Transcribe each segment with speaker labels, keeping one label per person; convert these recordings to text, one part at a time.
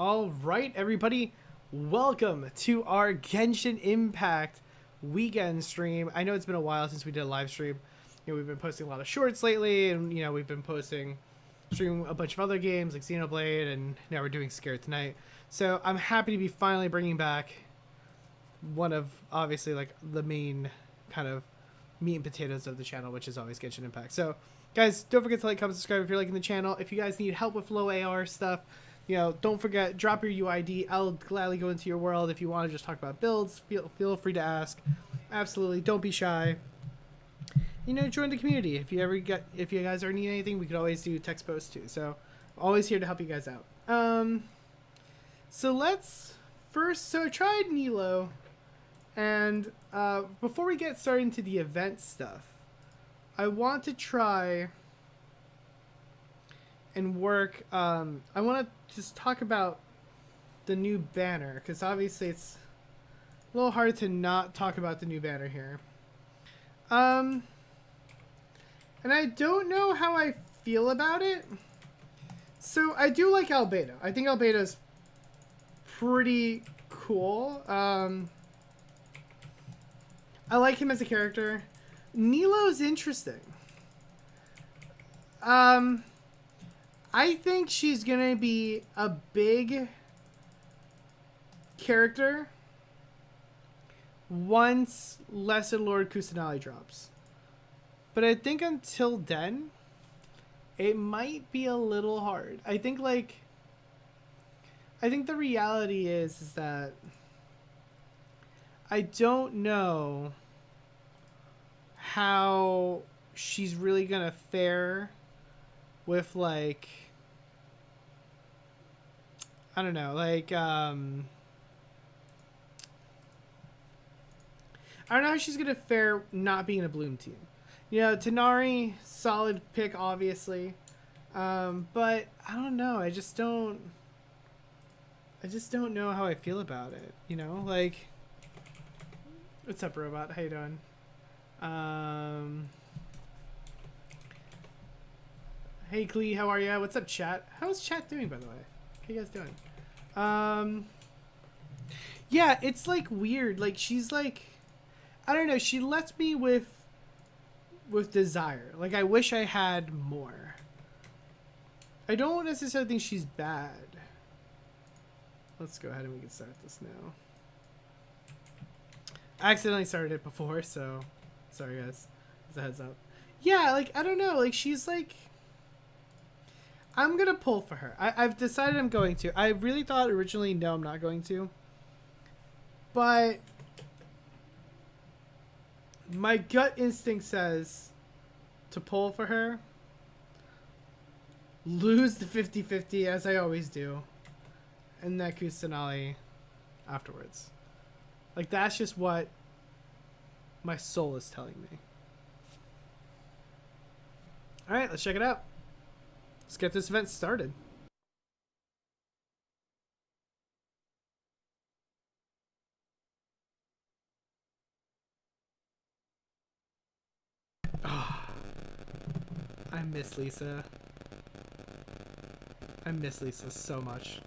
Speaker 1: All right, everybody, welcome to our Genshin Impact weekend stream. I know it's been a while since we did a live stream. We've been posting a lot of shorts lately, and we've been streaming a bunch of other games like Xenoblade, and now we're doing Scared tonight. So I'm happy to be finally bringing back one of obviously like the main kind of meat and potatoes of the channel, which is always Genshin Impact. So guys, don't forget to like, comment, subscribe if you're liking the channel. If you guys need help with low AR stuff, don't forget, drop your UID. I'll gladly go into your world. If you want to just talk about builds, feel free to ask. Absolutely, don't be shy. Join the community. If you guys ever need anything, we could always do text posts too. So, always here to help you guys out. So let's first. So I tried Nilo, and before we get started into the event stuff, I want to try and work. I want to just talk about the new banner, because obviously it's a little hard to not talk about the new banner here. And I don't know how I feel about it. So I do like Albedo. I think Albedo's pretty cool. I like him as a character. Nilo's interesting. I think she's gonna be a big character once Lesser Lord Kusanali drops. But I think until then, it might be a little hard. I think the reality is that I don't know how she's really gonna fare with I don't know, I don't know how she's gonna fare not being a Bloom team. Tanari, solid pick, obviously, but I don't know. I just don't know how I feel about it. What's up, robot? How you doing? Hey, Glee, how are ya? What's up, chat? How's chat doing, by the way? How you guys doing? Yeah, it's weird. She's I don't know. She lets me with desire. I wish I had more. I don't necessarily think she's bad. Let's go ahead and we can start this now. I accidentally started it before, so sorry guys. As a heads up. Yeah, I don't know. She's I'm gonna pull for her. I've decided I'm going to. I really thought originally, no, I'm not going to. But my gut instinct says to pull for her. Lose the 50-50 as I always do. And that Kusanali afterwards. That's just what my soul is telling me. Alright, let's check it out. Let's get this event started. Oh, I miss Lisa. I miss Lisa so much.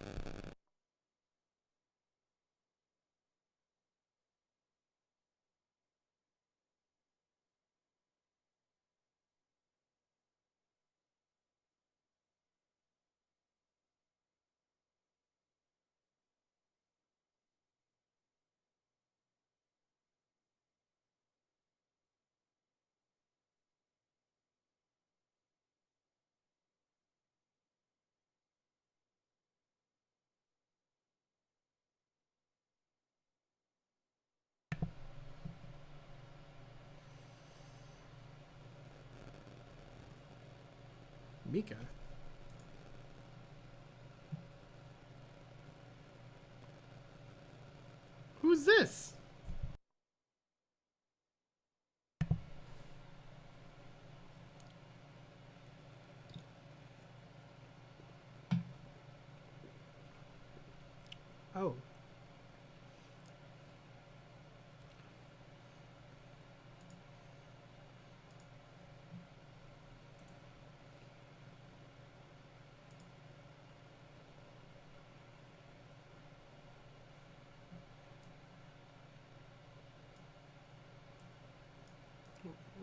Speaker 1: Mika. Who's this? Oh.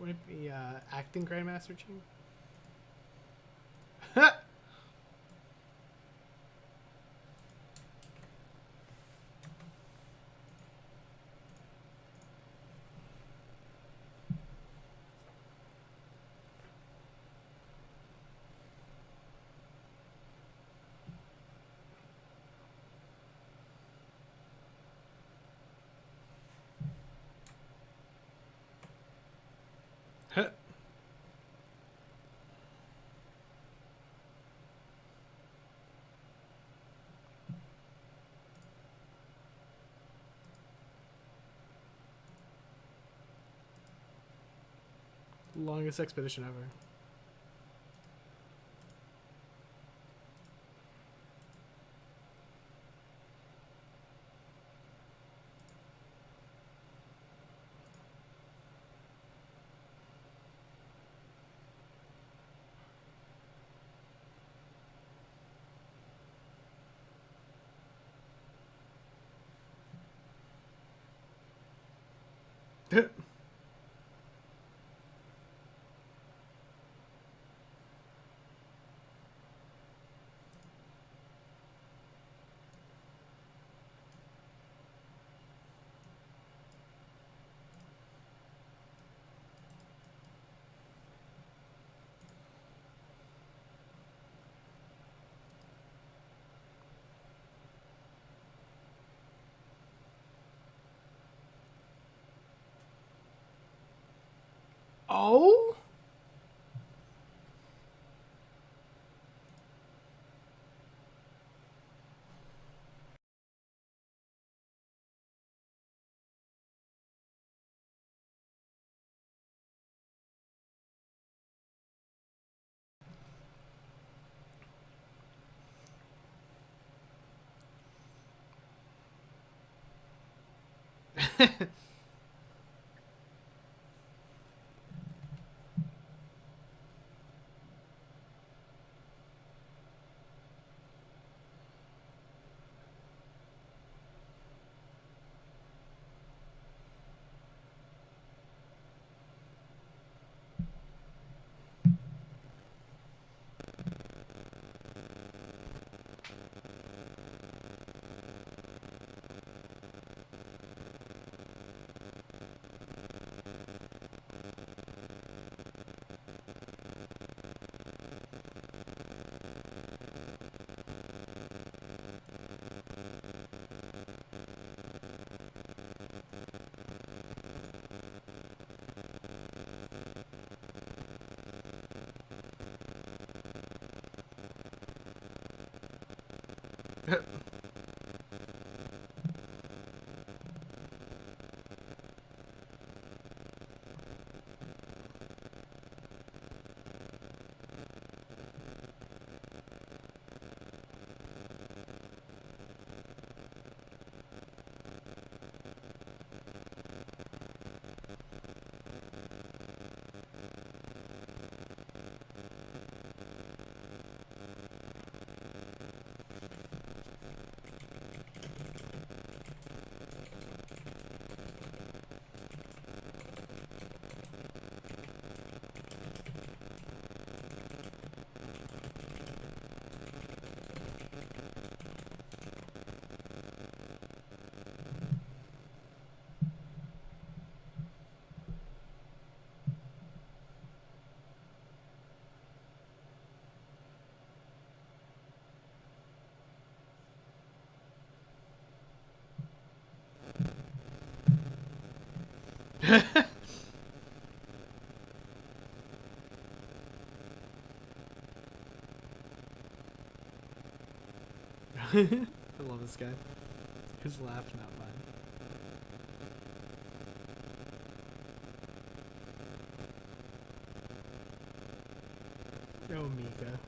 Speaker 1: Would it be acting Grandmaster Ching? Longest expedition ever. Oh? I love this guy. His laugh, not mine. Oh, Mika.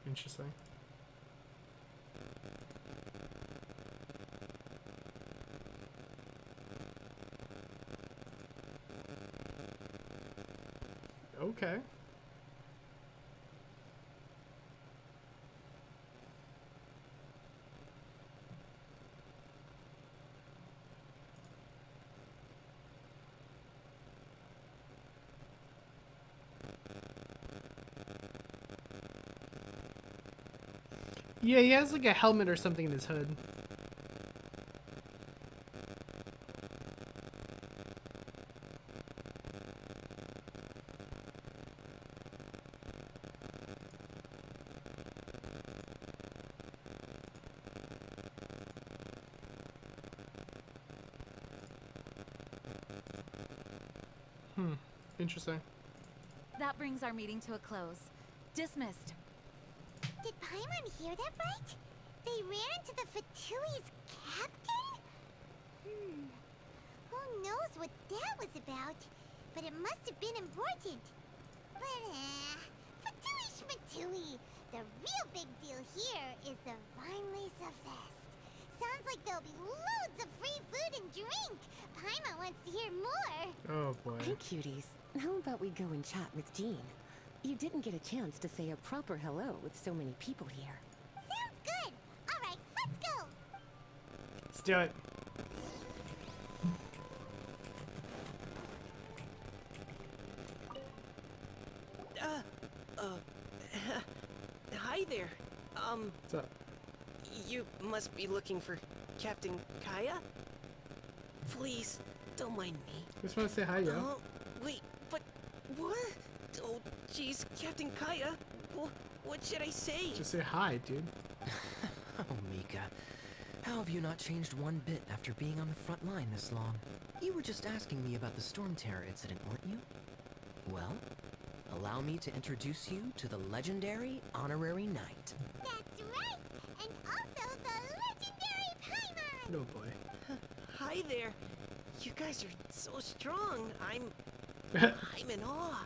Speaker 1: Interesting. Okay. Yeah, he has like a helmet or something in his hood. Interesting.
Speaker 2: That brings our meeting to a close. Dismissed.
Speaker 3: Did Paimon hear that right? They ran into the Fatui's captain? Who knows what that was about? But it must have been important. But, Fatui Schmatui! The real big deal here is the Vinelesa Fest. Sounds like there'll be loads of free food and drink. Paimon wants to hear more.
Speaker 1: Oh boy.
Speaker 4: Hey, cuties. How about we go and chat with Jean? You didn't get a chance to say a proper hello with so many people here.
Speaker 3: Sounds good. All right, let's go.
Speaker 1: Let's do it.
Speaker 5: Hi there.
Speaker 1: What's up?
Speaker 5: You must be looking for Captain Kaya? Please, don't mind me.
Speaker 1: Just want to say hi, yo.
Speaker 5: Oh, wait, but what? Oh, jeez, Captain Kaya. What should I say?
Speaker 1: Just say hi, dude.
Speaker 6: Oh, Mika. How have you not changed one bit after being on the front line this long? You were just asking me about the Storm Terror incident, weren't you? Well, allow me to introduce you to the legendary Honorary Knight.
Speaker 3: That's right. And also the legendary Paimon.
Speaker 1: Oh boy.
Speaker 5: Hi there. You guys are so strong. I'm in awe.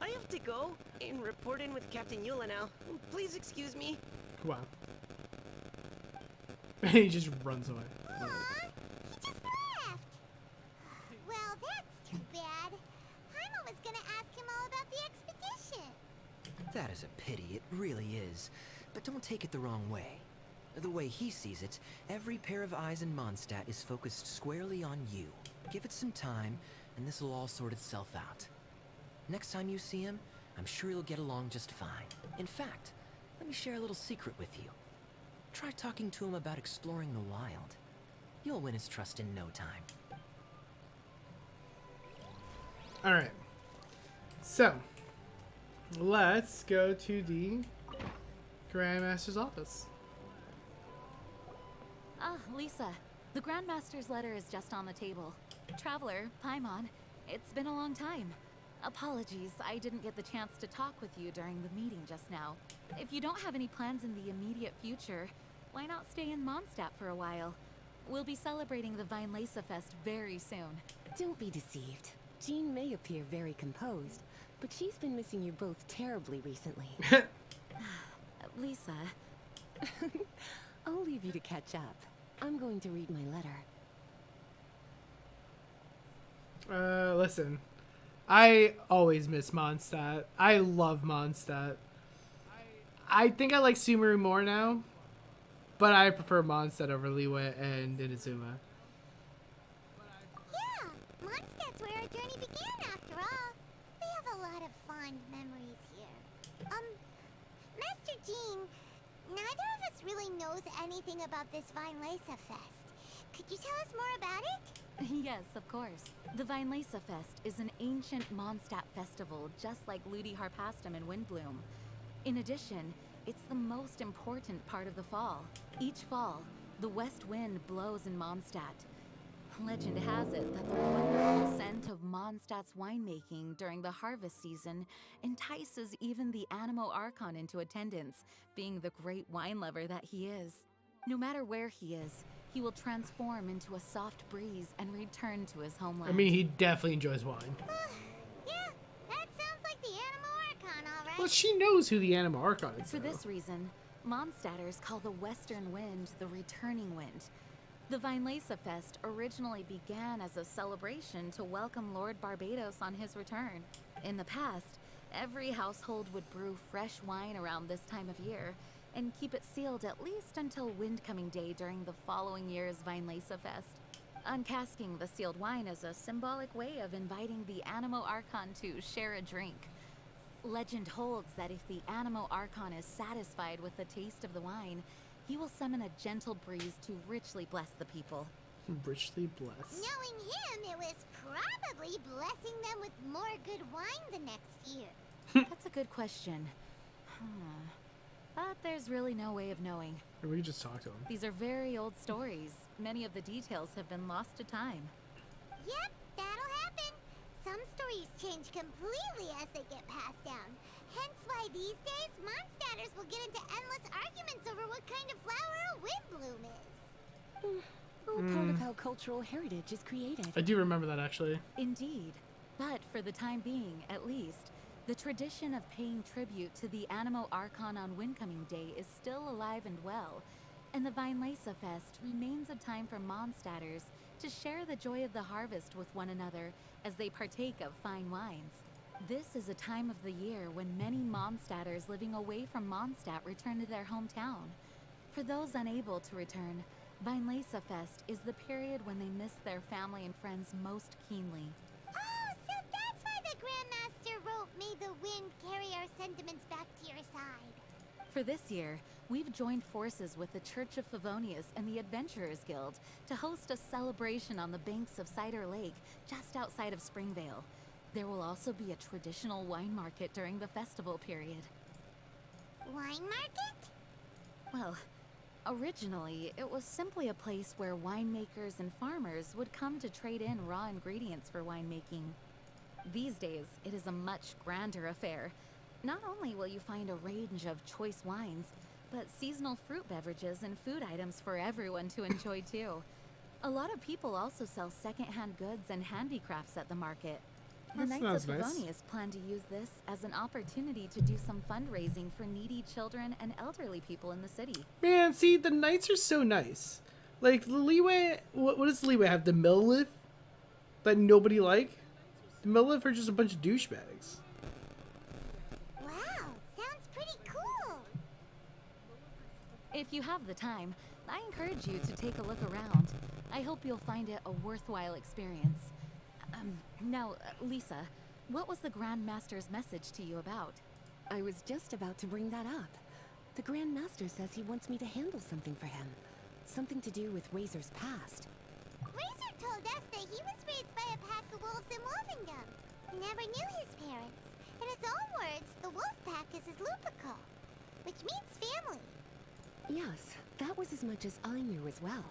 Speaker 5: I have to go and report in with Captain Eula now. Please excuse me.
Speaker 1: Wow. He just runs away.
Speaker 3: Aw, he just left. Well, that's too bad. Paimon was gonna ask him all about the expedition.
Speaker 6: That is a pity, it really is. But don't take it the wrong way. The way he sees it, every pair of eyes in Mondstat is focused squarely on you. Give it some time, and this will all sort itself out. Next time you see him, I'm sure you'll get along just fine. In fact, let me share a little secret with you. Try talking to him about exploring the wild. You'll win his trust in no time.
Speaker 1: All right. So, let's go to the Grandmaster's office.
Speaker 2: Ah, Lisa. The Grandmaster's letter is just on the table. Traveler, Paimon, it's been a long time. Apologies, I didn't get the chance to talk with you during the meeting just now. If you don't have any plans in the immediate future, why not stay in Mondstat for a while? We'll be celebrating the Vinelesa Fest very soon.
Speaker 4: Don't be deceived. Jean may appear very composed, but she's been missing you both terribly recently.
Speaker 2: Lisa,
Speaker 4: I'll leave you to catch up. I'm going to read my letter.
Speaker 1: Listen. I always miss Mondstat. I love Mondstat. I think I like Sumeru more now, but I prefer Mondstat over Liyue and Inazuma.
Speaker 3: Yeah, Mondstat's where our journey began after all. We have a lot of fond memories here. Master Jean, neither of us really knows anything about this Vinelesa Fest. Could you tell us more about it?
Speaker 2: yes, of course. The Vinelesa Fest is an ancient Mondstat festival just like Ludi Harpastum and Windbloom. In addition, it's the most important part of the fall. Each fall, the west wind blows in Mondstadt. Legend has it that the wonderful scent of Mondstadt's winemaking during the harvest season entices even the Animo Archon into attendance, being the great wine lover that he is. No matter where he is, he will transform into a soft breeze and return to his homeland.
Speaker 1: I mean, he definitely enjoys wine.
Speaker 3: Yeah, that sounds like the Animo Archon, all right.
Speaker 1: Well, she knows who the Anima Archon is.
Speaker 2: For
Speaker 1: though.
Speaker 2: this reason, Mondstatters call the Western Wind the Returning Wind. The Vinelesa Fest originally began as a celebration to welcome Lord Barbados on his return. In the past, every household would brew fresh wine around this time of year and keep it sealed at least until Windcoming Day during the following year's Vinelesa Fest. Uncasking the sealed wine is a symbolic way of inviting the Animo Archon to share a drink. Legend holds that if the Animo Archon is satisfied with the taste of the wine, he will summon a gentle breeze to richly bless the people.
Speaker 1: Richly blessed.
Speaker 3: Knowing him, it was probably blessing them with more good wine the next year.
Speaker 2: That's a good question. Huh. But there's really no way of knowing.
Speaker 1: Or we could just talk to him.
Speaker 2: These are very old stories. Many of the details have been lost to time.
Speaker 3: Yep, that'll happen. Some stories change completely as they get passed down. Hence why these days, Mondstatters will get into endless arguments over what kind of flower a windbloom is.
Speaker 4: All part of how cultural heritage is created.
Speaker 1: I do remember that actually.
Speaker 2: Indeed. But for the time being, at least, the tradition of paying tribute to the Animo Archon on Windcoming Day is still alive and well, and the Vinelesa Fest remains a time for Mondstatters to share the joy of the harvest with one another as they partake of fine wines. This is a time of the year when many Mondstatters living away from Mondstat return to their hometown. For those unable to return, Vinelesa Fest is the period when they miss their family and friends most keenly.
Speaker 3: Oh, so that's why the Grandmaster wrote, "May the wind carry our sentiments back to your side."
Speaker 2: For this year, we've joined forces with the Church of Favonius and the Adventurers Guild to host a celebration on the banks of Cider Lake just outside of Springvale. There will also be a traditional wine market during the festival period.
Speaker 3: Wine market?
Speaker 2: Well, originally, it was simply a place where winemakers and farmers would come to trade in raw ingredients for winemaking. These days, it is a much grander affair. Not only will you find a range of choice wines, but seasonal fruit beverages and food items for everyone to enjoy too. A lot of people also sell secondhand goods and handicrafts at the market. The
Speaker 1: That
Speaker 2: Knights of
Speaker 1: sounds nice.
Speaker 2: Favonius plan to use this as an opportunity to do some fundraising for needy children and elderly people in the city.
Speaker 1: Man, see, the knights are so nice. Like, the Leeway, what does the Leeway have? The Millith? That nobody like? The Millith are just a bunch of douchebags.
Speaker 3: Wow, sounds pretty cool.
Speaker 2: If you have the time, I encourage you to take a look around. I hope you'll find it a worthwhile experience. Now, Lisa, what was the Grand Master's message to you about?
Speaker 4: I was just about to bring that up. The Grand Master says he wants me to handle something for him. Something to do with Razor's past.
Speaker 3: Razor told us that he was raised by a pack of wolves in Wolvendom. He never knew his parents. In his own words, the wolf pack is his lupical, which means family.
Speaker 4: Yes, that was as much as I knew as well.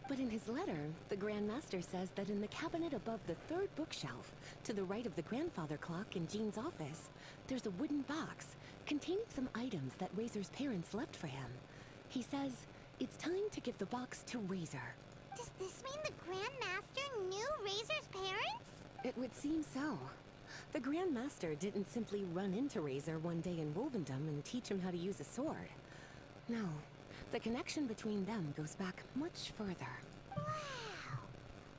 Speaker 4: But in his letter, the Grand Master says that in the cabinet above the third bookshelf, to the right of the grandfather clock in Jean's office, there's a wooden box containing some items that Razor's parents left for him. He says it's time to give the box to Razor.
Speaker 3: Does this mean the Grand Master knew Razor's parents?
Speaker 4: It would seem so. The Grand Master didn't simply run into Razor one day in Wolvendom and teach him how to use a sword. No, the connection between them goes back much further.
Speaker 3: Wow.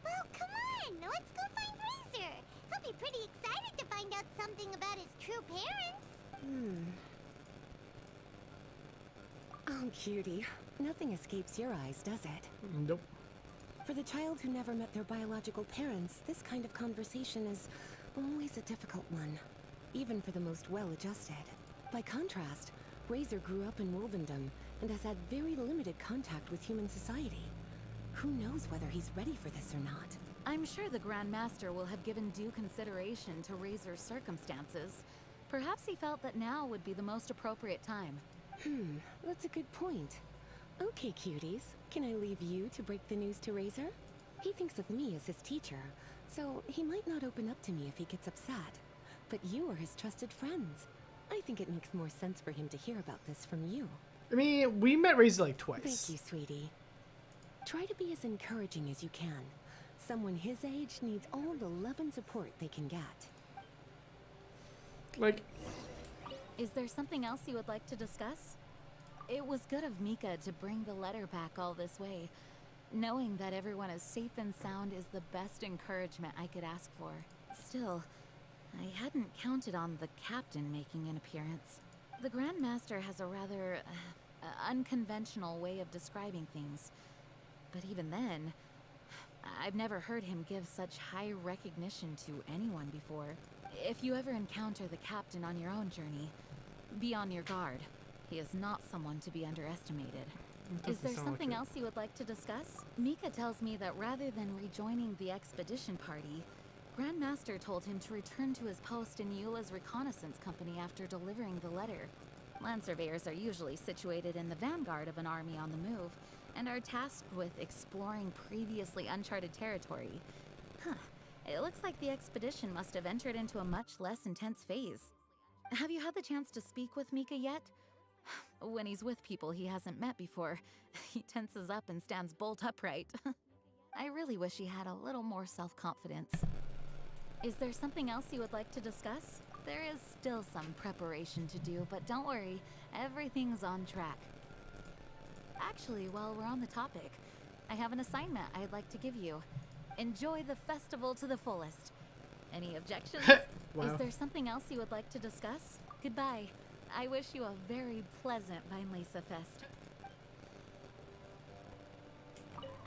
Speaker 3: Well, come on, let's go find Razor. He'll be pretty excited to find out something about his true parents.
Speaker 4: Oh, cutie. Nothing escapes your eyes, does it?
Speaker 1: Nope.
Speaker 4: For the child who never met their biological parents, this kind of conversation is always a difficult one, even for the most well-adjusted. By contrast, Razor grew up in Wolvendom and has had very limited contact with human society. Who knows whether he's ready for this or not?
Speaker 2: I'm sure the Grand Master will have given due consideration to Razor's circumstances. Perhaps he felt that now would be the most appropriate time.
Speaker 4: That's a good point. Okay, cuties. Can I leave you to break the news to Razor? He thinks of me as his teacher, so he might not open up to me if he gets upset. But you are his trusted friends. I think it makes more sense for him to hear about this from you.
Speaker 1: I mean, we met Razor like twice.
Speaker 4: Thank you, sweetie. Try to be as encouraging as you can. Someone his age needs all the love and support they can get.
Speaker 1: Like,
Speaker 2: Is there something else you would like to discuss? It was good of Mika to bring the letter back all this way. Knowing that everyone is safe and sound is the best encouragement I could ask for. Still, I hadn't counted on the captain making an appearance. The Grand Master has a rather unconventional way of describing things. But even then, I've never heard him give such high recognition to anyone before. If you ever encounter the captain on your own journey, be on your guard. He is not someone to be underestimated. Is there something else you would like to discuss? Mika tells me that rather than rejoining the expedition party, Grandmaster told him to return to his post in Eula's reconnaissance company after delivering the letter. Land surveyors are usually situated in the vanguard of an army on the move, and are tasked with exploring previously uncharted territory. Huh. It looks like the expedition must have entered into a much less intense phase. Have you had the chance to speak with Mika yet? When he's with people he hasn't met before, he tenses up and stands bolt upright. I really wish he had a little more self-confidence. Is there something else you would like to discuss? There is still some preparation to do, but don't worry, everything's on track. Actually, while we're on the topic, I have an assignment I'd like to give you. Enjoy the festival to the fullest. Any objections?
Speaker 1: Wow.
Speaker 2: Is there something else you would like to discuss? Goodbye. I wish you a very pleasant Vinelesa Fest.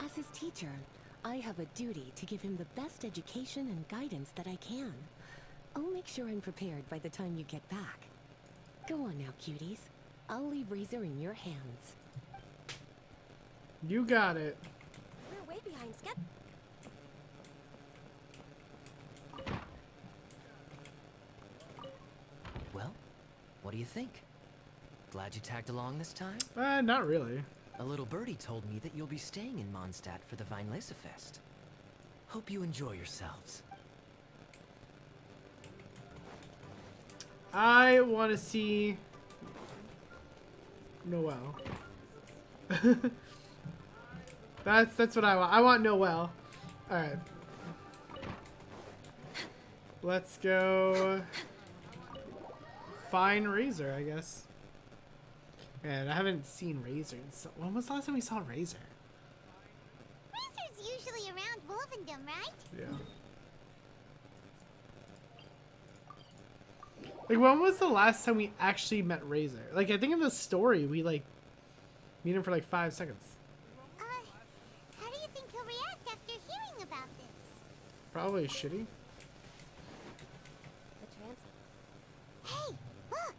Speaker 4: As his teacher, I have a duty to give him the best education and guidance that I can. I'll make sure I'm prepared by the time you get back. Go on now, cuties. I'll leave Razor in your hands.
Speaker 1: You got it.
Speaker 3: We're way behind schedule.
Speaker 6: Well, what do you think? Glad you tagged along this time?
Speaker 1: Not really.
Speaker 6: A little birdie told me that you'll be staying in Mondstat for the Vinelesa Fest. Hope you enjoy yourselves.
Speaker 1: I want to see Noelle. That's what I want. I want Noelle. All right. Let's go find Razor, I guess. Man, I haven't seen Razor. When was the last time we saw Razor?
Speaker 3: Razor's usually around Wolvendom, right?
Speaker 1: Yeah. Like, when was the last time we actually met Razor? Like, I think in the story, we, like, meet him for, like, 5 seconds.
Speaker 3: How do you think he'll react after hearing about this?
Speaker 1: Probably shitty.
Speaker 3: Hey, look!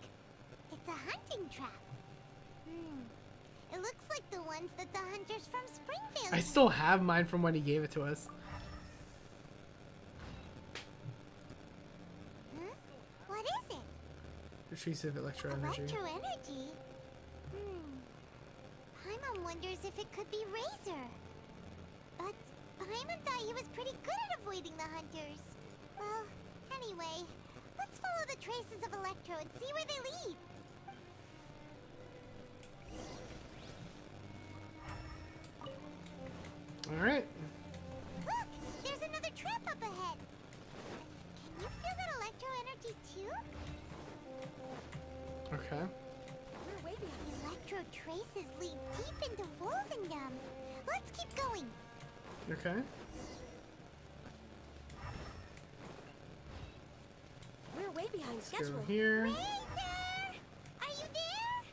Speaker 3: It's a hunting trap. It looks like the ones that the hunters from Springfield
Speaker 1: I still have mine from when he gave it to us.
Speaker 3: Huh? What is it?
Speaker 1: Retrieve electro energy.
Speaker 3: Electro energy? Paimon wonders if it could be Razor. But Paimon thought he was pretty good at avoiding the hunters. Well, anyway, let's follow the traces of Electro and see where they lead.
Speaker 1: Alright.
Speaker 3: Look! There's another trap up ahead! Can you feel that electro energy too?
Speaker 1: Okay.
Speaker 3: We're way behind. Electro traces lead deep into Wolvendom. Let's keep going.
Speaker 1: Okay.
Speaker 3: We're way behind
Speaker 1: Let's go here.
Speaker 3: Razor! Are you there?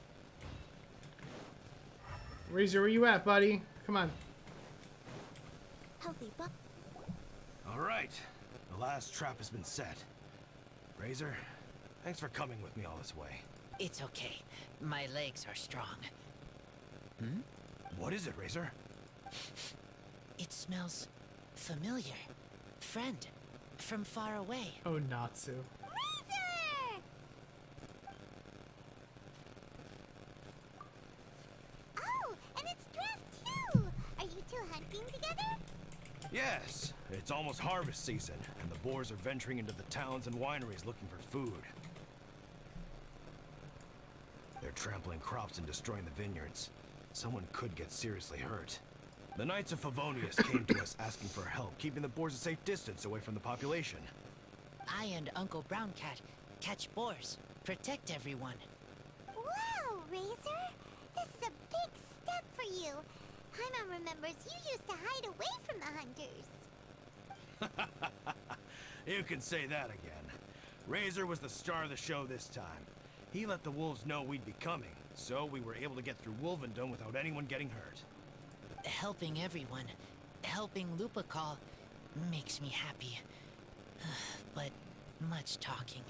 Speaker 1: Razor, where you at, buddy? Come on.
Speaker 3: Healthy buck.
Speaker 7: All right, the last trap has been set. Razor, thanks for coming with me all this way.
Speaker 8: It's okay. My legs are strong.
Speaker 7: What is it, Razor?
Speaker 8: It smells familiar. Friend, from far away.
Speaker 1: Oh, Natsu.
Speaker 3: Razor! Oh, and it's Draft too! Are you two hunting together?
Speaker 7: Yes, it's almost harvest season, and the boars are venturing into the towns and wineries looking for food. They're trampling crops and destroying the vineyards. Someone could get seriously hurt. The Knights of Favonius came to us asking for help, keeping the boars a safe distance away from the population.
Speaker 8: I and Uncle Brown Cat catch boars, protect everyone.
Speaker 3: Wow, Razor! This is a big step for you. Paimon remembers you used to hide away from the hunters.
Speaker 7: You can say that again. Razor was the star of the show this time. He let the wolves know we'd be coming, so we were able to get through Wolvendom without anyone getting hurt.
Speaker 8: Helping everyone, helping Lupercal, makes me happy. But much talking.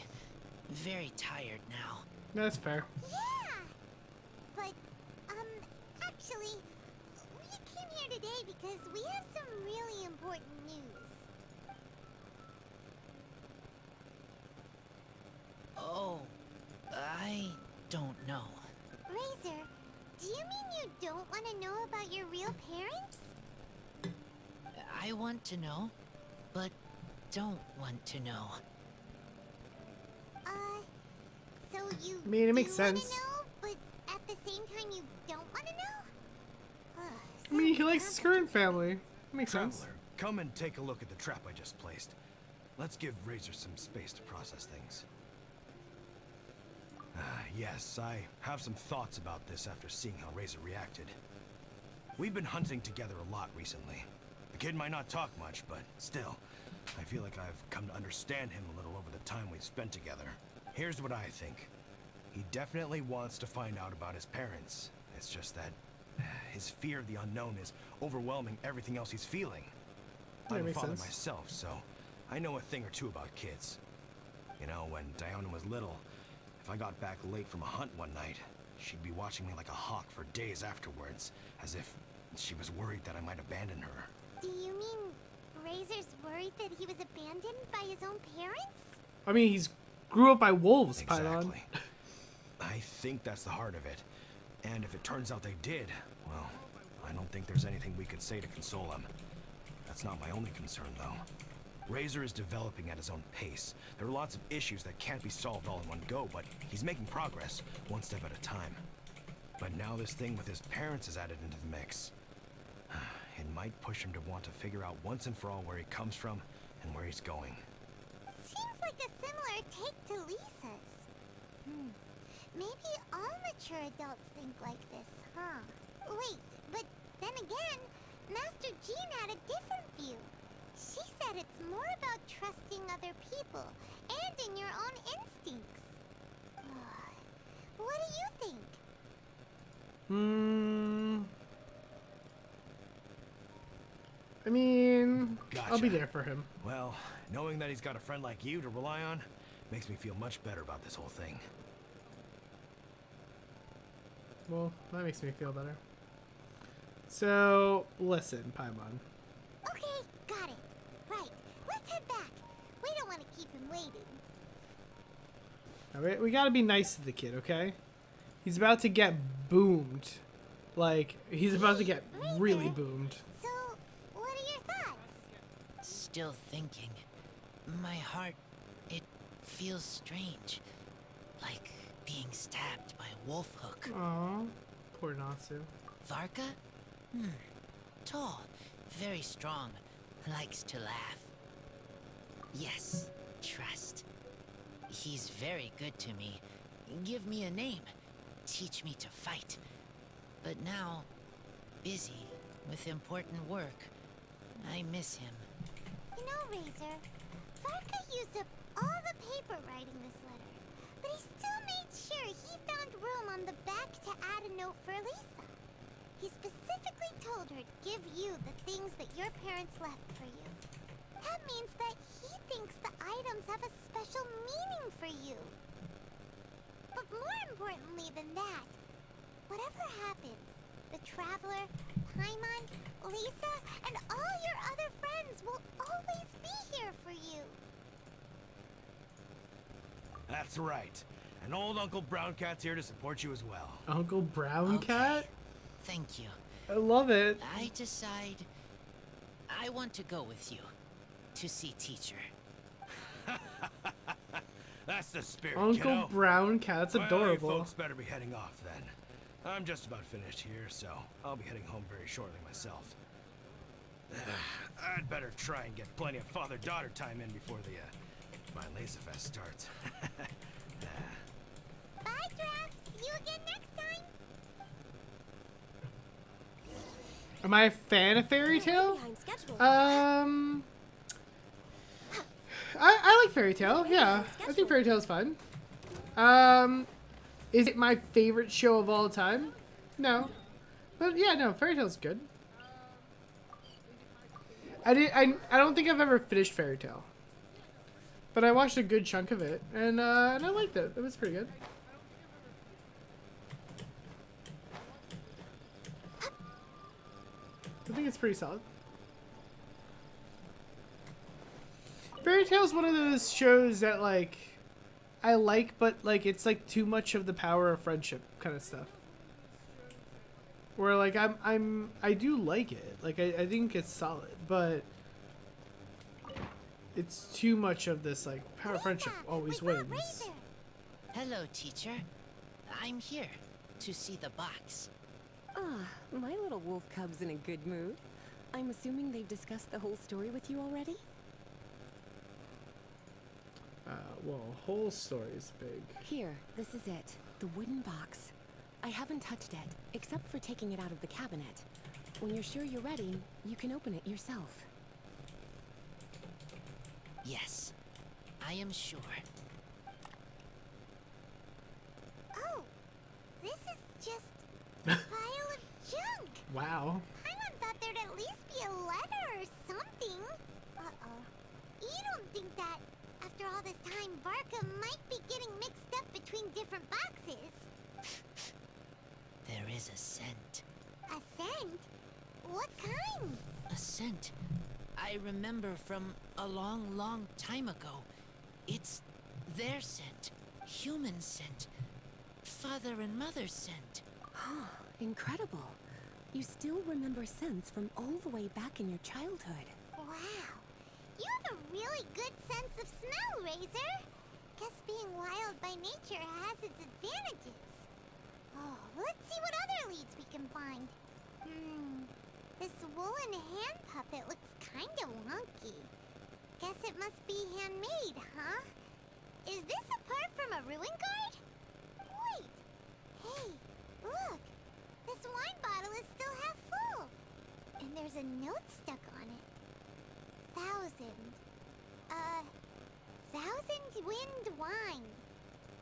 Speaker 8: Very tired now.
Speaker 1: That's fair.
Speaker 3: Yeah! But, actually, we came here today because we have some really important news.
Speaker 8: Oh, I don't know.
Speaker 3: Razor, do you mean you don't want to know about your real parents?
Speaker 8: I want to know, but don't want to know.
Speaker 3: So you
Speaker 1: I mean, it makes
Speaker 3: do wanna
Speaker 1: sense.
Speaker 3: know, but at the same time you don't want to know?
Speaker 1: I mean, he likes his current family. Makes sense.
Speaker 7: Traveler, come and take a look at the trap I just placed. Let's give Razor some space to process things. Yes, I have some thoughts about this after seeing how Razor reacted. We've been hunting together a lot recently. The kid might not talk much, but still, I feel like I've come to understand him a little over the time we've spent together. Here's what I think. He definitely wants to find out about his parents. It's just that his fear of the unknown is overwhelming everything else he's feeling.
Speaker 1: Yeah,
Speaker 7: I'm a
Speaker 1: makes
Speaker 7: father
Speaker 1: sense.
Speaker 7: myself, so I know a thing or two about kids. You know, when Diona was little, if I got back late from a hunt one night, she'd be watching me like a hawk for days afterwards, as if she was worried that I might abandon her.
Speaker 3: Do you mean Razor's worried that he was abandoned by his own parents?
Speaker 1: I mean, he's grew up by wolves, Pylon.
Speaker 7: Exactly. I think that's the heart of it. And if it turns out they did, well, I don't think there's anything we could say to console him. That's not my only concern, though. Razor is developing at his own pace. There are lots of issues that can't be solved all in one go, but he's making progress, one step at a time. But now this thing with his parents is added into the mix. It might push him to want to figure out once and for all where he comes from and where he's going.
Speaker 3: Seems like a similar take to Lisa's. Maybe all mature adults think like this, huh? Wait, but then again, Master Jean had a different view. She said it's more about trusting other people and in your own instincts. What do you think?
Speaker 1: I mean, I'll be
Speaker 7: Gotcha.
Speaker 1: there for him.
Speaker 7: Well, knowing that he's got a friend like you to rely on makes me feel much better about this whole thing.
Speaker 1: Well, that makes me feel better. So, listen, Paimon.
Speaker 3: Okay, got it. Right, let's head back. We don't want to keep him waiting.
Speaker 1: Alright, we gotta be nice to the kid, okay? He's about to get boomed. Like, he's about to get really boomed.
Speaker 3: So, what are your thoughts?
Speaker 8: Still thinking. My heart, it feels strange. Like being stabbed by a wolf hook.
Speaker 1: Aw, poor Natsu.
Speaker 8: Varka? Tall, very strong, likes to laugh. Yes, trust. He's very good to me. Give me a name. Teach me to fight. But now, busy with important work. I miss him.
Speaker 3: You know, Razor, Varka used up all the paper writing this letter, but he still made sure he found room on the back to add a note for Lisa. He specifically told her to give you the things that your parents left for you. That means that he thinks the items have a special meaning for you. But more importantly than that, whatever happens, the Traveler, Paimon, Lisa, and all your other friends will always be here for you.
Speaker 7: That's right. And old Uncle Brown Cat's here to support you as well.
Speaker 1: Uncle Brown
Speaker 8: Okay.
Speaker 1: Cat?
Speaker 8: Thank you.
Speaker 1: I love it.
Speaker 8: I decide I want to go with you to see teacher.
Speaker 7: That's the spirit,
Speaker 1: Uncle
Speaker 7: kiddo.
Speaker 1: Brown Cat's
Speaker 7: Well, you
Speaker 1: adorable.
Speaker 7: folks better be heading off then. I'm just about finished here, so I'll be heading home very shortly myself. I'd better try and get plenty of father-daughter time in before the Vine Laser Fest starts.
Speaker 3: Bye, Drax. See you again next time.
Speaker 1: Am I a fan of Fairy Tail?
Speaker 4: Behind schedule.
Speaker 1: I like Fairy Tail. Yeah, I think Fairy Tail's fun. Is it my favorite show of all time? No, but yeah, no, Fairy Tail's good. I don't think I've ever finished Fairy Tail, but I watched a good chunk of it, and I liked it. It was pretty good. I think it's pretty solid. Fairy Tail is one of those shows that like I like, but like it's like too much of the power of friendship kind of stuff. Where like I do like it. Like I think it's solid, but it's too much of this like power of friendship always wins.
Speaker 8: Hello, teacher. I'm here to see the box.
Speaker 4: Ah, my little wolf cub's in a good mood. I'm assuming they've discussed the whole story with you already?
Speaker 1: Well, whole story's big.
Speaker 4: Here, this is it. The wooden box. I haven't touched it, except for taking it out of the cabinet. When you're sure you're ready, you can open it yourself.
Speaker 8: Yes, I am sure.
Speaker 3: Oh, this is just a pile of junk.
Speaker 1: Wow.
Speaker 3: Paimon thought there'd at least be a letter or something. Uh-oh. You don't think that, after all this time, Varka might be getting mixed up between different boxes?
Speaker 8: There is a scent.
Speaker 3: A scent? What kind?
Speaker 8: A scent I remember from a long, long time ago. It's their scent. Human scent. Father and mother scent.
Speaker 4: Incredible. You still remember scents from all the way back in your childhood.
Speaker 3: Wow. You have a really good sense of smell, Razor. Guess being wild by nature has its advantages. Oh, let's see what other leads we can find. This woolen hand puppet looks kinda wonky. Guess it must be handmade, huh? Is this a part from a ruin guard? Wait. Hey, look. This wine bottle is still half full. And there's a note stuck on it. 1,000 wind wine.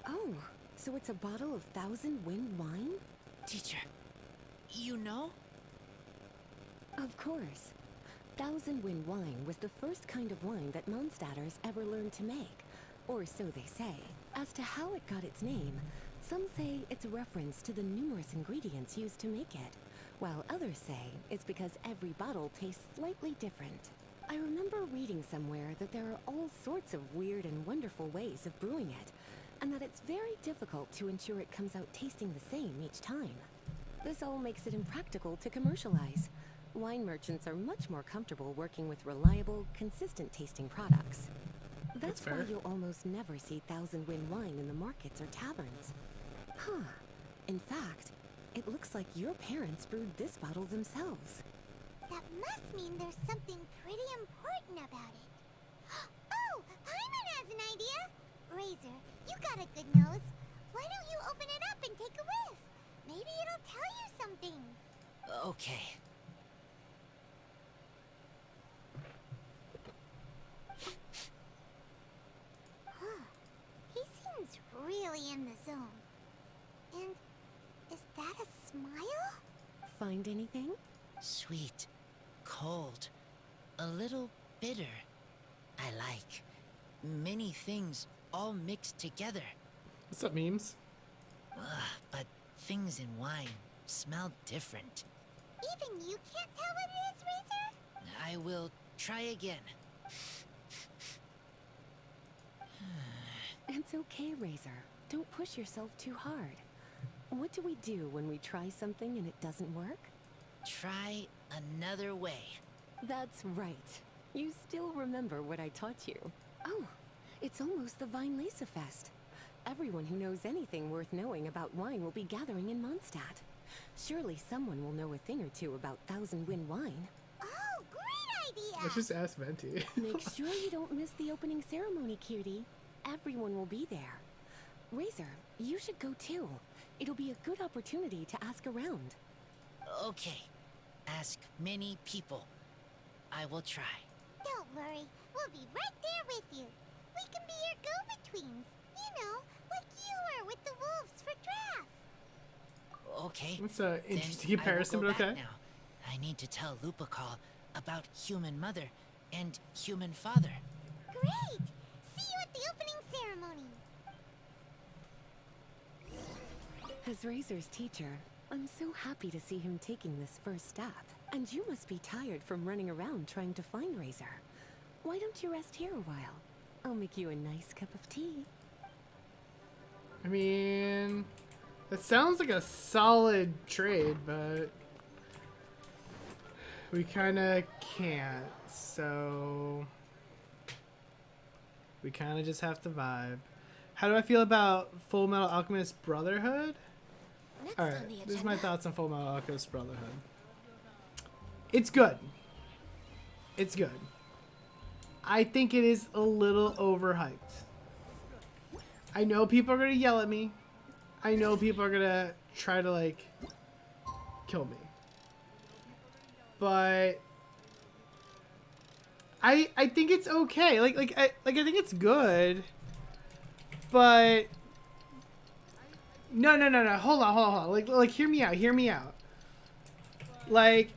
Speaker 4: Oh, so it's a bottle of 1,000 wind wine?
Speaker 8: Teacher, you know?
Speaker 4: Of course. 1,000 wind wine was the first kind of wine that Mondstatters ever learned to make. Or so they say. As to how it got its name, some say it's a reference to the numerous ingredients used to make it, while others say it's because every bottle tastes slightly different. I remember reading somewhere that there are all sorts of weird and wonderful ways of brewing it, and that it's very difficult to ensure it comes out tasting the same each time. This all makes it impractical to commercialize. Wine merchants are much more comfortable working with reliable, consistent tasting products. That's why
Speaker 1: fair.
Speaker 4: you'll almost never see 1,000 wind wine in the markets or taverns. Huh. In fact, it looks like your parents brewed this bottle themselves.
Speaker 3: That must mean there's something pretty important about it. Oh, Paimon has an idea! Razor, you got a good nose. Why don't you open it up and take a whiff? Maybe it'll tell you something.
Speaker 8: Okay.
Speaker 3: Huh. He seems really in the zone. And is that a smile?
Speaker 4: Find anything?
Speaker 8: Sweet. Cold. A little bitter. I like. Many things all mixed together.
Speaker 1: What's up, memes?
Speaker 8: But things in wine smell different.
Speaker 3: Even you can't tell what it is, Razor?
Speaker 8: I will try again.
Speaker 4: It's okay, Razor. Don't push yourself too hard. What do we do when we try something and it doesn't work?
Speaker 8: Try another way.
Speaker 4: That's right. You still remember what I taught you. Oh, it's almost the Vine Laser Fest. Everyone who knows anything worth knowing about wine will be gathering in Mondstat. Surely someone will know a thing or two about 1,000 wind wine.
Speaker 3: Oh, great idea!
Speaker 1: Let's just ask Venti.
Speaker 4: Make sure you don't miss the opening ceremony, cutie. Everyone will be there. Razor, you should go too. It'll be a good opportunity to ask around.
Speaker 8: Okay. Ask many people. I will try.
Speaker 3: Don't worry, we'll be right there with you. We can be your go-betweens. You know, like you were with the wolves for Draft.
Speaker 8: Okay.
Speaker 1: That's an
Speaker 8: then
Speaker 1: interesting
Speaker 8: I will
Speaker 1: comparison,
Speaker 8: go
Speaker 1: but
Speaker 8: back
Speaker 1: okay.
Speaker 8: now. I need to tell Lupacol about human mother and human father.
Speaker 3: Great! See you at the opening ceremony.
Speaker 4: As Razor's teacher, I'm so happy to see him taking this first step. And you must be tired from running around trying to find Razor. Why don't you rest here a while? I'll make you a nice cup of tea.
Speaker 1: I mean, that sounds like a solid trade, but we kind of can't, so we kind of just have to vibe. How do I feel about Full Metal Alchemist Brotherhood?
Speaker 3: Next
Speaker 1: Alright,
Speaker 3: on the
Speaker 1: this is my
Speaker 3: agenda.
Speaker 1: thoughts on Full Metal Alchemist Brotherhood. It's good. It's good. I think it is a little overhyped. I know people are gonna yell at me. I know people are gonna try to like kill me. But I think it's okay. I think it's good. But no. Hold on. Like hear me out. Like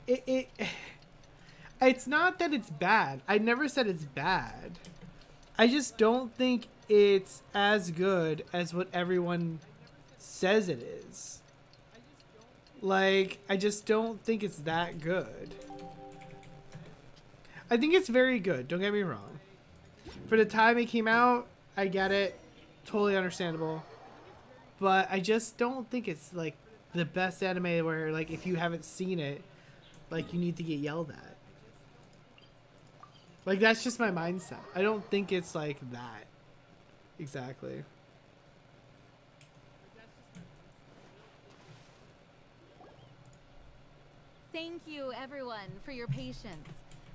Speaker 1: it's not that it's bad. I never said it's bad. I just don't think it's as good as what everyone says it is. Like, I just don't think it's that good. I think it's very good, don't get me wrong. For the time it came out, I get it. Totally understandable. But I just don't think it's, like, the best anime where, like, if you haven't seen it, like, you need to get yelled at. Like, that's just my mindset. I don't think it's like that. Exactly.
Speaker 2: Thank you, everyone, for your patience.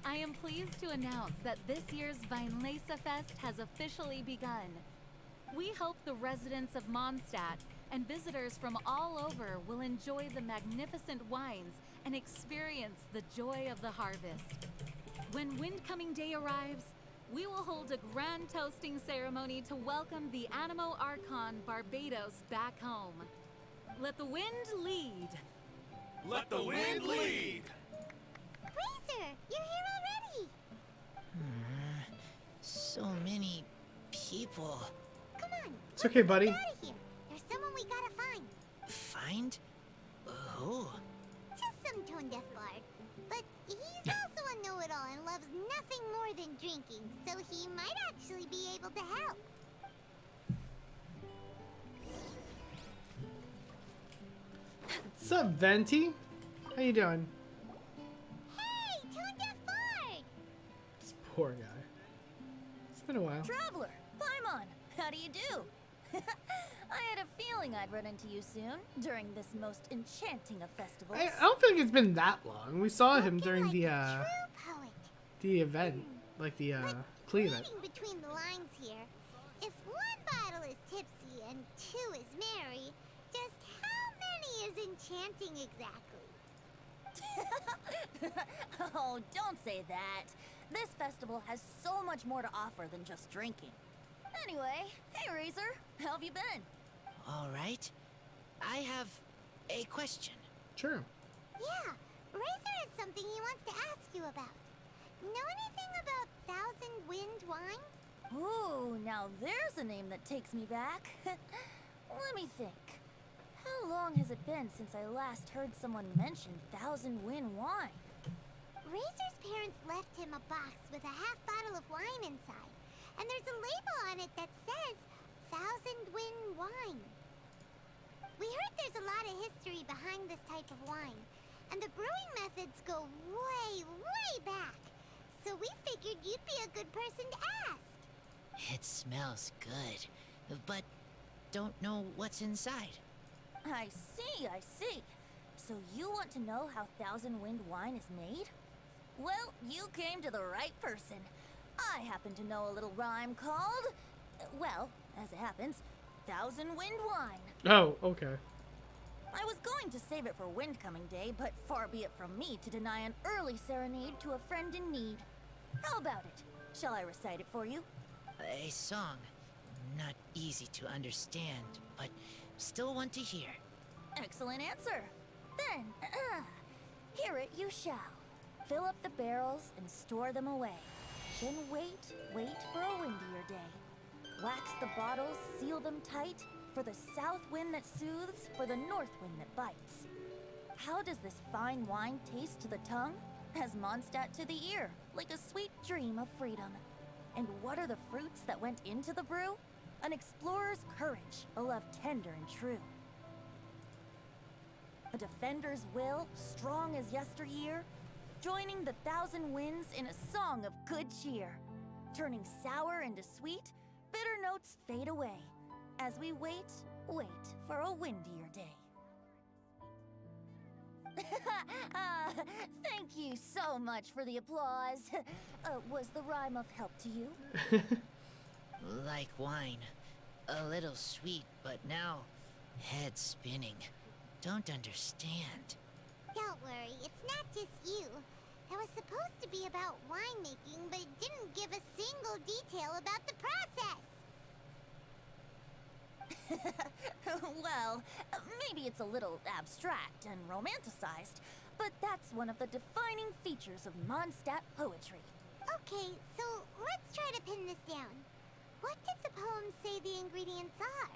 Speaker 2: I am pleased to announce that this year's Weinlese Fest has officially begun. We hope the residents of Mondstat and visitors from all over will enjoy the magnificent wines and experience the joy of the harvest. When Windcoming Day arrives, we will hold a grand toasting ceremony to welcome the Animo Archon Barbados back home. Let the wind lead.
Speaker 7: Let the wind lead!
Speaker 3: Razor, you're here already.
Speaker 8: So many people.
Speaker 3: Come on.
Speaker 1: It's okay, buddy.
Speaker 3: Get out of here. There's someone we gotta find.
Speaker 8: Find? Who?
Speaker 3: Just some tone deaf bard. But he's also a know-it-all and loves nothing more than drinking, so he might actually be able to help.
Speaker 1: What's up, Venti? How you doing?
Speaker 3: Hey, tone deaf bard!
Speaker 1: This poor guy. It's been a while.
Speaker 9: Traveler, Paimon, how do you do? I had a feeling I'd run into you soon, during this most enchanting of festivals.
Speaker 1: I don't feel like it's been that long. We saw him during
Speaker 3: Like
Speaker 1: the
Speaker 3: a true poet.
Speaker 1: the event, like the Klee event.
Speaker 3: Reading between the lines here, if one bottle is tipsy and two is merry, just how many is enchanting exactly?
Speaker 9: Oh, don't say that. This festival has so much more to offer than just drinking. Anyway, hey Razor, how have you been?
Speaker 8: All right. I have a question.
Speaker 1: Sure.
Speaker 3: Yeah, Razor has something he wants to ask you about. Know anything about Thousand Wind wine?
Speaker 9: Ooh, now there's a name that takes me back. Let me think. How long has it been since I last heard someone mention Thousand Wind wine?
Speaker 3: Razor's parents left him a box with a half bottle of wine inside, and there's a label on it that says Thousand Wind wine. We heard there's a lot of history behind this type of wine, and the brewing methods go way, way back. So we figured you'd be a good person to ask.
Speaker 8: It smells good, but don't know what's inside.
Speaker 9: I see, I see. So you want to know how Thousand Wind wine is made? Well, you came to the right person. I happen to know a little rhyme called, well, as it happens, Thousand Wind Wine.
Speaker 1: Oh, okay.
Speaker 9: I was going to save it for Windcoming Day, but far be it from me to deny an early serenade to a friend in need. How about it? Shall I recite it for you?
Speaker 8: A song. Not easy to understand, but still one to hear.
Speaker 9: Excellent answer. Then, hear it you shall. Fill up the barrels and store them away. Then wait for a windier day. Wax the bottles, seal them tight, for the south wind that soothes, for the north wind that bites. How does this fine wine taste to the tongue? As Mondstat to the ear, like a sweet dream of freedom. And what are the fruits that went into the brew? An explorer's courage, a love tender and true. A defender's will, strong as yesteryear, joining the thousand winds in a song of good cheer. Turning sour into sweet, bitter notes fade away, as we wait for a windier day. Thank you so much for the applause. Was the rhyme of help to you?
Speaker 8: Like wine. A little sweet, but now head spinning. Don't understand.
Speaker 3: Don't worry, it's not just you. It was supposed to be about winemaking, but it didn't give a single detail about the process.
Speaker 9: Well, maybe it's a little abstract and romanticized, but that's one of the defining features of Mondstat poetry.
Speaker 3: Okay, so let's try to pin this down. What did the poem say the ingredients are?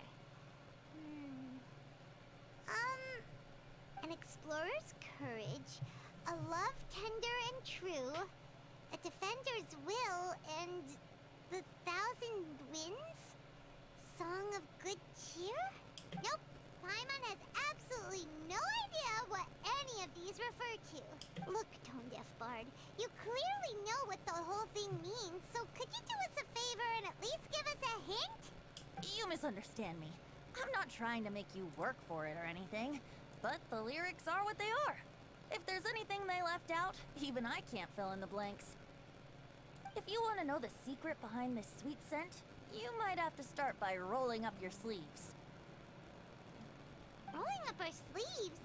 Speaker 3: An explorer's courage, a love tender and true, a defender's will, and the thousand winds? Song of good cheer? Nope, Paimon has absolutely no idea what any of these refer to. Look, Tone-Deaf Bard, you clearly know what the whole thing means, so could you do us a favor and at least give us a hint?
Speaker 9: You misunderstand me. I'm not trying to make you work for it or anything, but the lyrics are what they are. If there's anything they left out, even I can't fill in the blanks. If you want to know the secret behind this sweet scent, you might have to start by rolling up your sleeves.
Speaker 3: Rolling up our sleeves?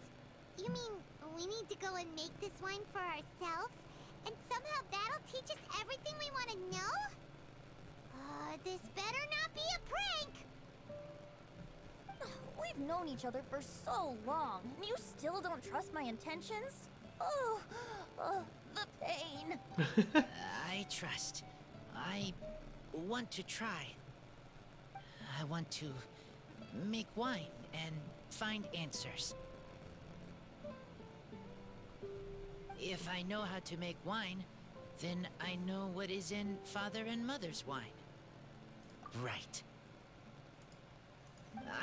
Speaker 3: You mean we need to go and make this wine for ourselves? And somehow that'll teach us everything we want to know? This better not be a prank!
Speaker 9: We've known each other for so long, and you still don't trust my intentions? Oh, the pain.
Speaker 8: I trust. I want to try. I want to make wine and find answers. If I know how to make wine, then I know what is in Father and Mother's wine. Right.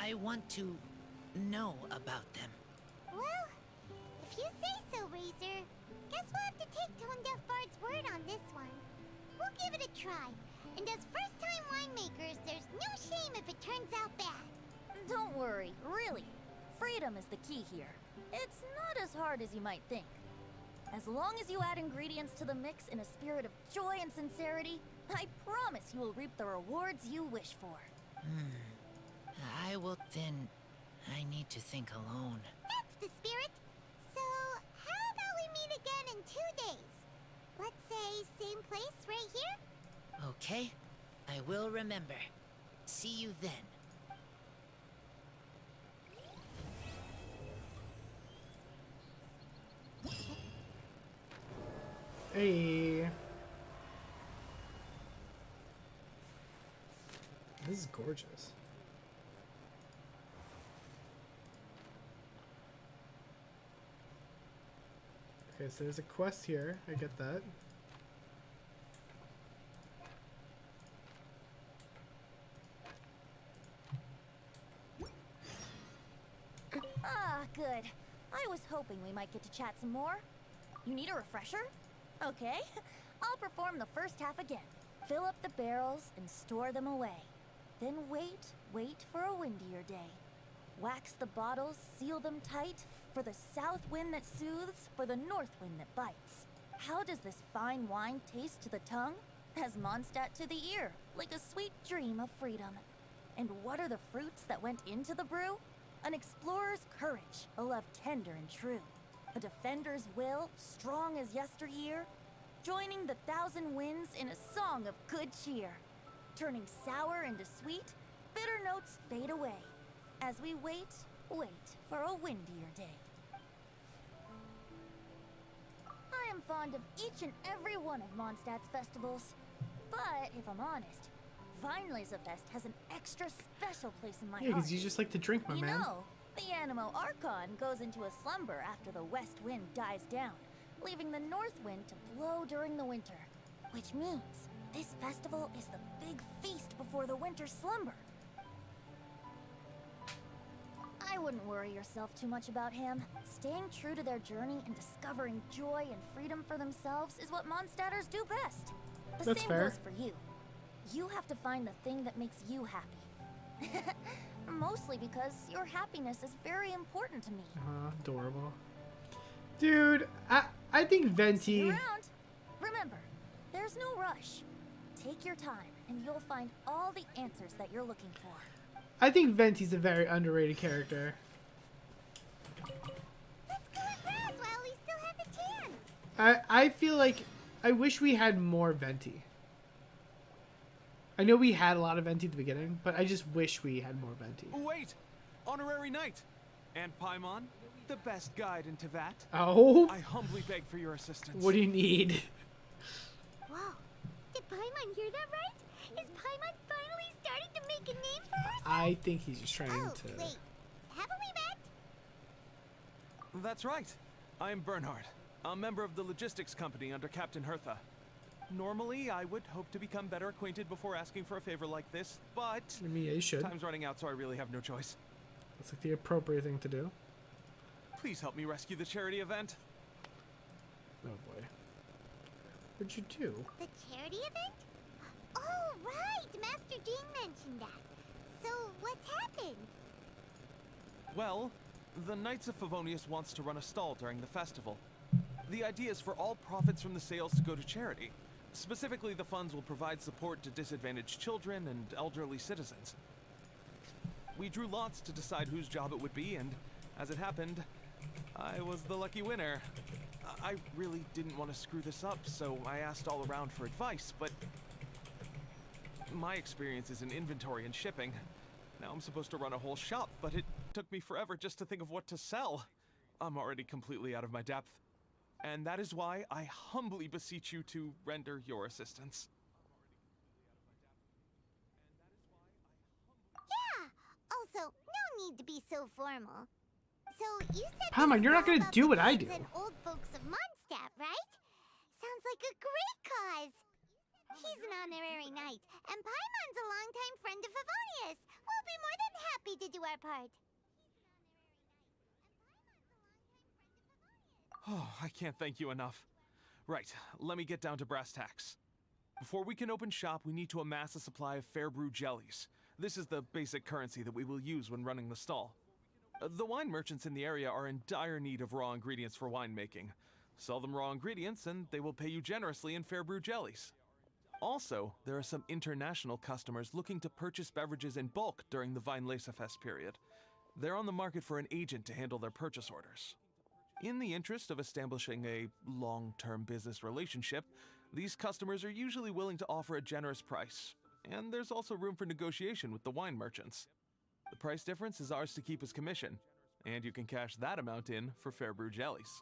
Speaker 8: I want to know about them.
Speaker 3: Well, if you say so, Razor, guess we'll have to take Tone-Deaf Bard's word on this one. We'll give it a try, and as first-time winemakers, there's no shame if it turns out bad.
Speaker 9: Don't worry, really. Freedom is the key here. It's not as hard as you might think. As long as you add ingredients to the mix in a spirit of joy and sincerity, I promise you will reap the rewards you wish for.
Speaker 8: I will then... I need to think alone.
Speaker 3: That's the spirit. So, how about we meet again in 2 days? Let's say same place right here?
Speaker 8: Okay, I will remember. See you then.
Speaker 1: Hey. This is gorgeous. Okay, so there's a quest here. I get that.
Speaker 9: Ah, good. I was hoping we might get to chat some more. You need a refresher? Okay. I'll perform the first half again. Fill up the barrels and store them away. Then wait for a windier day. Wax the bottles, seal them tight, for the south wind that soothes, for the north wind that bites. How does this fine wine taste to the tongue? As Mondstat to the ear, like a sweet dream of freedom. And what are the fruits that went into the brew? An explorer's courage, a love tender and true. A defender's will, strong as yesteryear. Joining the thousand winds in a song of good cheer. Turning sour into sweet, bitter notes fade away. As we wait for a windier day. I am fond of each and every one of Mondstat's festivals. But if I'm honest, Fest has an extra special place in my
Speaker 1: Yeah,
Speaker 9: heart.
Speaker 1: because you just like to drink, my
Speaker 9: You
Speaker 1: man.
Speaker 9: know, the Animo Archon goes into a slumber after the west wind dies down, leaving the north wind to blow during the winter. Which means this festival is the big feast before the winter slumber. I wouldn't worry yourself too much about him. Staying true to their journey and discovering joy and freedom for themselves is what Mondstatters do best. The
Speaker 1: That's
Speaker 9: same
Speaker 1: fair.
Speaker 9: goes for you. You have to find the thing that makes you happy. Mostly because your happiness is very important to me.
Speaker 1: Adorable. Dude, I think
Speaker 9: Stick
Speaker 1: Venti...
Speaker 9: around. Remember, there's no rush. Take your time, and you'll find all the answers that you're looking for.
Speaker 1: I think Venti's a very underrated character.
Speaker 3: Let's go and browse while we still have the chance.
Speaker 1: I feel like I wish we had more Venti. I know we had a lot of Venti at the beginning, but I just wish we had more Venti.
Speaker 10: Wait! Honorary Knight! And Paimon, the best guide in Tevat.
Speaker 1: Oh?
Speaker 10: I humbly beg for your assistance.
Speaker 1: What do you need?
Speaker 3: Whoa. Did Paimon hear that right? Is Paimon finally starting to make a name for herself?
Speaker 1: I think he's just trying
Speaker 3: Oh,
Speaker 1: to...
Speaker 3: wait. Haven't we met?
Speaker 10: That's right. I'm Bernhard, a member of the logistics company under Captain Hertha. Normally, I would hope to become better acquainted before asking for a favor like this, but
Speaker 1: I mean, yeah, you should.
Speaker 10: time's running out, so I really have no choice.
Speaker 1: That's like the appropriate thing to do.
Speaker 10: Please help me rescue the charity event.
Speaker 1: Oh boy. What'd you do?
Speaker 3: The charity event? Oh, right. Master Dean mentioned that. So, what's happened?
Speaker 10: Well, the Knights of Favonius wants to run a stall during the festival. The idea is for all profits from the sales to go to charity. Specifically, the funds will provide support to disadvantaged children and elderly citizens. We drew lots to decide whose job it would be, and as it happened, I was the lucky winner. I really didn't want to screw this up, so I asked all around for advice, but my experience is in inventory and shipping. Now I'm supposed to run a whole shop, but it took me forever just to think of what to sell. I'm already completely out of my depth. And that is why I humbly beseech you to render your assistance.
Speaker 3: Yeah. Also, no need to be so formal. So, you said
Speaker 1: Paimon,
Speaker 3: this
Speaker 1: you're
Speaker 3: is
Speaker 1: not
Speaker 3: all
Speaker 1: gonna
Speaker 3: about
Speaker 1: do
Speaker 3: the
Speaker 1: what I
Speaker 3: kids
Speaker 1: do.
Speaker 3: and old folks of Mondstat, right? Sounds like a great cause. He's an honorary knight, and Paimon's a longtime friend of Favonius. We'll be more than happy to do our part.
Speaker 10: Oh, I can't thank you enough. Right, let me get down to brass tacks. Before we can open shop, we need to amass a supply of fair brew jellies. This is the basic currency that we will use when running the stall. The wine merchants in the area are in dire need of raw ingredients for winemaking. Sell them raw ingredients and they will pay you generously in fair brew jellies. Also, there are some international customers looking to purchase beverages in bulk during the Fest period. They're on the market for an agent to handle their purchase orders. In the interest of establishing a long-term business relationship, these customers are usually willing to offer a generous price, and there's also room for negotiation with the wine merchants. The price difference is ours to keep as commission, and you can cash that amount in for fair brew jellies.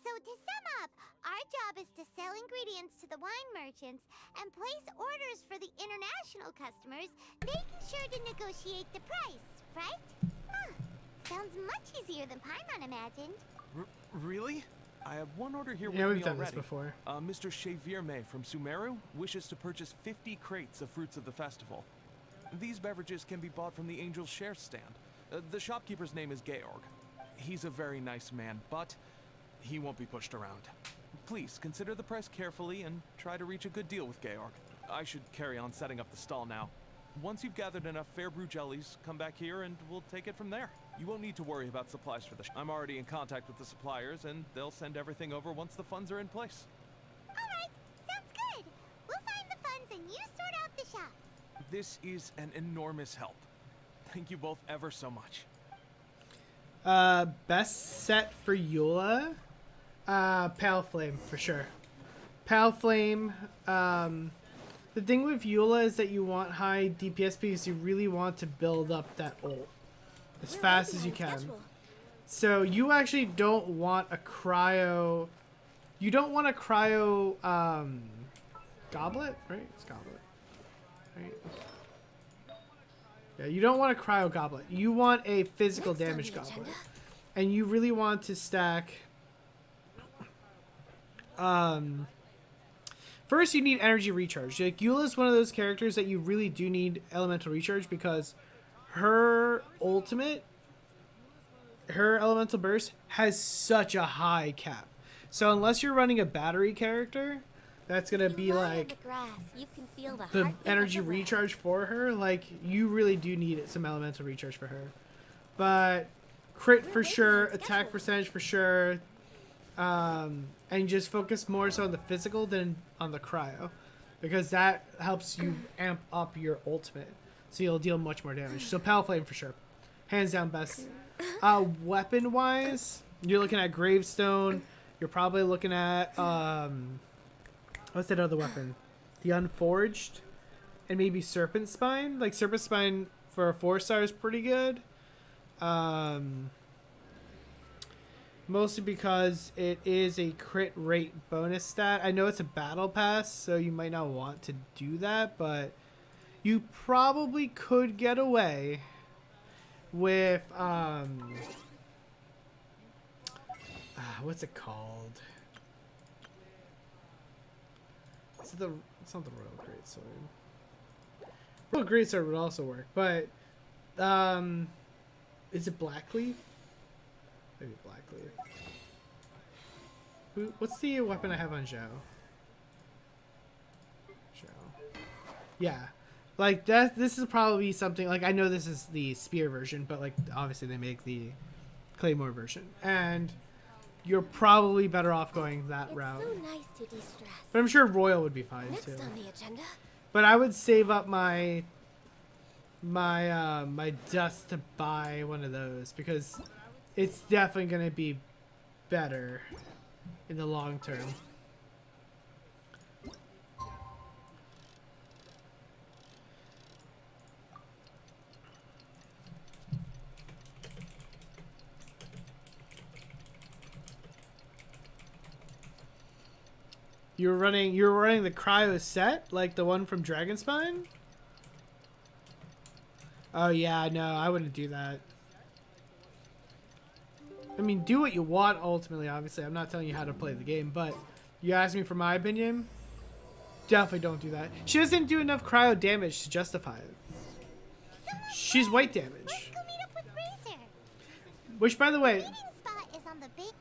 Speaker 3: So to sum up, our job is to sell ingredients to the wine merchants and place orders for the international customers, making sure to negotiate the price, right? Huh. Sounds much easier than Paimon imagined.
Speaker 10: Really? I have one order here
Speaker 1: Yeah,
Speaker 10: with
Speaker 1: we've
Speaker 10: me
Speaker 1: done this
Speaker 10: already.
Speaker 1: before.
Speaker 10: Mr. Xavier May from Sumeru wishes to purchase 50 crates of fruits of the festival. These beverages can be bought from the Angel's Share stand. The shopkeeper's name is Georg. He's a very nice man, but he won't be pushed around. Please consider the price carefully and try to reach a good deal with Georg. I should carry on setting up the stall now. Once you've gathered enough fair brew jellies, come back here and we'll take it from there. You won't need to worry about supplies for the I'm already in contact with the suppliers, and they'll send everything over once the funds are in place.
Speaker 3: Alright, sounds good. We'll find the funds and you sort out the shop.
Speaker 10: This is an enormous help. Thank you both ever so much.
Speaker 1: Best set for Eula? Pale Flame, for sure. Pale Flame, the thing with Eula is that you want high DPS because you really want to build up that ult as fast as you can. So you actually don't want a cryo... You don't want a cryo, goblet, right? It's goblet, right? Yeah, you don't want a cryo goblet. You want a physical damage goblet. And you really want to stack... First, you need energy recharge. Like, Eula's one of those characters that you really do need elemental recharge because her ultimate, her elemental burst, has such a high cap. So unless you're running a battery character, that's going to be like the energy recharge for her. Like, you really do need some elemental recharge for her. But crit for sure, attack percentage for sure. And just focus more so on the physical than on the cryo, because that helps you amp up your ultimate, so you'll deal much more damage. So Pale Flame for sure, hands down best. Weapon wise, you're looking at Gravestone. You're probably looking at what's that other weapon? The Unforged, and maybe Serpent Spine. Like Serpent Spine for a 4-star is pretty good. Mostly because it is a crit rate bonus stat. I know it's a battle pass, so you might not want to do that, but you probably could get away with what's it called? It's not the Royal Greatsword. Royal Greatsword would also work, but is it Blackleaf? Maybe Blackleaf. What's the weapon I have on Zhao? Yeah. Like, this is probably something... Like, I know this is the spear version, but, like, obviously they make the Claymore version. And you're probably better off going that route.
Speaker 9: So nice to de-stress.
Speaker 1: But I'm sure Royal would be fine,
Speaker 9: Next
Speaker 1: too.
Speaker 9: on the agenda.
Speaker 1: But I would save up my dust to buy one of those, because it's definitely going to be better in the long term. You're running the cryo set, like the one from Dragonspine? Oh yeah, no, I wouldn't do that. I mean, do what you want ultimately, obviously. I'm not telling you how to play the game, but you ask me for my opinion, definitely don't do that. She doesn't do enough cryo damage to justify it. She's white damage.
Speaker 3: Let's go meet up with Razor.
Speaker 1: Which, by the way,
Speaker 3: Meeting spot is on the big...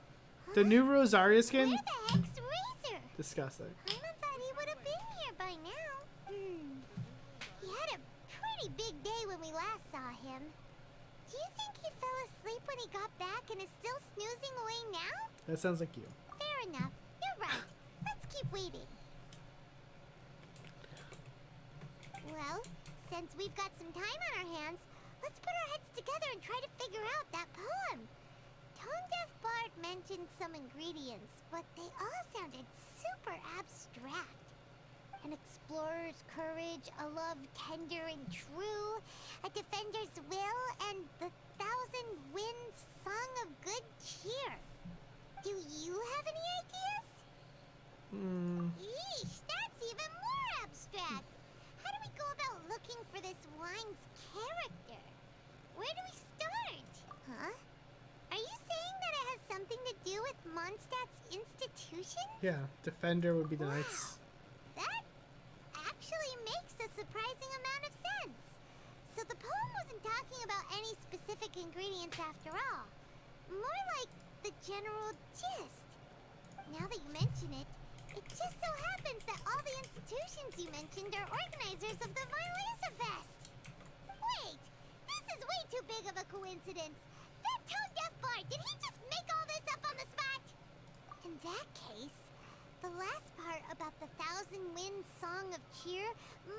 Speaker 1: the new Rosaria skin,
Speaker 3: Where the heck's Razor?
Speaker 1: disgusting.
Speaker 3: I thought he would have been here by now. He had a pretty big day when we last saw him. Do you think he fell asleep when he got back and is still snoozing away now?
Speaker 1: That sounds like you.
Speaker 3: Fair enough. You're right. Let's keep waiting. Well, since we've got some time on our hands, let's put our heads together and try to figure out that poem. Tone Deaf Bard mentioned some ingredients, but they all sounded super abstract. An explorer's courage, a love tender and true, a defender's will, and the 1,000 winds song of good cheer. Do you have any ideas? Yeesh, that's even more abstract. How do we go about looking for this wine's character? Where do we start? Huh? Are you saying that it has something to do with Mondstadt's institution?
Speaker 1: Yeah, Defender would be the nice.
Speaker 3: That actually makes a surprising amount of sense. So the poem wasn't talking about any specific ingredients after all. More like the general gist. Now that you mention it, it just so happens that all the institutions you mentioned are organizers of the Vine Fest. too big of a coincidence. That tone-deaf bard, did he just make all this up on the spot? In that case, the last part about the Thousand Winds Song of Cheer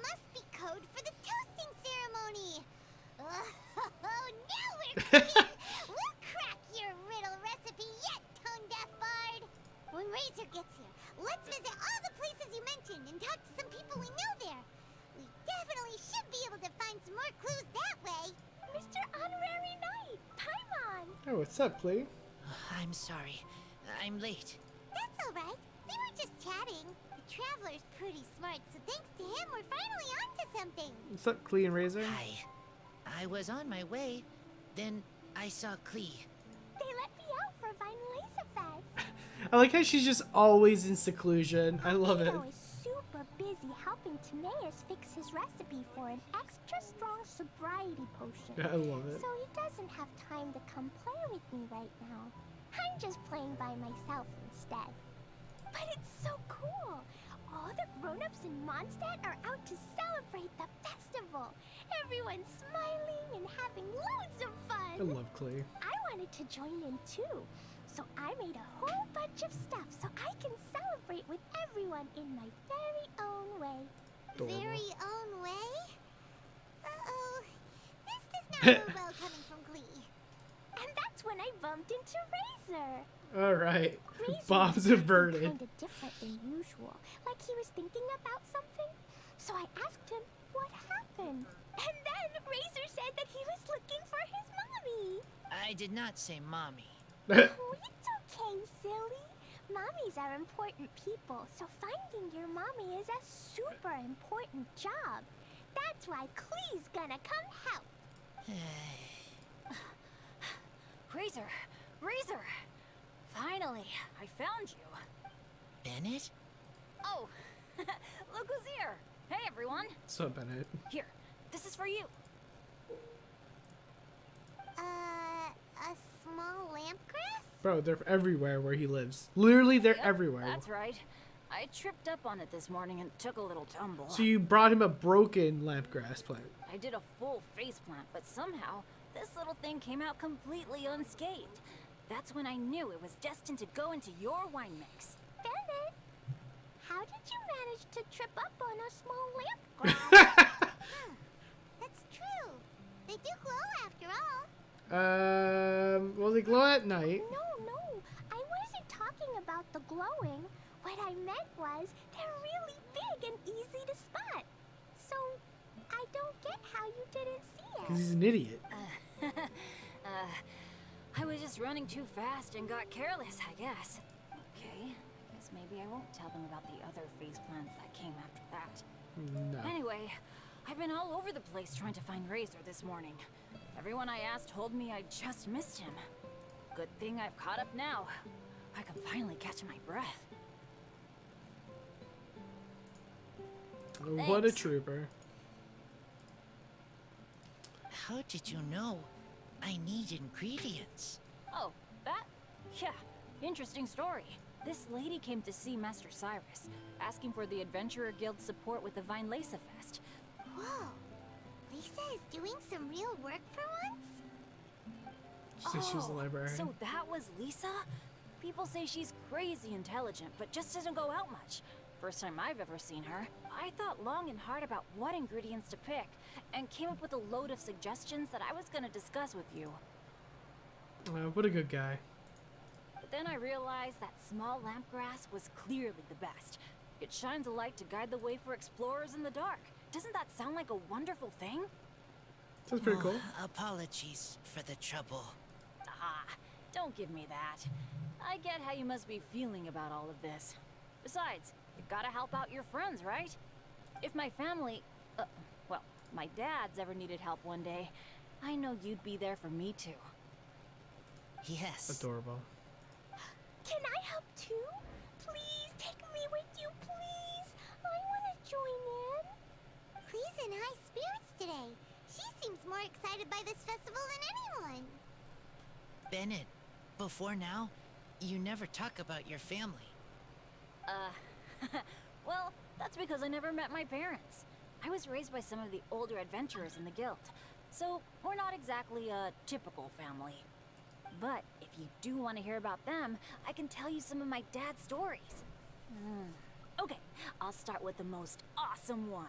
Speaker 3: must be code for the toasting ceremony. Oh, now we're cooking! We'll crack your riddle recipe yet, tone-deaf bard! When Razor gets here, let's visit all the places you mentioned and talk to some people we know there. We definitely should be able to find some more clues that way.
Speaker 9: Mr. Honorary Knight, Paimon!
Speaker 1: Oh, what's up, Clee?
Speaker 8: I'm sorry. I'm late.
Speaker 3: That's alright. We were just chatting. The Traveler's pretty smart, so thanks to him, we're finally onto something.
Speaker 1: What's up, Clee and Razor?
Speaker 8: I was on my way. Then I saw Klee.
Speaker 9: They let me out for Vinelesa Fest.
Speaker 1: I like how she's just always in seclusion. I love it.
Speaker 9: Tito is super busy helping Timaeus fix his recipe for an extra strong sobriety potion.
Speaker 1: I love it.
Speaker 9: So he doesn't have time to come play with me right now. I'm just playing by myself instead. But it's so cool! All the grown-ups in Mondstat are out to celebrate the festival. Everyone's smiling and having loads of fun.
Speaker 1: I love Clee.
Speaker 9: I wanted to join in too. So I made a whole bunch of stuff so I can celebrate with everyone in my very own way.
Speaker 1: Adorable.
Speaker 3: Very own way? Uh-oh. This does not go well coming from Glee.
Speaker 9: And that's when I bumped into Razor.
Speaker 1: All right.
Speaker 9: Razor
Speaker 1: Bomb's
Speaker 9: was acting
Speaker 1: averted.
Speaker 9: kind of different than usual, like he was thinking about something. So I asked him what happened. And then Razor said that he was looking for his mommy.
Speaker 8: I did not say mommy.
Speaker 9: Oh, it's okay, silly. Mommies are important people, so finding your mommy is a super important job. That's why Klee's gonna come help.
Speaker 2: Razor! Razor! Finally, I found you.
Speaker 8: Bennett?
Speaker 2: Oh, look who's here. Hey, everyone.
Speaker 1: What's up, Bennett?
Speaker 2: Here, this is for you.
Speaker 3: A small lamp grass?
Speaker 1: Bro, they're everywhere where he lives. Literally, they're
Speaker 2: Yep,
Speaker 1: everywhere.
Speaker 2: That's right. I tripped up on it this morning and took a little tumble.
Speaker 1: So you brought him a broken lampgrass plant.
Speaker 2: I did a full face plant, but somehow this little thing came out completely unscathed. That's when I knew it was destined to go into your wine mix.
Speaker 9: Bennett, how did you manage to trip up on a small lamp grass?
Speaker 3: That's true. They do glow after all.
Speaker 1: Well, they glow at night.
Speaker 9: No, I wasn't talking about the glowing. What I meant was they're really big and easy to spot. So I don't get how you didn't see
Speaker 1: Because
Speaker 9: it.
Speaker 1: he's an idiot.
Speaker 2: I was just running too fast and got careless, I guess. Okay, I guess maybe I won't tell them about the other face plants that came after that.
Speaker 1: No.
Speaker 2: Anyway, I've been all over the place trying to find Razor this morning. Everyone I asked told me I just missed him. Good thing I've caught up now. I can finally catch my breath.
Speaker 1: What a
Speaker 2: Thanks.
Speaker 1: trooper.
Speaker 8: How did you know I need ingredients?
Speaker 2: Oh, that? Yeah, interesting story. This lady came to see Master Cyrus, asking for the Adventurer Guild's support with the Vinelesa Fest.
Speaker 3: Whoa. Lisa is doing some real work for once?
Speaker 1: She said she was a librarian.
Speaker 2: So that was Lisa? People say she's crazy intelligent, but just doesn't go out much. First time I've ever seen her. I thought long and hard about what ingredients to pick, and came up with a load of suggestions that I was gonna discuss with you.
Speaker 1: What a good guy.
Speaker 2: But then I realized that small lampgrass was clearly the best. It shines a light to guide the way for explorers in the dark. Doesn't that sound like a wonderful thing?
Speaker 1: Sounds pretty cool.
Speaker 8: Apologies for the trouble.
Speaker 2: Ah, don't give me that. I get how you must be feeling about all of this. Besides, you gotta help out your friends, right? If my family, well, my dad's ever needed help one day, I know you'd be there for me too.
Speaker 8: Yes.
Speaker 1: Adorable.
Speaker 9: Can I help too? Please take me with you, please. I want to join in.
Speaker 3: Clee's in high spirits today. She seems more excited by this festival than anyone.
Speaker 8: Bennett, before now, you never talk about your family.
Speaker 2: Well, that's because I never met my parents. I was raised by some of the older adventurers in the guild.
Speaker 9: so we're not exactly a typical family. But if you do want to hear about them, I can tell you some of my dad's stories. Okay, I'll start with the most awesome one.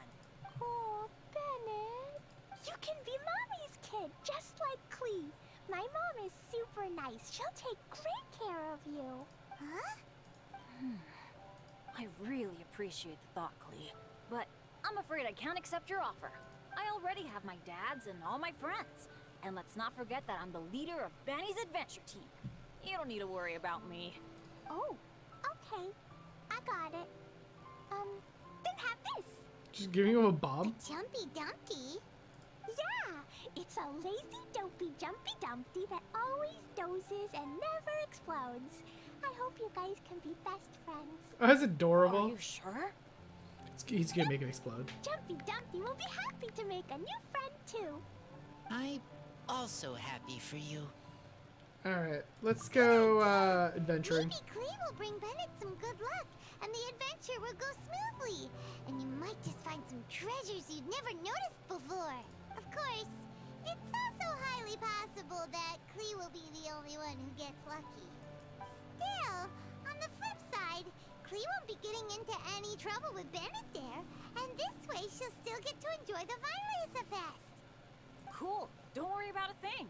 Speaker 3: Oh, Bennett. You can be Mommy's kid, just like Clee. My mom is super nice. She'll take great care of you. Huh?
Speaker 9: I really appreciate the thought, Clee, but I'm afraid I can't accept your offer. I already have my dad's and all my friends. And let's not forget that I'm the leader of Benny's adventure team. You don't need to worry about me.
Speaker 3: Oh, okay. I got it. Then have this.
Speaker 1: Just giving him a bomb?
Speaker 3: Jumpy Dumpty? Yeah, it's a lazy, dopey Jumpy Dumpty that always dozes and never explodes. I hope you guys can be best friends.
Speaker 1: Oh, that's adorable.
Speaker 9: Are you sure?
Speaker 1: He's gonna make it explode.
Speaker 3: Jumpy Dumpty will be happy to make a new friend too.
Speaker 8: I'm also happy for you.
Speaker 1: Alright, let's go adventuring.
Speaker 3: Maybe Clee will bring Bennett some good luck, and the adventure will go smoothly. And you might just find some treasures you'd never noticed before. Of course, it's also highly possible that Clee will be the only one who gets lucky. Still, on the flip side, Clee won't be getting into any trouble with Bennett there, and this way she'll still get to enjoy the Vine Fest.
Speaker 9: Cool. Don't worry about a thing.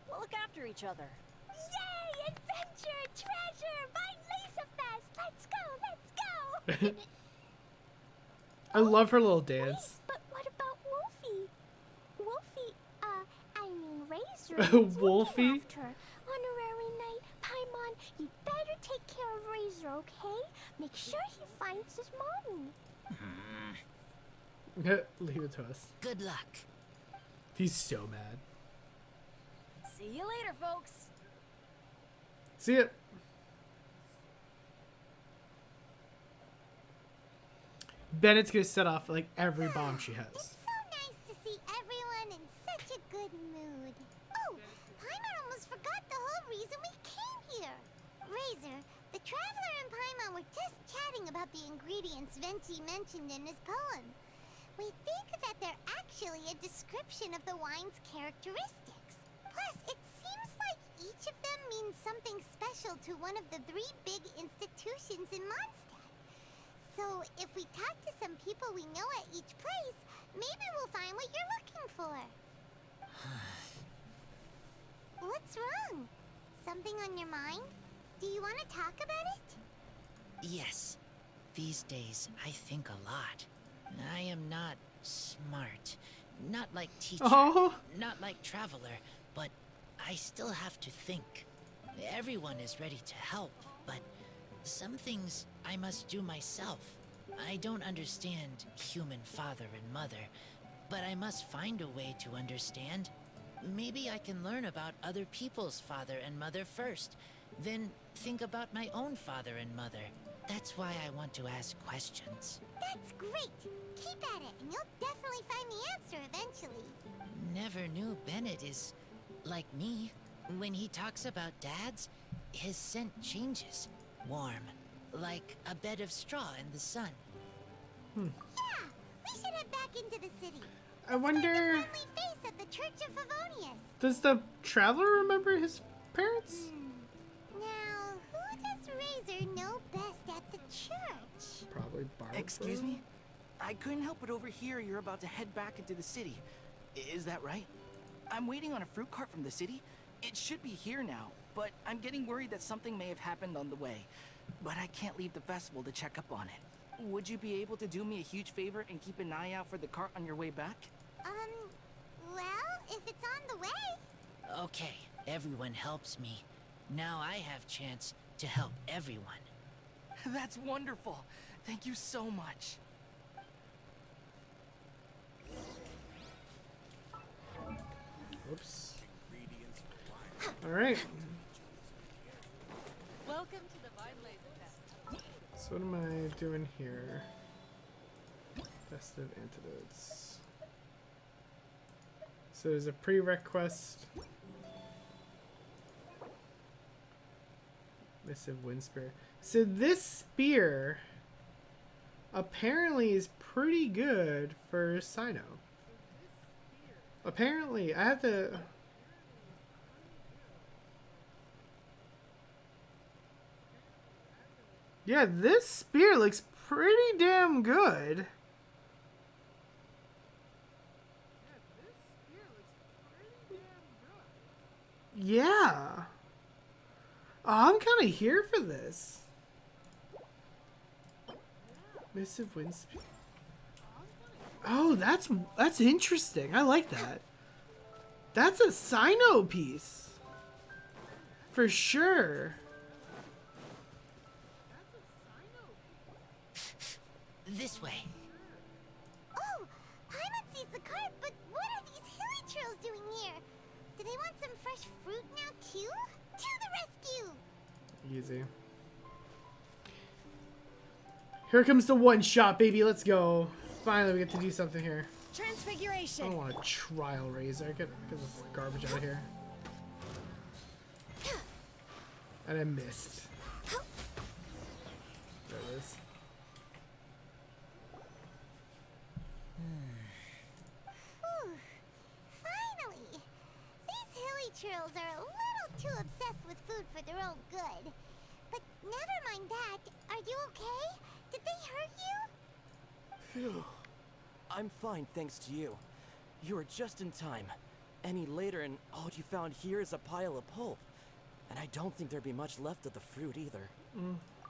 Speaker 9: We'll look after each other.
Speaker 3: Yay! Adventure! Treasure! Vine Fest! Let's go! Let's go!
Speaker 1: I love her little dance.
Speaker 3: But what about Wolfie? Wolfie, I mean Razor.
Speaker 1: Wolfie?
Speaker 3: After. Honorary Knight, Paimon, you better take care of Razor, okay? Make sure he finds his mommy.
Speaker 1: Leave it to us.
Speaker 8: Good luck.
Speaker 1: He's so mad.
Speaker 9: See you later, folks.
Speaker 1: See it. Bennett's gonna set off like every bomb she has.
Speaker 3: It's so nice to see everyone in such a good mood. Oh, Paimon almost forgot the whole reason we came here. Razor, the Traveler and Paimon were just chatting about the ingredients Venti mentioned in his poem. We think that they're actually a description of the wine's characteristics. Plus, it seems like each of them means something special to one of the 3 big institutions in Mondstat. So, if we talk to some people we know at each place, maybe we'll find what you're looking for. What's wrong? Something on your mind? Do you want to talk about it?
Speaker 8: Yes. These days, I think a lot. I am not smart. Not like teacher.
Speaker 1: Oh.
Speaker 8: Not like traveler. But I still have to think. Everyone is ready to help, but some things I must do myself. I don't understand human father and mother, but I must find a way to understand. Maybe I can learn about other people's father and mother first, then think about my own father and mother. That's why I want to ask questions.
Speaker 3: That's great! Keep at it, and you'll definitely find the answer eventually.
Speaker 8: Never knew Bennett is like me. When he talks about dads, his scent changes. Warm, like a bed of straw in the sun.
Speaker 3: Yeah, we should head back into the city.
Speaker 1: I wonder,
Speaker 3: Friendly face at the Church of Favonius.
Speaker 1: does the Traveler remember his parents?
Speaker 3: Now, who does Razor know best at the church?
Speaker 1: Probably Barbara.
Speaker 11: Excuse me? I couldn't help but overhear you're about to head back into the city. Is that right? I'm waiting on a fruit cart from the city. It should be here now, but I'm getting worried that something may have happened on the way. But I can't leave the festival to check up on it. Would you be able to do me a huge favor and keep an eye out for the cart on your way back?
Speaker 3: Well, if it's on the way.
Speaker 8: Okay, everyone helps me. Now I have chance to help everyone.
Speaker 11: That's wonderful. Thank you so much.
Speaker 1: Oops. All right.
Speaker 2: Welcome to the Vine Fest.
Speaker 1: So what am I doing here? Festive antidotes. So there's a prerequest. Missive wind spear. So this spear apparently is pretty good for Sino. Apparently, I have to... Yeah, this spear looks pretty damn good. Yeah. Oh, I'm kind of here for this. Missive wind spear. Oh, that's interesting. I like that. That's a Sino piece. For sure.
Speaker 8: This way.
Speaker 3: Oh, Paimon sees the cart, but what are these hilly trails doing here? Do they want some fresh fruit now too? To the rescue!
Speaker 1: Easy. Here comes the one shot, baby. Let's go. Finally, we get to do something here. I
Speaker 4: Transfiguration.
Speaker 1: don't want a trial razor. Get this garbage out of here. And I missed. There it is.
Speaker 3: Whew. Finally! These hilly trails are a little too obsessed with food for their own good. But never mind that. Are you okay? Did they hurt you?
Speaker 5: Phew. I'm fine, thanks to you. You were just in time. Any later, and all you found here is a pile of pulp. And I don't think there'd be much left of the fruit either.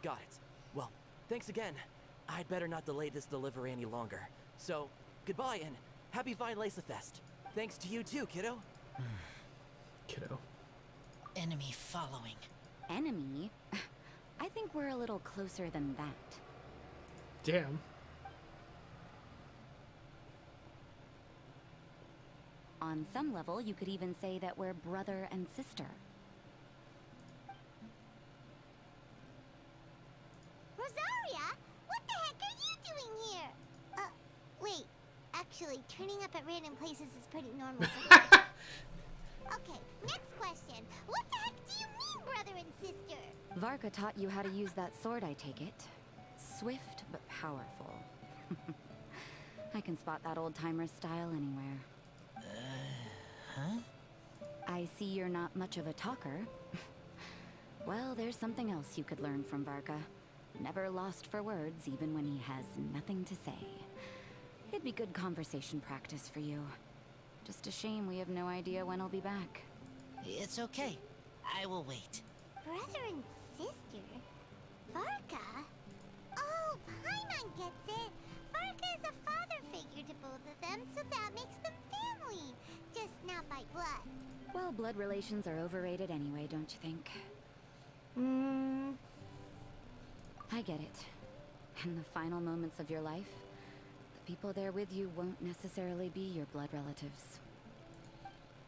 Speaker 5: Got it. Well, thanks again. I'd better not delay this delivery any longer. So, goodbye and happy Vine Lace Fest. Thanks to you too, kiddo.
Speaker 1: Kiddo.
Speaker 8: Enemy following.
Speaker 2: Enemy? I think we're a little closer than that.
Speaker 1: Damn.
Speaker 2: On some level, you could even say that we're brother and sister.
Speaker 3: Rosaria? What the heck are you doing here? Wait. Actually, turning up at random places is pretty normal for me. Okay, next question. What the heck do you mean, brother and sister?
Speaker 2: Varka taught you how to use that sword, I take it. Swift but powerful. I can spot that old-timer's style anywhere.
Speaker 8: Huh?
Speaker 2: I see you're not much of a talker. Well, there's something else you could learn from Varka. Never lost for words, even when he has nothing to say. It'd be good conversation practice for you. Just a shame we have no idea when he'll be back.
Speaker 8: It's okay. I will wait.
Speaker 3: Brother and sister? Varka? Oh, Paimon gets it. Varka is a father figure to both of them, so that makes them family. Just not by blood.
Speaker 2: Well, blood relations are overrated anyway, don't you think? I get it. In the final moments of your life, the people there with you won't necessarily be your blood relatives.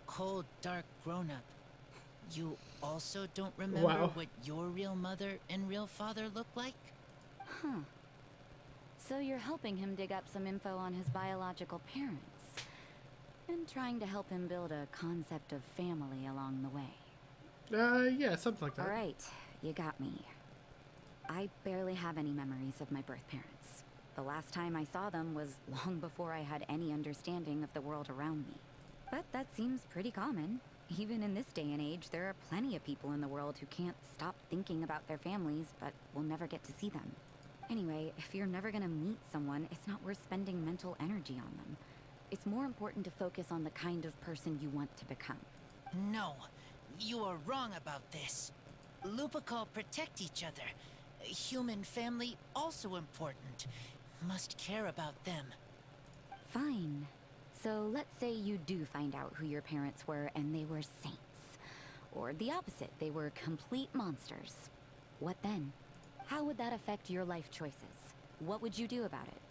Speaker 8: Cold, dark grown-up. You also don't remember what your real mother and real father look like?
Speaker 2: Huh. So you're helping him dig up some info on his biological parents. And trying to help him build a concept of family along the way.
Speaker 1: Yeah, something like that.
Speaker 2: Alright, you got me. I barely have any memories of my birth parents. The last time I saw them was long before I had any understanding of the world around me. But that seems pretty common. Even in this day and age, there are plenty of people in the world who can't stop thinking about their families, but will never get to see them. Anyway, if you're never gonna meet someone, it's not worth spending mental energy on them. It's more important to focus on the kind of person you want to become.
Speaker 8: No, you are wrong about this. Lupical protect each other. Human family also important. Must care about them.
Speaker 2: Fine. So let's say you do find out who your parents were and they were saints. Or the opposite, they were complete monsters. What then? How would that affect your life choices? What would you do about it?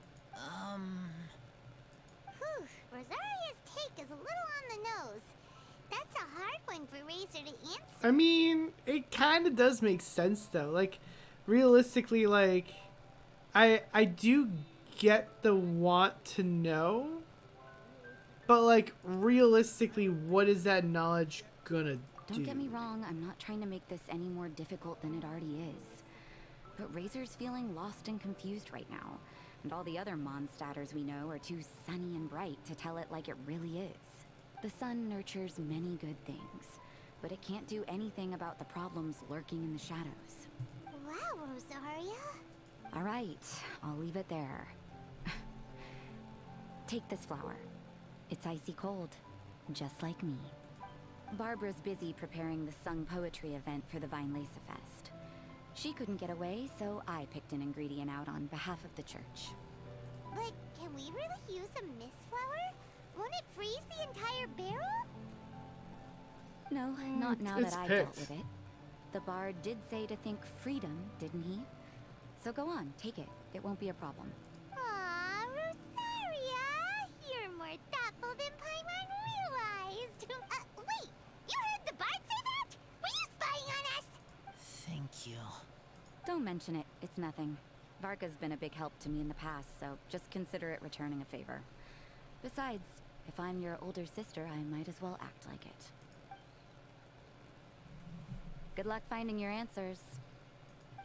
Speaker 3: Whew, Rosaria's take is a little on the nose. That's a hard one for Razor to answer.
Speaker 1: I mean, it kind of does make sense though. Like, realistically, like, I do get the want to know, but like, realistically, what is that knowledge gonna do?
Speaker 2: Don't get me wrong, I'm not trying to make this any more difficult than it already is. But Razor's feeling lost and confused right now, and all the other Mondstatters we know are too sunny and bright to tell it like it really is. The sun nurtures many good things, but it can't do anything about the problems lurking in the shadows.
Speaker 3: Wow, Rosaria.
Speaker 2: All right, I'll leave it there. Take this flower. It's icy cold, just like me. Barbara's busy preparing the sung poetry event for the Vinelaysa Fest. She couldn't get away, so I picked an ingredient out on behalf of the church.
Speaker 3: But can we really use a mist flower? Won't it freeze the entire barrel?
Speaker 2: No, not now
Speaker 1: it's
Speaker 2: that I
Speaker 1: picked.
Speaker 2: dealt with it. The bard did say to think freedom, didn't he? So go on, take it. It won't be a problem.
Speaker 3: Aw, Rosaria! You're more thoughtful than Paimon realized. Wait! You heard the bard say that? Were you spying on us?
Speaker 8: Thank you.
Speaker 2: Don't mention it. It's nothing. Varka's been a big help to me in the past, so just consider it returning a favor. Besides, if I'm your older sister, I might as well act like it. Good luck finding your answers.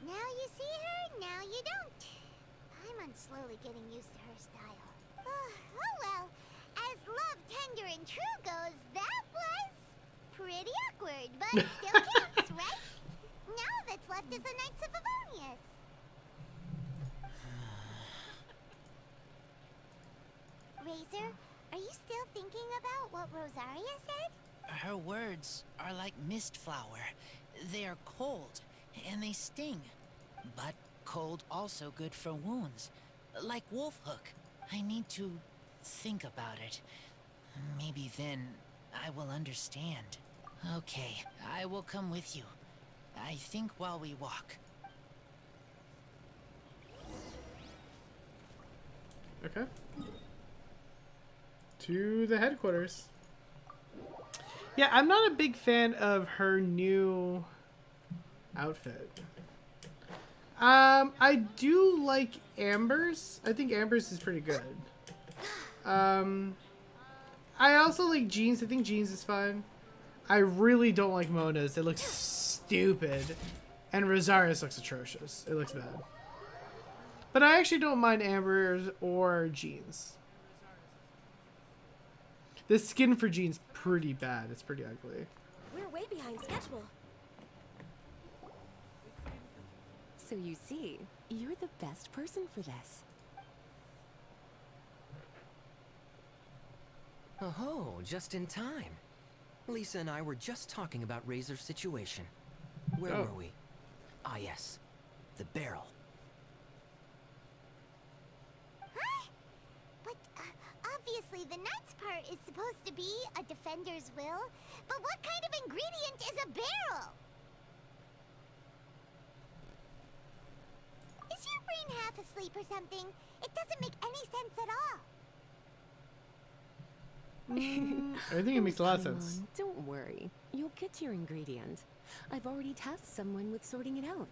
Speaker 3: Now you see her, now you don't. Paimon's slowly getting used to her style. Oh well, as love, tender, and true goes, that was pretty awkward, but still counts, right? Now all that's left is the Knights of Avonius. Razor, are you still thinking about what Rosaria said?
Speaker 8: Her words are like mist flower. They are cold, and they sting. But cold also good for wounds, like wolf hook. I need to think about it. Maybe then I will understand. Okay, I will come with you. I think while we walk.
Speaker 1: Okay. To the headquarters. Yeah, I'm not a big fan of her new outfit. I do like Amber's. I think Amber's is pretty good. I also like Jean's. I think Jean's is fine. I really don't like Mona's. It looks stupid. And Rosaria's looks atrocious. It looks bad. But I actually don't mind Amber's or Jean's. The skin for Jean's pretty bad. It's pretty ugly.
Speaker 4: We're way behind schedule. So you see, you're the best person for this.
Speaker 6: Oh, just in time. Lisa and I were just talking about Razor's situation. Where were we? Ah, yes. The barrel.
Speaker 3: Huh? But obviously the Knight's part is supposed to be a defender's will. But what kind of ingredient is a barrel? Is your brain half asleep or something? It doesn't make any sense at all.
Speaker 1: I think it makes a lot of sense.
Speaker 4: Don't worry. You'll get your ingredient. I've already tasked someone with sorting it out.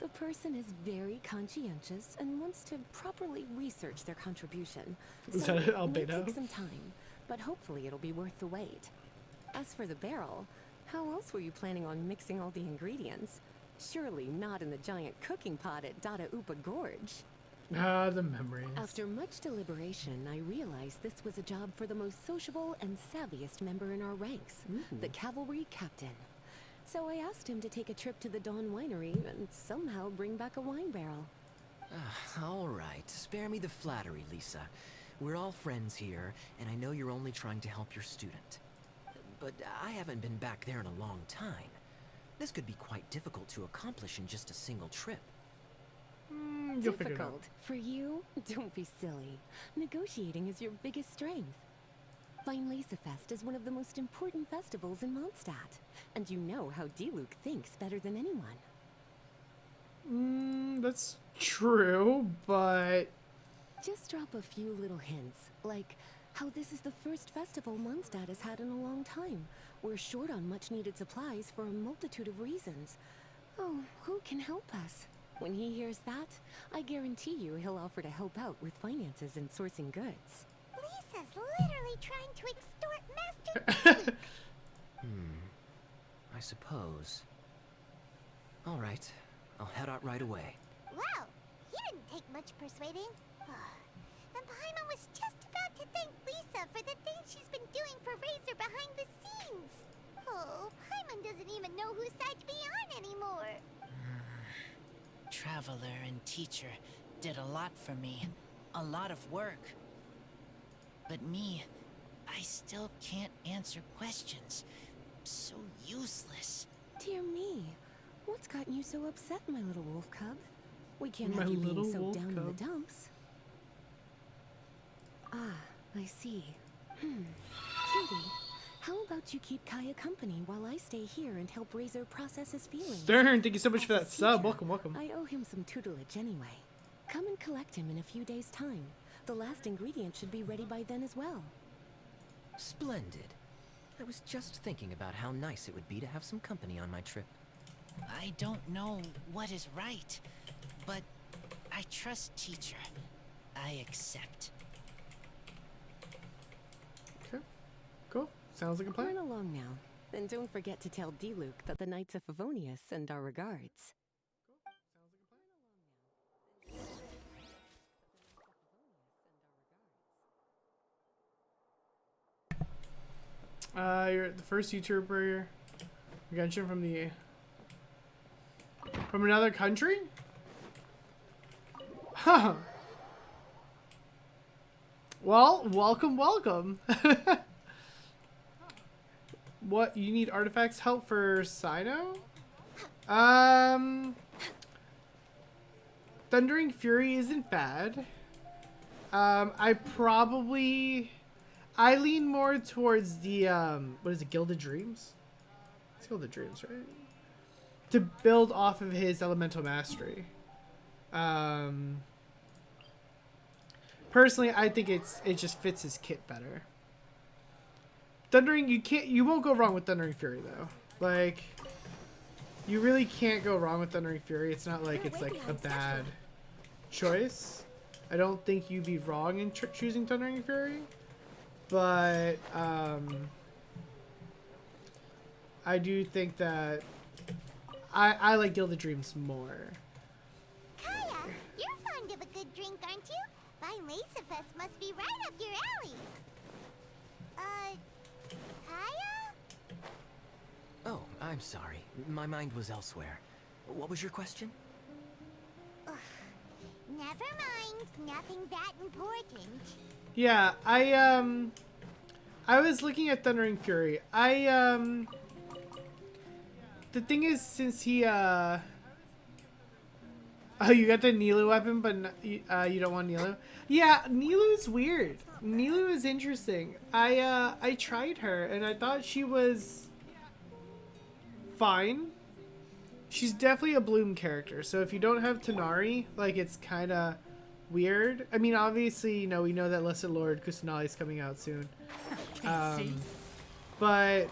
Speaker 4: The person is very conscientious and wants to properly research their contribution.
Speaker 1: Is
Speaker 4: So
Speaker 1: that
Speaker 4: it may
Speaker 1: Albedo?
Speaker 4: take some time, but hopefully it'll be worth the wait. As for the barrel, how else were you planning on mixing all the ingredients? Surely not in the giant cooking pot at Dada Upa Gorge.
Speaker 1: Ah, the memories.
Speaker 4: After much deliberation, I realized this was a job for the most sociable and savviest member in our ranks, the cavalry captain. So I asked him to take a trip to the Dawn Winery and somehow bring back a wine barrel.
Speaker 6: All right, spare me the flattery, Lisa. We're all friends here, and I know you're only trying to help your student. But I haven't been back there in a long time. This could be quite difficult to accomplish in just a single trip.
Speaker 1: You'll figure it out.
Speaker 4: Difficult. For you? Don't be silly. Negotiating is your biggest strength. Vinelaysa Fest is one of the most important festivals in Mondstat, and you know how Diluc thinks better than anyone.
Speaker 1: That's true, but
Speaker 4: Just drop a few little hints, like how this is the first festival Mondstat has had in a long time. We're short on much-needed supplies for a multitude of reasons. Oh, who can help us? When he hears that, I guarantee you he'll offer to help out with finances and sourcing goods.
Speaker 3: Lisa's literally trying to extort Master Diluc.
Speaker 6: I suppose. All right, I'll head out right away.
Speaker 3: Wow, he didn't take much persuading. And Paimon was just about to thank Lisa for the things she's been doing for Razor behind the scenes. Oh, Paimon doesn't even know whose side to be on anymore.
Speaker 8: Traveler and teacher did a lot for me. A lot of work. But me, I still can't answer questions. So useless.
Speaker 4: Dear me, what's gotten you so upset, my little wolf cub? We can't
Speaker 1: My
Speaker 4: have you being
Speaker 1: little
Speaker 4: so
Speaker 1: wolf
Speaker 4: down in
Speaker 1: cub.
Speaker 4: the dumps. Ah, I see. Cutie, how about you keep Kaya company while I stay here and help Razor process his feelings?
Speaker 1: Stern, thank you so much
Speaker 4: As
Speaker 1: for that
Speaker 4: his
Speaker 1: sub.
Speaker 4: teacher,
Speaker 1: Welcome, welcome.
Speaker 4: I owe him some tutelage anyway. Come and collect him in a few days' time. The last ingredient should be ready by then as well.
Speaker 6: Splendid. I was just thinking about how nice it would be to have some company on my trip.
Speaker 8: I don't know what is right, but I trust teacher. I accept.
Speaker 1: Okay, cool. Sounds like a plan.
Speaker 4: Run along now. And don't forget to tell D-Luke that the Knights of Favonius send our regards.
Speaker 1: You're the first YouTuber Genshin from another country? Huh. Well, welcome, welcome. What, you need artifacts help for Sino? Thundering Fury isn't bad. I lean more towards the, what is it, Gilded Dreams? It's Gilded Dreams, right? To build off of his Elemental Mastery. Personally, I think it just fits his kit better. Thundering, you won't go wrong with Thundering Fury, though. Like, you really can't go wrong with Thundering Fury. It's not like it's, like, a bad choice. I don't think you'd be wrong in choosing Thundering Fury. But I do think that I like Gilded Dreams more.
Speaker 3: Kaya, you're fond of a good drink, aren't you? Vine Fest must be right up your alley. Kaya?
Speaker 6: Oh, I'm sorry. My mind was elsewhere. What was your question?
Speaker 3: Ugh, never mind. Nothing that important.
Speaker 1: Yeah, I was looking at Thundering Fury. The thing is, since he oh, you got the Nilu weapon, but you don't want Nilu. Yeah, Nilu's weird. Nilu is interesting. I tried her and I thought she was fine. She's definitely a Bloom character. So if you don't have Tanari, like, it's kind of weird. I mean, obviously, you know, we know that Lesser Lord Kusanali is coming out soon. But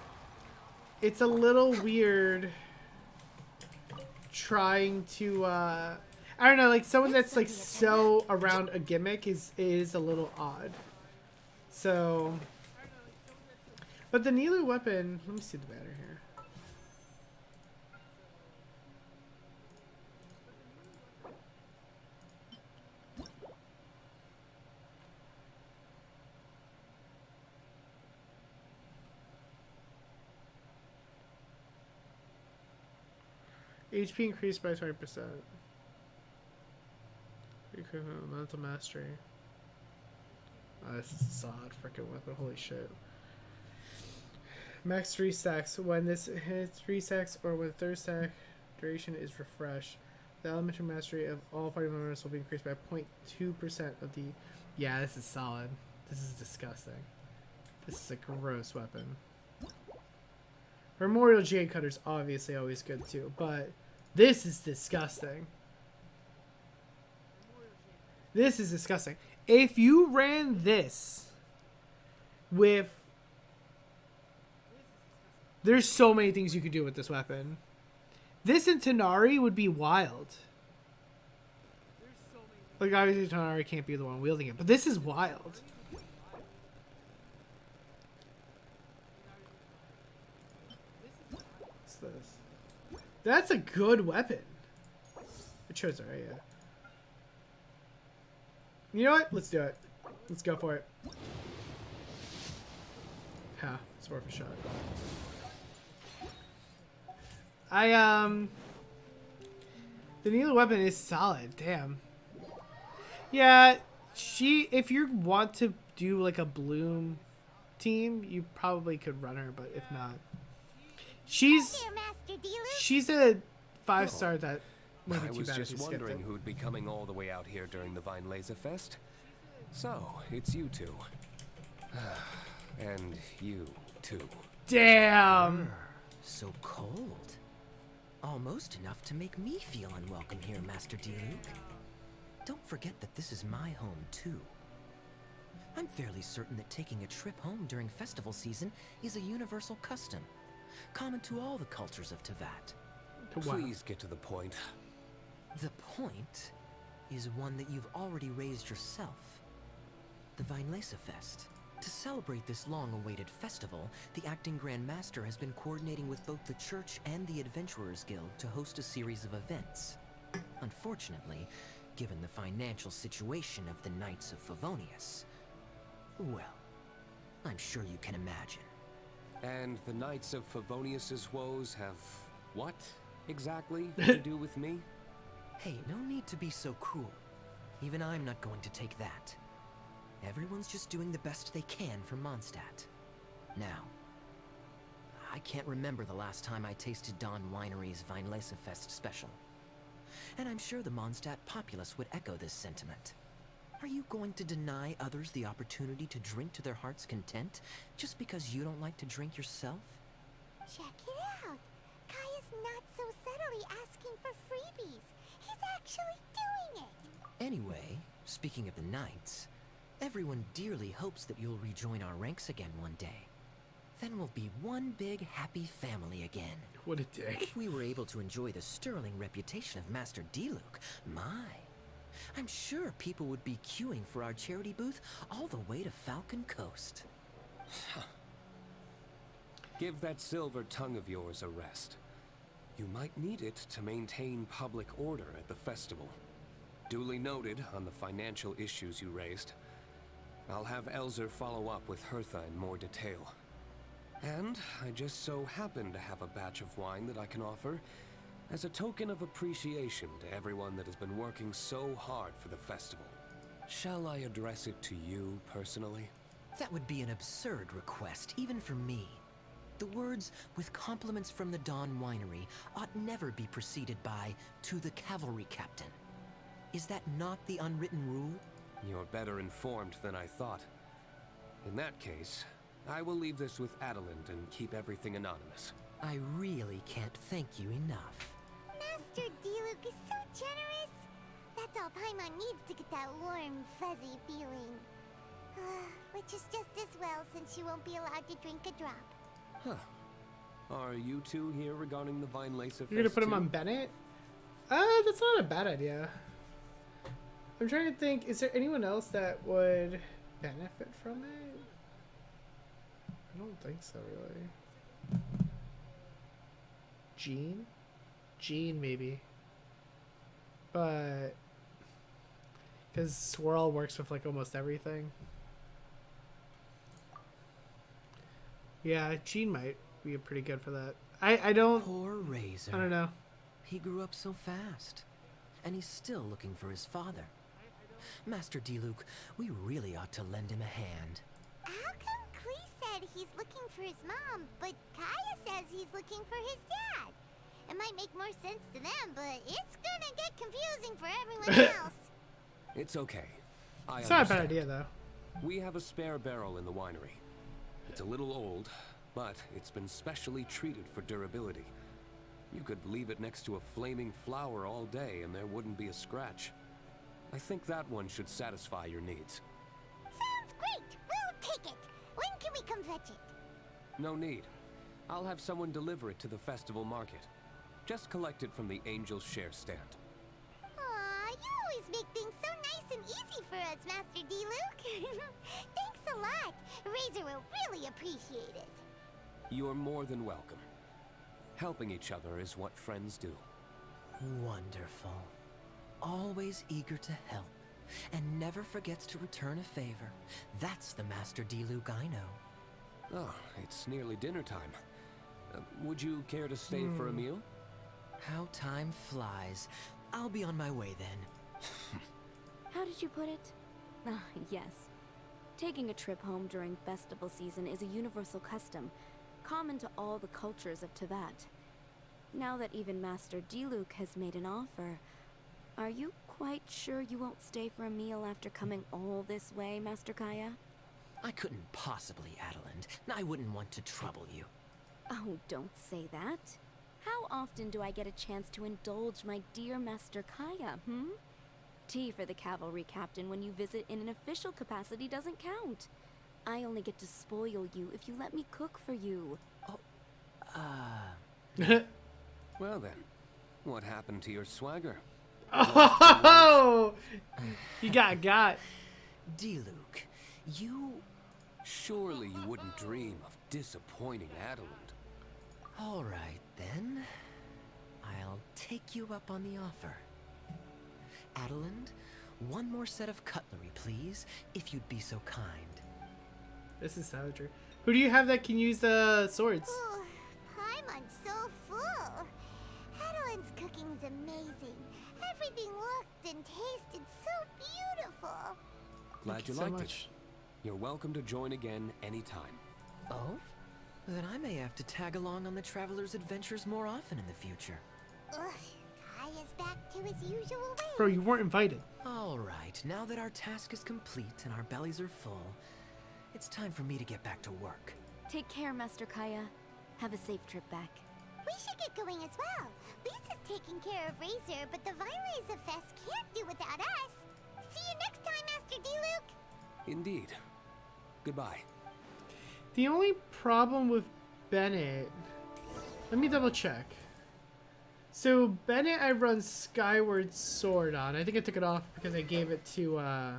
Speaker 1: it's a little weird trying to I don't know, like, someone that's like so around a gimmick is a little odd. So, but the Nilu weapon, let me see the banner here. HP increased by 20%. Mental Mastery. Oh, this is a solid freaking weapon. Holy shit. Max 3 stacks. When this hits 3 stacks or when third stack duration is refreshed, the elementary mastery of all party members will be increased by 0.2% of the... Yeah, this is solid. This is disgusting. This is a gross weapon. Memorial Jade Cutter's obviously always good too, but this is disgusting. This is disgusting. If you ran this with... There's so many things you could do with this weapon. This and Tanari would be wild. Like, obviously Tanari can't be the one wielding it, but this is wild. What's this? That's a good weapon. I chose it, right? Yeah. You know what? Let's do it. Let's go for it. Yeah, it's worth a shot. The needle weapon is solid. Damn. Yeah, if you want to do like a Bloom team, you probably could run her, but if not, she's a 5-star that wouldn't
Speaker 12: I
Speaker 1: be too
Speaker 12: was
Speaker 1: bad if
Speaker 12: just
Speaker 1: you skipped
Speaker 12: wondering
Speaker 1: it.
Speaker 12: who'd be coming all the way out here during the Vine Laser Fest. So, it's you two. And you too.
Speaker 1: Damn.
Speaker 6: So cold. Almost enough to make me feel unwelcome here, Master D-Luke. Don't forget that this is my home, too. I'm fairly certain that taking a trip home during festival season is a universal custom, common to all the cultures of Tevat.
Speaker 1: Wow.
Speaker 12: Please get to the point.
Speaker 6: The point is one that you've already raised yourself. The Vinelesa Fest. To celebrate this long-awaited festival, the Acting Grand Master has been coordinating with both the Church and the Adventurers Guild to host a series of events. Unfortunately, given the financial situation of the Knights of Favonius, well, I'm sure you can imagine.
Speaker 12: And the Knights of Favonius's woes have what exactly to do with me?
Speaker 6: Hey, no need to be so cruel. Even I'm not going to take that. Everyone's just doing the best they can for Mondstat. Now, I can't remember the last time I tasted Dawn Winery's Vinelesa Fest special. And I'm sure the Mondstat populace would echo this sentiment. Are you going to deny others the opportunity to drink to their heart's content just because you don't like to drink yourself?
Speaker 3: Check it out. Kaya's not so subtly asking for freebies. He's actually doing it.
Speaker 6: Anyway, speaking of the Knights, everyone dearly hopes that you'll rejoin our ranks again one day. Then we'll be one big happy family again.
Speaker 1: What a dick.
Speaker 6: If we were able to enjoy the sterling reputation of Master D-Luke, I'm sure people would be queuing for our charity booth all the way to Falcon Coast.
Speaker 12: Give that silver tongue of yours a rest. You might need it to maintain public order at the festival. Duly noted on the financial issues you raised. I'll have Elzer follow up with Hertha in more detail. And I just so happen to have a batch of wine that I can offer as a token of appreciation to everyone that has been working so hard for the festival. Shall I address it to you personally?
Speaker 6: That would be an absurd request, even for me. The words, with compliments from the Dawn Winery, ought never be preceded by, to the cavalry captain. Is that not the unwritten rule?
Speaker 12: You're better informed than I thought. In that case, I will leave this with Adelind and keep everything anonymous.
Speaker 6: I really can't thank you enough.
Speaker 3: Master D-Luke is so generous. That's all Paimon needs to get that warm, fuzzy feeling. Which is just as well since she won't be allowed to drink a drop.
Speaker 12: Huh. Are you two here regarding the Vinelesa Fest?
Speaker 1: You're gonna put him
Speaker 12: too?
Speaker 1: on Bennett? That's not a bad idea. I'm trying to think, is there anyone else that would benefit from it? I don't think so, really. Jean? Jean, maybe. But... because Swirl works with, like, almost everything. Yeah, Jean might be pretty good for that. I don't...
Speaker 6: Poor Razor.
Speaker 1: I don't know.
Speaker 6: He grew up so fast. And he's still looking for his father. Master D-Luke, we really ought to lend him a hand.
Speaker 3: How come Klee said he's looking for his mom, but Kaya says he's looking for his dad? It might make more sense to them, but it's gonna get confusing for everyone else.
Speaker 12: It's okay.
Speaker 1: It's not a bad idea, though.
Speaker 12: We have a spare barrel in the winery. It's a little old, but it's been specially treated for durability. You could leave it next to a flaming flower all day and there wouldn't be a scratch. I think that one should satisfy your needs.
Speaker 3: Sounds great! We'll take it! When can we come fetch it?
Speaker 12: No need. I'll have someone deliver it to the festival market. Just collect it from the Angel's Share stand.
Speaker 3: Aw, you always make things so nice and easy for us, Master D-Luke. Thanks a lot. Razor will really appreciate it.
Speaker 12: You're more than welcome. Helping each other is what friends do.
Speaker 6: Wonderful. Always eager to help, and never forgets to return a favor. That's the Master Diluc I know.
Speaker 12: Oh, it's nearly dinner time. Would you care to stay for a meal?
Speaker 6: How time flies. I'll be on my way then.
Speaker 4: How did you put it? Ah, yes. Taking a trip home during festival season is a universal custom, common to all the cultures of Tibet. Now that even Master Diluc has made an offer, are you quite sure you won't stay for a meal after coming all this way, Master Kaya?
Speaker 6: I couldn't possibly, Adeland. I wouldn't want to trouble you.
Speaker 4: Oh, don't say that. How often do I get a chance to indulge my dear Master Kaya, Tea for the cavalry captain when you visit in an official capacity doesn't count. I only get to spoil you if you let me cook for you.
Speaker 12: Well then, what happened to your swagger?
Speaker 1: Oh, you got.
Speaker 6: Diluc, you...
Speaker 12: Surely you wouldn't dream of disappointing Adeland.
Speaker 6: All right, then. I'll take you up on the offer. Adeland, one more set of cutlery, please, if you'd be so kind.
Speaker 1: This is savagery. Who do you have that can use the swords?
Speaker 3: Ooh, Paimon's so full. Adeline's cooking's amazing. Everything looked and tasted so beautiful.
Speaker 12: Glad you
Speaker 1: so
Speaker 12: liked
Speaker 1: much.
Speaker 12: it. You're welcome to join again anytime.
Speaker 6: Oh? Then I may have to tag along on the Traveler's adventures more often in the future.
Speaker 3: Ugh, Kaya's back to his usual ways.
Speaker 1: Bro, you weren't invited.
Speaker 6: All right, now that our task is complete and our bellies are full, it's time for me to get back to work.
Speaker 4: Take care, Master Kaya. Have a safe trip back.
Speaker 3: We should get going as well. Lisa's taking care of Razor, but the Vine Fest can't do without us. See you next time, Master Diluc.
Speaker 12: Indeed. Goodbye.
Speaker 1: The only problem with Bennett... Let me double check. So, Bennett I run Skyward Sword on. I think I took it off because I gave it to, I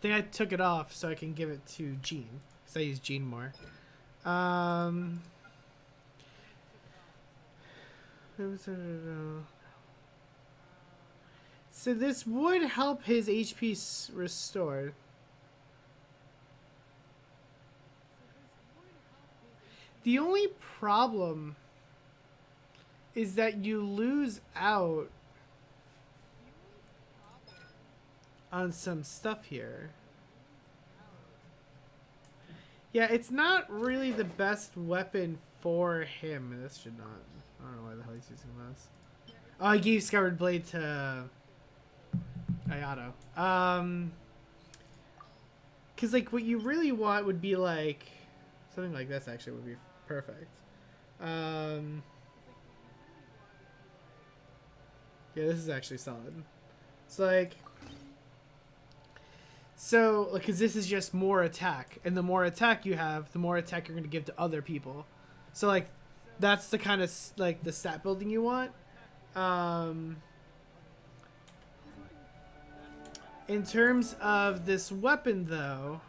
Speaker 1: think I took it off so I can give it to Jean. Because I use Jean more. So this would help his HP restored. The only problem is that you lose out on some stuff here. Yeah, it's not really the best weapon for him. This should not. I don't know why the hell he's using this. Oh, I gave Skyward Blade to Ayato. Cause like what you really want would be like something like this. Actually, would be perfect. Yeah, this is actually solid. It's like, so like, cause this is just more attack, and the more attack you have, the more attack you're gonna give to other people. So like, that's the kind of like the stat building you want. In terms of this weapon, though,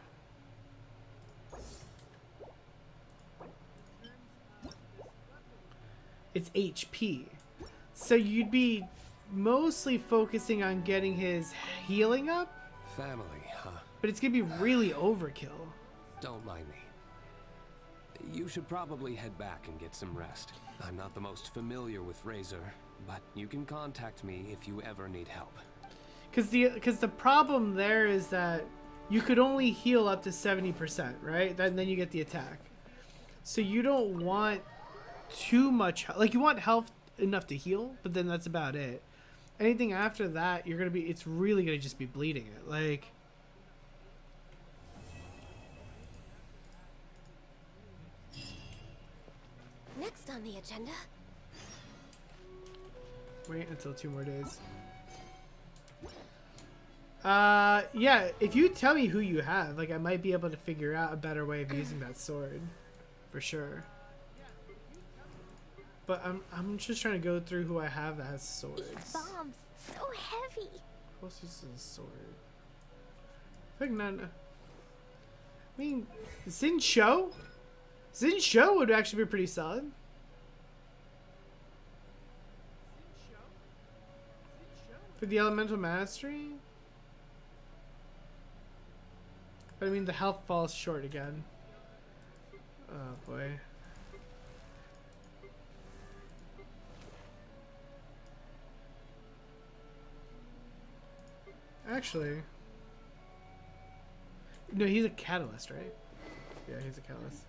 Speaker 1: it's HP. So you'd be mostly focusing on getting his healing up,
Speaker 12: Family, huh?
Speaker 1: but it's going to be really overkill.
Speaker 12: Don't mind me. You should probably head back and get some rest. I'm not the most familiar with Razor, but you can contact me if you ever need help.
Speaker 1: Because the problem there is that you could only heal up to 70%, right? And then you get the attack. So you don't want too much, like you want health enough to heal, but then that's about it. Anything after that, you're gonna be, it's really gonna just be bleeding it. Like,
Speaker 4: Next on the agenda.
Speaker 1: wait until 2 more days. Yeah, if you tell me who you have, like I might be able to figure out a better way of using that sword, for sure. But I'm just trying to go through who I have that has swords.
Speaker 3: These bombs, so heavy.
Speaker 1: Who else uses a sword? I think none. I mean, Xin Shou? Xin Shou would actually be pretty solid. For the elemental mastery? But I mean, the health falls short again. Oh boy. Actually, no, he's a catalyst, right? Yeah, he's a catalyst.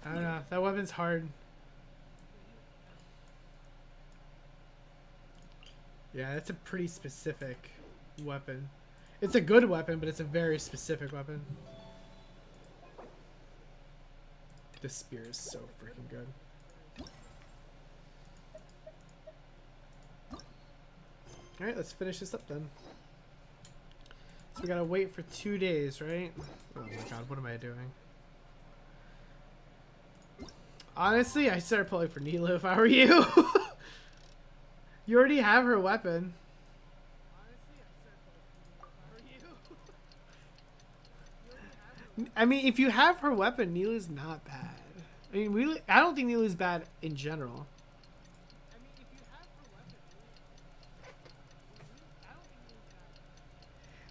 Speaker 1: I don't know. That weapon's hard. Yeah, it's a pretty specific weapon. It's a good weapon, but it's a very specific weapon. This spear is so freaking good. Alright, let's finish this up then. So we gotta wait for 2 days, right? Oh my god, what am I doing? Honestly, I started pulling for Nilu if I were you. You already have her weapon. I mean, if you have her weapon, Nilu's not bad. I mean, I don't think Nilu's bad in general.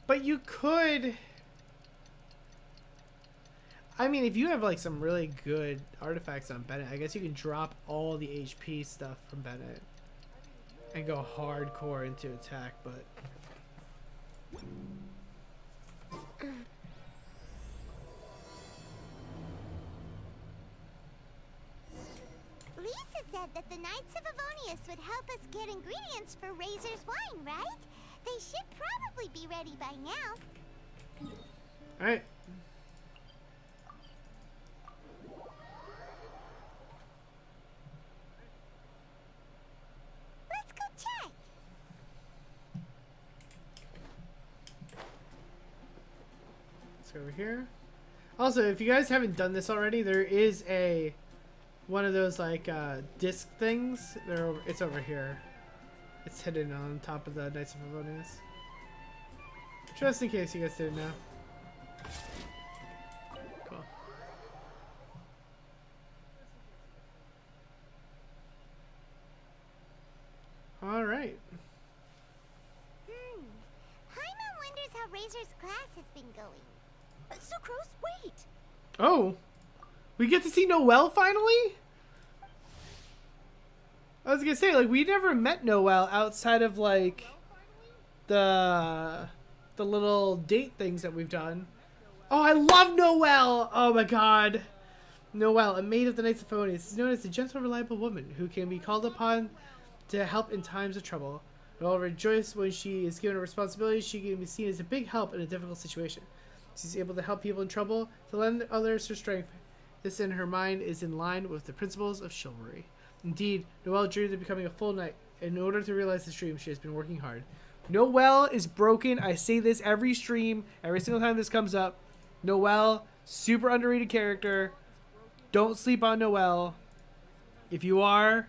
Speaker 1: But you could... I mean, if you have like some really good artifacts on Bennett, I guess you can drop all the HP stuff from Bennett and go hardcore into attack, but...
Speaker 3: Lisa said that the Knights of Avonius would help us get ingredients for Razor's wine, right? They should probably be ready by now.
Speaker 1: Alright.
Speaker 3: Let's go check.
Speaker 1: Let's go over here. Also, if you guys haven't done this already, there is one of those like disc things. It's over here. It's hidden on top of the Knights of Avonius. Just in case you guys didn't know. Cool. Alright.
Speaker 3: Paimon wonders how Razor's class has been going.
Speaker 9: Sucrose, wait!
Speaker 1: Oh! We get to see Noelle finally? I was gonna say, like, we never met Noelle outside of, like, the little date things that we've done. Oh, I love Noelle! Oh my god. Noelle, a maid of the Knights of Avonius, is known as a gentle, reliable woman who can be called upon to help in times of trouble. Noelle rejoices when she is given a responsibility. She can be seen as a big help in a difficult situation. She's able to help people in trouble, to lend others her strength. This in her mind is in line with the principles of chivalry. Indeed, Noelle dreamed of becoming a full knight. In order to realize this dream, she has been working hard. Noelle is broken. I say this every stream, every single time this comes up. Noelle, super underrated character. Don't sleep on Noelle. If you are,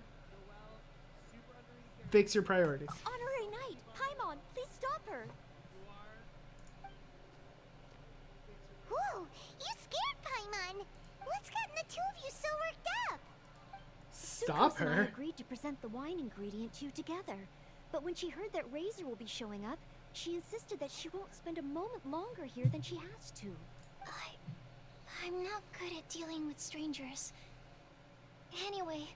Speaker 1: fix your priorities.
Speaker 9: Honorary Knight, Paimon, please stop her.
Speaker 3: Whoa, you scared Paimon. What's gotten the two of you so worked up?
Speaker 1: Stop
Speaker 9: Sucrose and I
Speaker 1: her.
Speaker 9: agreed to present the wine ingredient to you together. But when she heard that Razor will be showing up, she insisted that she won't spend a moment longer here than she has to.
Speaker 3: I'm not good at dealing with strangers. Anyway,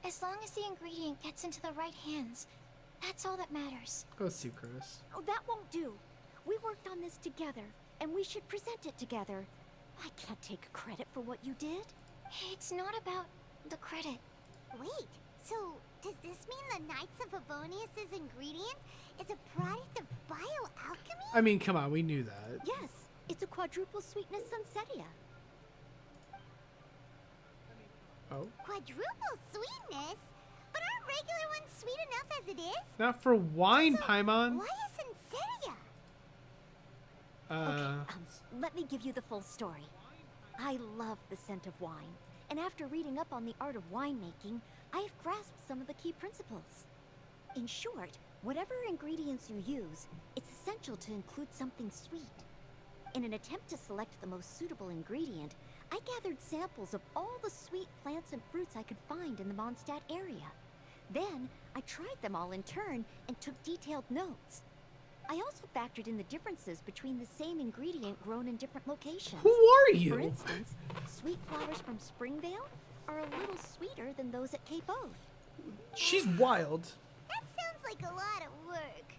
Speaker 3: as long as the ingredient gets into the right hands, that's all that matters.
Speaker 1: Go Sucrose.
Speaker 9: Oh, that won't do. We worked on this together, and we should present it together. I can't take credit for what you did.
Speaker 3: It's not about the credit. Wait, so does this mean the Knights of Avonius' ingredient is a product of bioalchemy?
Speaker 1: I mean, come on, we knew that.
Speaker 9: Yes, it's a quadruple sweetness sunsetia.
Speaker 1: Oh.
Speaker 3: Quadruple sweetness? But aren't regular ones sweet enough as it is?
Speaker 1: Not for wine,
Speaker 3: So,
Speaker 1: Paimon.
Speaker 3: why a sunsetia?
Speaker 9: Let me give you the full story. I love the scent of wine, and after reading up on the art of winemaking, I have grasped some of the key principles. In short, whatever ingredients you use, it's essential to include something sweet. In an attempt to select the most suitable ingredient, I gathered samples of all the sweet plants and fruits I could find in the Mondstat area. Then, I tried them all in turn and took detailed notes. I also factored in the differences between the same ingredient grown in different locations.
Speaker 1: Who are
Speaker 9: For
Speaker 1: you?
Speaker 9: instance, sweet flowers from Springvale are a little sweeter than those at Cape Oath.
Speaker 1: She's wild.
Speaker 3: That sounds like a lot of work.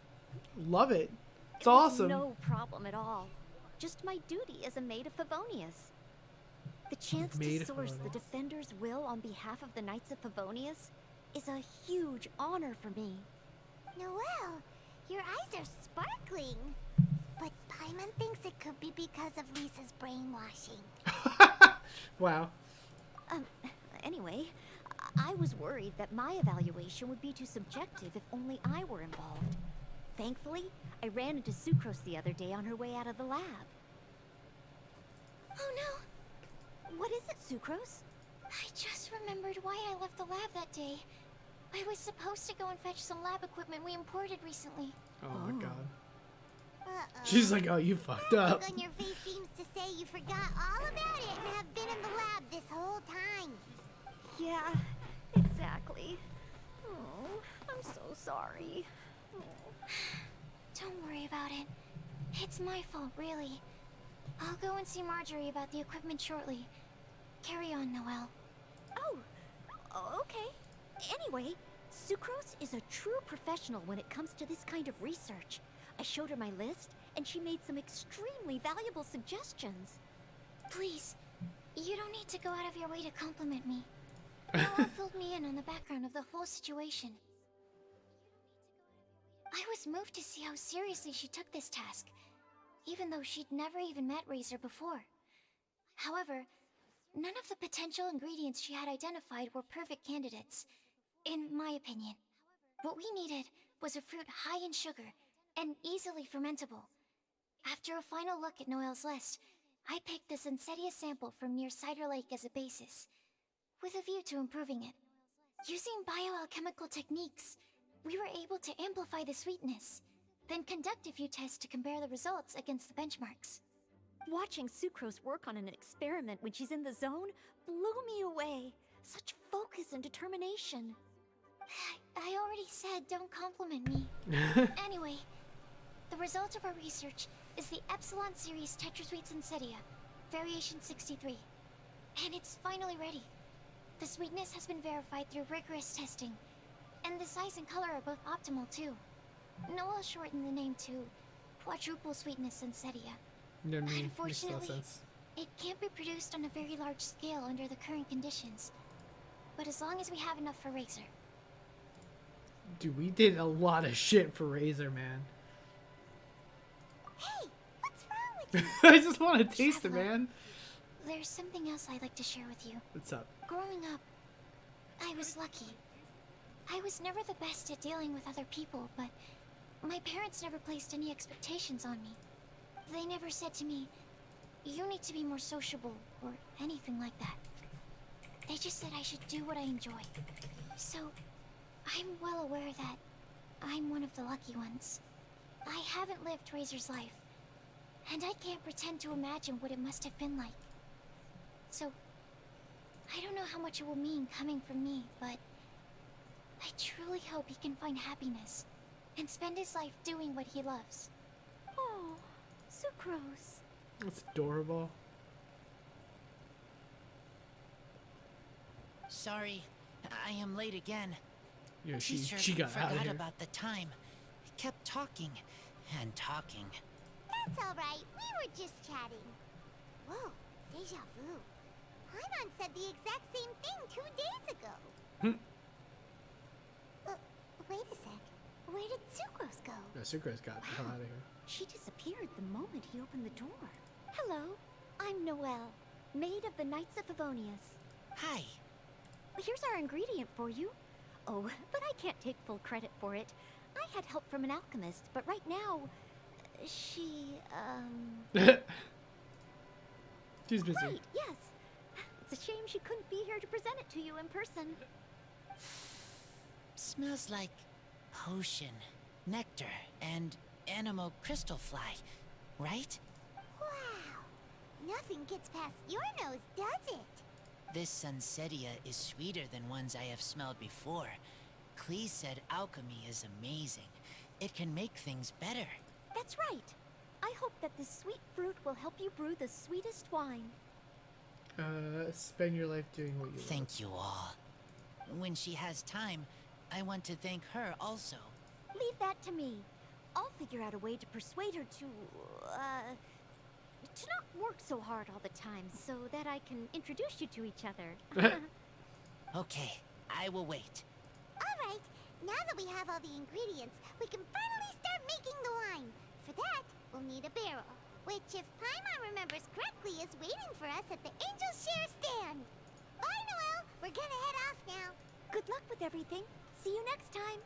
Speaker 1: Love it. It's
Speaker 9: It was
Speaker 1: awesome.
Speaker 9: no problem at all. Just my duty as a maid of Favonius. The chance
Speaker 1: Maid
Speaker 9: to
Speaker 1: of
Speaker 9: source the
Speaker 1: Favonius.
Speaker 9: Defender's will on behalf of the Knights of Favonius is a huge honor for me.
Speaker 3: Noelle, your eyes are sparkling. But Paimon thinks it could be because of Lisa's brainwashing.
Speaker 1: Wow.
Speaker 9: Anyway, I was worried that my evaluation would be too subjective if only I were involved. Thankfully, I ran into Sucrose the other day on her way out of the lab.
Speaker 3: Oh no!
Speaker 9: What is it, Sucrose?
Speaker 3: I just remembered why I left the lab that day. I was supposed to go and fetch some lab equipment we imported recently.
Speaker 1: Oh my god.
Speaker 3: Uh-oh.
Speaker 1: She's like, oh, you fucked
Speaker 3: That
Speaker 1: up.
Speaker 3: look on your face seems to say you forgot all about it and have been in the lab this whole time.
Speaker 9: Yeah, exactly. Oh, I'm so sorry.
Speaker 3: Don't worry about it. It's my fault, really. I'll go and see Marjorie about the equipment shortly. Carry on, Noelle.
Speaker 9: Oh, okay. Anyway, Sucrose is a true professional when it comes to this kind of research. I showed her my list, and she made some extremely valuable suggestions.
Speaker 3: Please, you don't need to go out of your way to compliment me. Noelle filled me in on the background of the whole situation. I was moved to see how seriously she took this task, even though she'd never even met Razor before. However, none of the potential ingredients she had identified were perfect candidates, in my opinion. What we needed was a fruit high in sugar and easily fermentable. After a final look at Noelle's list, I picked the Sensetia sample from near Cider Lake as a basis, with a view to improving it. Using bioalchemical techniques, we were able to amplify the sweetness, then conduct a few tests to compare the results against the benchmarks.
Speaker 9: Watching Sucrose work on an experiment when she's in the zone blew me away. Such focus and determination.
Speaker 3: I already said don't compliment me. Anyway, the result of our research is the Epsilon Series Tetrasweet Sensetia, Variation 63. And it's finally ready. The sweetness has been verified through rigorous testing, and the size and color are both optimal too. Noelle shortened the name to Quadruple Sweetness Sensetia.
Speaker 1: No, makes no
Speaker 3: Unfortunately,
Speaker 1: sense.
Speaker 3: it can't be produced on a very large scale under the current conditions. But as long as we have enough for Razor.
Speaker 1: Dude, we did a lot of shit for Razor, man.
Speaker 3: Hey, what's wrong with you?
Speaker 1: I just want to taste it,
Speaker 3: Traveler.
Speaker 1: man.
Speaker 3: There's something else I'd like to share with you.
Speaker 1: What's up?
Speaker 3: Growing up, I was lucky. I was never the best at dealing with other people, but my parents never placed any expectations on me. They never said to me, you need to be more sociable, or anything like that. They just said I should do what I enjoy. So, I'm well aware that I'm one of the lucky ones. I haven't lived Razor's life, and I can't pretend to imagine what it must have been like. So, I don't know how much it will mean coming from me, but I truly hope he can find happiness and spend his life doing what he loves.
Speaker 9: Oh, Sucrose.
Speaker 1: That's adorable.
Speaker 8: Sorry, I am late again.
Speaker 1: Yeah,
Speaker 8: Teacher
Speaker 1: she got out of
Speaker 8: forgot
Speaker 1: here.
Speaker 8: about the time. Kept talking and talking.
Speaker 3: That's alright, we were just chatting. Whoa, deja vu. Paimon said the exact same thing 2 days ago. Wait a sec. Where did Sucrose go?
Speaker 1: No, Sucrose got the hell out of here.
Speaker 9: She disappeared the moment he opened the door. Hello, I'm Noelle, maid of the Knights of Favonius.
Speaker 8: Hi.
Speaker 9: Here's our ingredient for you. Oh, but I can't take full credit for it. I had help from an alchemist, but right now, she,
Speaker 1: She's busy.
Speaker 9: Right, yes. It's a shame she couldn't be here to present it to you in person.
Speaker 8: Smells like potion, nectar, and anemo crystal fly, right?
Speaker 3: Wow. Nothing gets past your nose, does it?
Speaker 8: This Sunsetia is sweeter than ones I have smelled before. Clee said alchemy is amazing. It can make things better.
Speaker 9: That's right. I hope that this sweet fruit will help you brew the sweetest wine.
Speaker 1: Spend your life doing what you love.
Speaker 8: Thank you all. When she has time, I want to thank her also.
Speaker 9: Leave that to me. I'll figure out a way to persuade her to not work so hard all the time so that I can introduce you to each other.
Speaker 8: Okay, I will wait.
Speaker 3: Alright, now that we have all the ingredients, we can finally start making the wine. For that, we'll need a barrel, which, if Paimon remembers correctly, is waiting for us at the Angel Share stand. Bye, Noelle! We're gonna head off now.
Speaker 9: Good luck with everything. See you next time.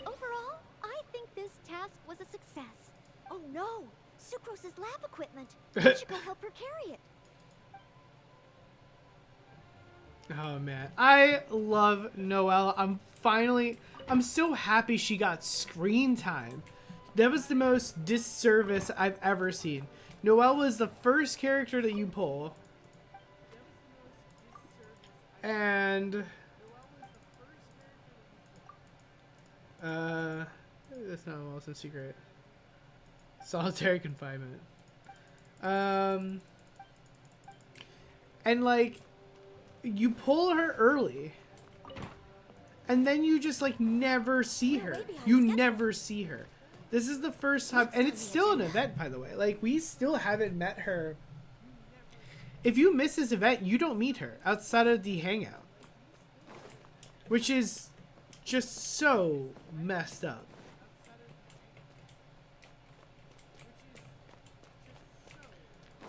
Speaker 9: Overall, I think this task was a success. Oh no! Sucrose's lab equipment. We should go help her carry it.
Speaker 1: Oh man, I love Noelle. I'm so happy she got screen time. That was the most disservice I've ever seen. Noelle was the first character that you pull. And that's not a Wilson secret. Solitary confinement. And like, you pull her early, and then you just like never see her. You never see her. This is the first time, and it's still an event, by the way. Like, we still haven't met her. If you miss this event, you don't meet her outside of the hangout, which is just so messed up.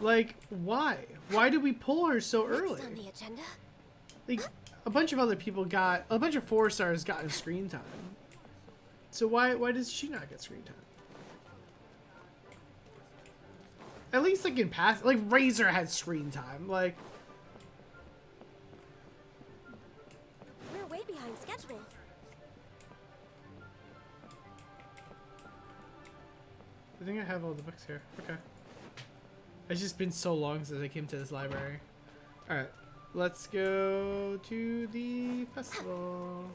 Speaker 1: Like, why? Why did we pull her so early?
Speaker 9: On the agenda?
Speaker 1: Like, a bunch of other people got, a bunch of 4-stars got in screen time. So why does she not get screen time? At least like in past, like Razor had screen time. Like,
Speaker 9: We're way behind schedule.
Speaker 1: I think I have all the books here. Okay. It's just been so long since I came to this library. Alright. Let's go to the festival.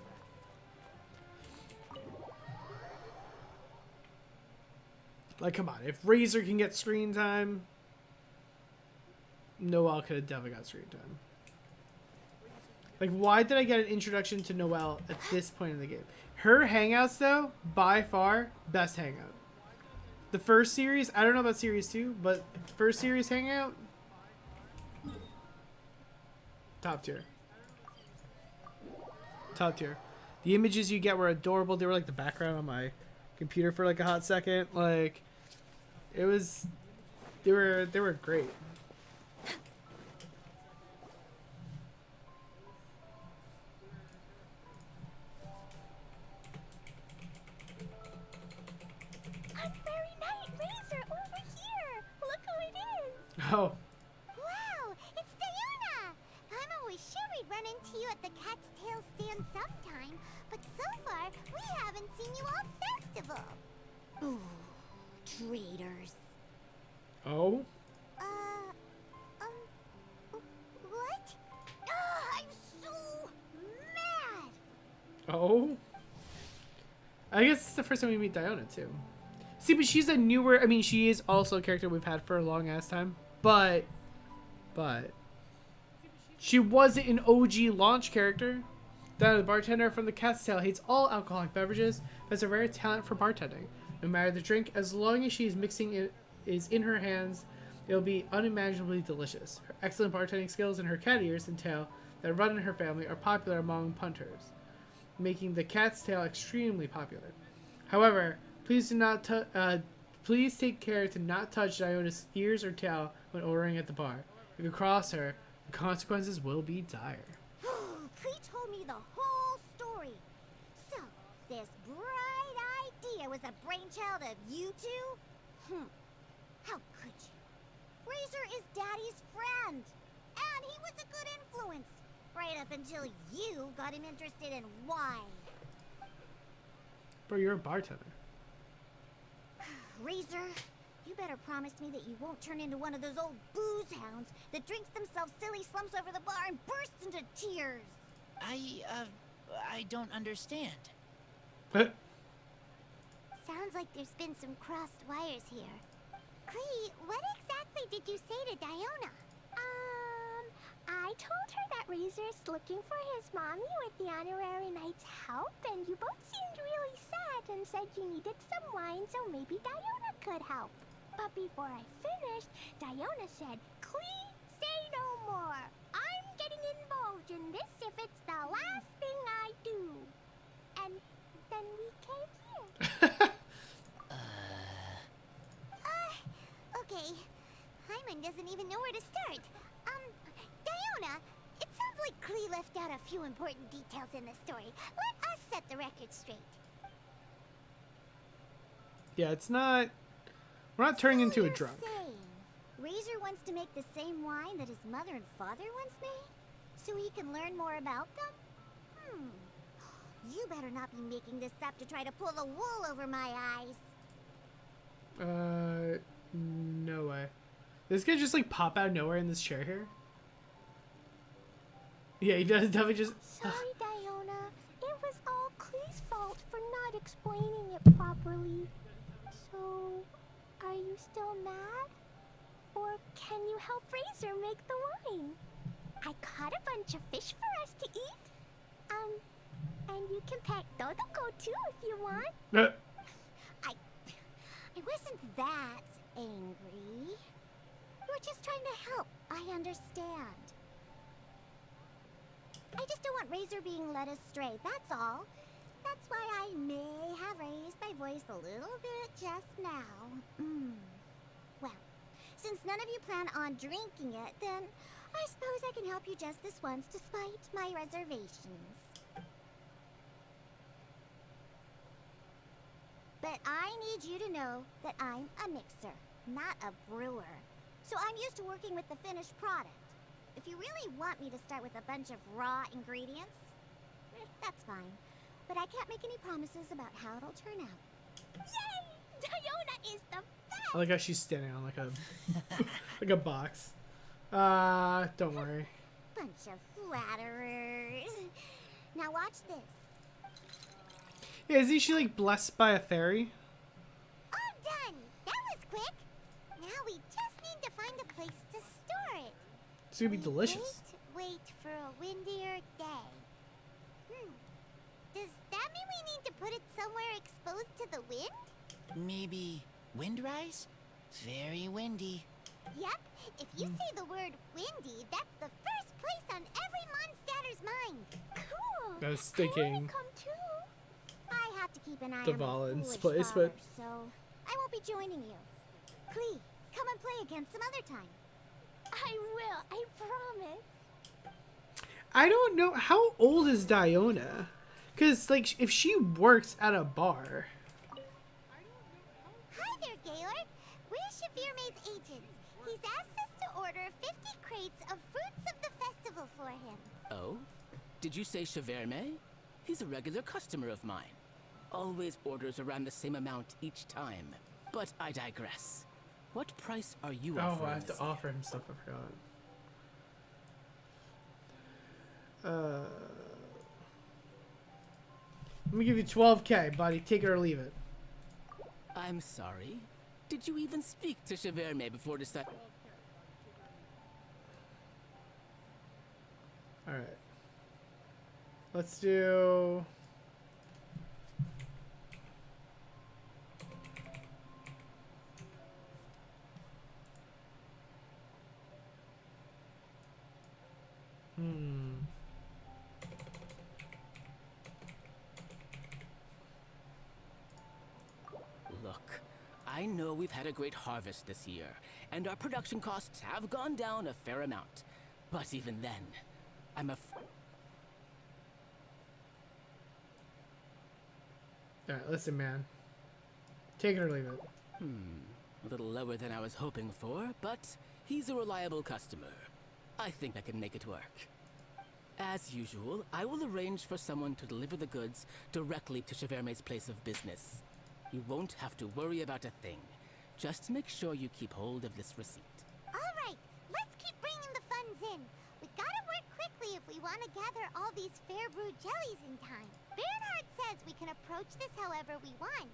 Speaker 1: Like, come on. If Razor can get screen time, Noelle could have definitely got screen time. Like, why did I get an introduction to Noelle at this point in the game? Her hangouts, though, by far, best hangout. The first series, I don't know about series 2, but first series hangout, top tier. Top tier. The images you get were adorable. They were like the background on my computer for like a hot second. Like, it was, they were great. Oh.
Speaker 3: Wow, it's Diana! I'm always sure we'd run into you at the Cat's Tail stand sometime, but so far, we haven't seen you all festival.
Speaker 9: Ooh, traitors.
Speaker 1: Oh?
Speaker 3: What? I'm so mad!
Speaker 1: Oh? I guess it's the first time we meet Diana, too. See, but she's a newer, I mean, she is also a character we've had for a long ass time. But she wasn't an OG launch character. The bartender from the Cat's Tail hates all alcoholic beverages, but has a rare talent for bartending. No matter the drink, as long as she is mixing it is in her hands, it'll be unimaginably delicious. Her excellent bartending skills and her cat ears and tail that run in her family are popular among punters, making the Cat's Tail extremely popular. However, please do not please take care to not touch Diana's ears or tail when ordering at the bar. If you cross her, the consequences will be dire.
Speaker 3: Klee told me the whole story. So, this bright idea was the brainchild of you two? How could you? Razor is Daddy's friend, and he was a good influence, right up until you got him interested in wine.
Speaker 1: Bro, you're a bartender.
Speaker 3: Razor, you better promise me that you won't turn into one of those old booze hounds that drinks themselves silly, slumps over the bar, and bursts into tears.
Speaker 8: I don't understand.
Speaker 3: Sounds like there's been some crossed wires here. Clee, what exactly did you say to Diona?
Speaker 13: I told her that Razor's looking for his mommy with the honorary knight's help, and you both seemed really sad and said you needed some wine, so maybe Diona could help. But before I finished, Diona said, Clee, say no more. I'm getting involved in this if it's the last thing I do. And then we came here.
Speaker 3: Okay. Hyman doesn't even know where to start. Diona, it sounds like Clee left out a few important details in the story. Let us set the record straight.
Speaker 1: Yeah, it's not... We're not turning into a drunk.
Speaker 3: Saying Razor wants to make the same wine that his mother and father once made? So he can learn more about them? You better not be making this up to try to pull the wool over my eyes.
Speaker 1: No way. This guy just like pop out of nowhere in this chair here? Yeah, he does definitely just...
Speaker 13: Sorry, Diona. It was all Clee's fault for not explaining it properly. So, are you still mad? Or can you help Razor make the wine? I caught a bunch of fish for us to eat. And you can pet Dodoko too if you want.
Speaker 3: I wasn't that angry. We're just trying to help. I understand. I just don't want Razor being led astray, that's all. That's why I may have raised my voice a little bit just now. Well, since none of you plan on drinking it, then I suppose I can help you just this once despite my reservations. But I need you to know that I'm a mixer, not a brewer. So I'm used to working with the finished product. If you really want me to start with a bunch of raw ingredients, that's fine. But I can't make any promises about how it'll turn out.
Speaker 13: Yay! Diona is the best!
Speaker 1: I like how she's standing on like a like a box. Don't worry.
Speaker 3: Bunch of flatterers. Now watch this.
Speaker 1: Yeah, isn't she like blessed by a fairy?
Speaker 3: All done! That was quick! Now we just need to find a place to store it.
Speaker 1: It's gonna be delicious.
Speaker 3: Wait for a windier day. Does that mean we need to put it somewhere exposed to the wind?
Speaker 8: Maybe windrise? Very windy.
Speaker 3: Yep. If you say the word windy, that's the first place on every Mondstatter's mind.
Speaker 13: Cool!
Speaker 1: I was
Speaker 13: I wanna
Speaker 1: thinking
Speaker 13: come too.
Speaker 3: I have to keep an eye
Speaker 1: the
Speaker 3: on my
Speaker 1: Valen's
Speaker 3: foolish
Speaker 1: place,
Speaker 3: father,
Speaker 1: but
Speaker 3: so I won't be joining you. Clee, come and play again some other time.
Speaker 13: I will, I promise.
Speaker 1: I don't know how old is Diona, because like if she works at a bar.
Speaker 3: Hi there, Gaylord. We're Shavirme's agents. He's asked us to order 50 crates of fruits of the festival for him.
Speaker 14: Oh? Did you say Shavirme? He's a regular customer of mine. Always orders around the same amount each time. But I digress. What price are you offering?
Speaker 1: Oh, I have to offer him stuff. I forgot. Let me give you 12K, buddy. Take it or leave it.
Speaker 14: I'm sorry. Did you even speak to Shavirme before deciding?
Speaker 1: All right. Let's do.
Speaker 14: Look, I know we've had a great harvest this year, and our production costs have gone down a fair amount. But even then, I'm
Speaker 1: All right, listen, man. Take it or leave it.
Speaker 14: a little lower than I was hoping for, but he's a reliable customer. I think I can make it work. As usual, I will arrange for someone to deliver the goods directly to Shavirme's place of business. You won't have to worry about a thing. Just make sure you keep hold of this receipt.
Speaker 3: All right, let's keep bringing the funds in. We gotta work quickly if we want to gather all these fair brew jellies in time. Bernhard says we can approach this however we want,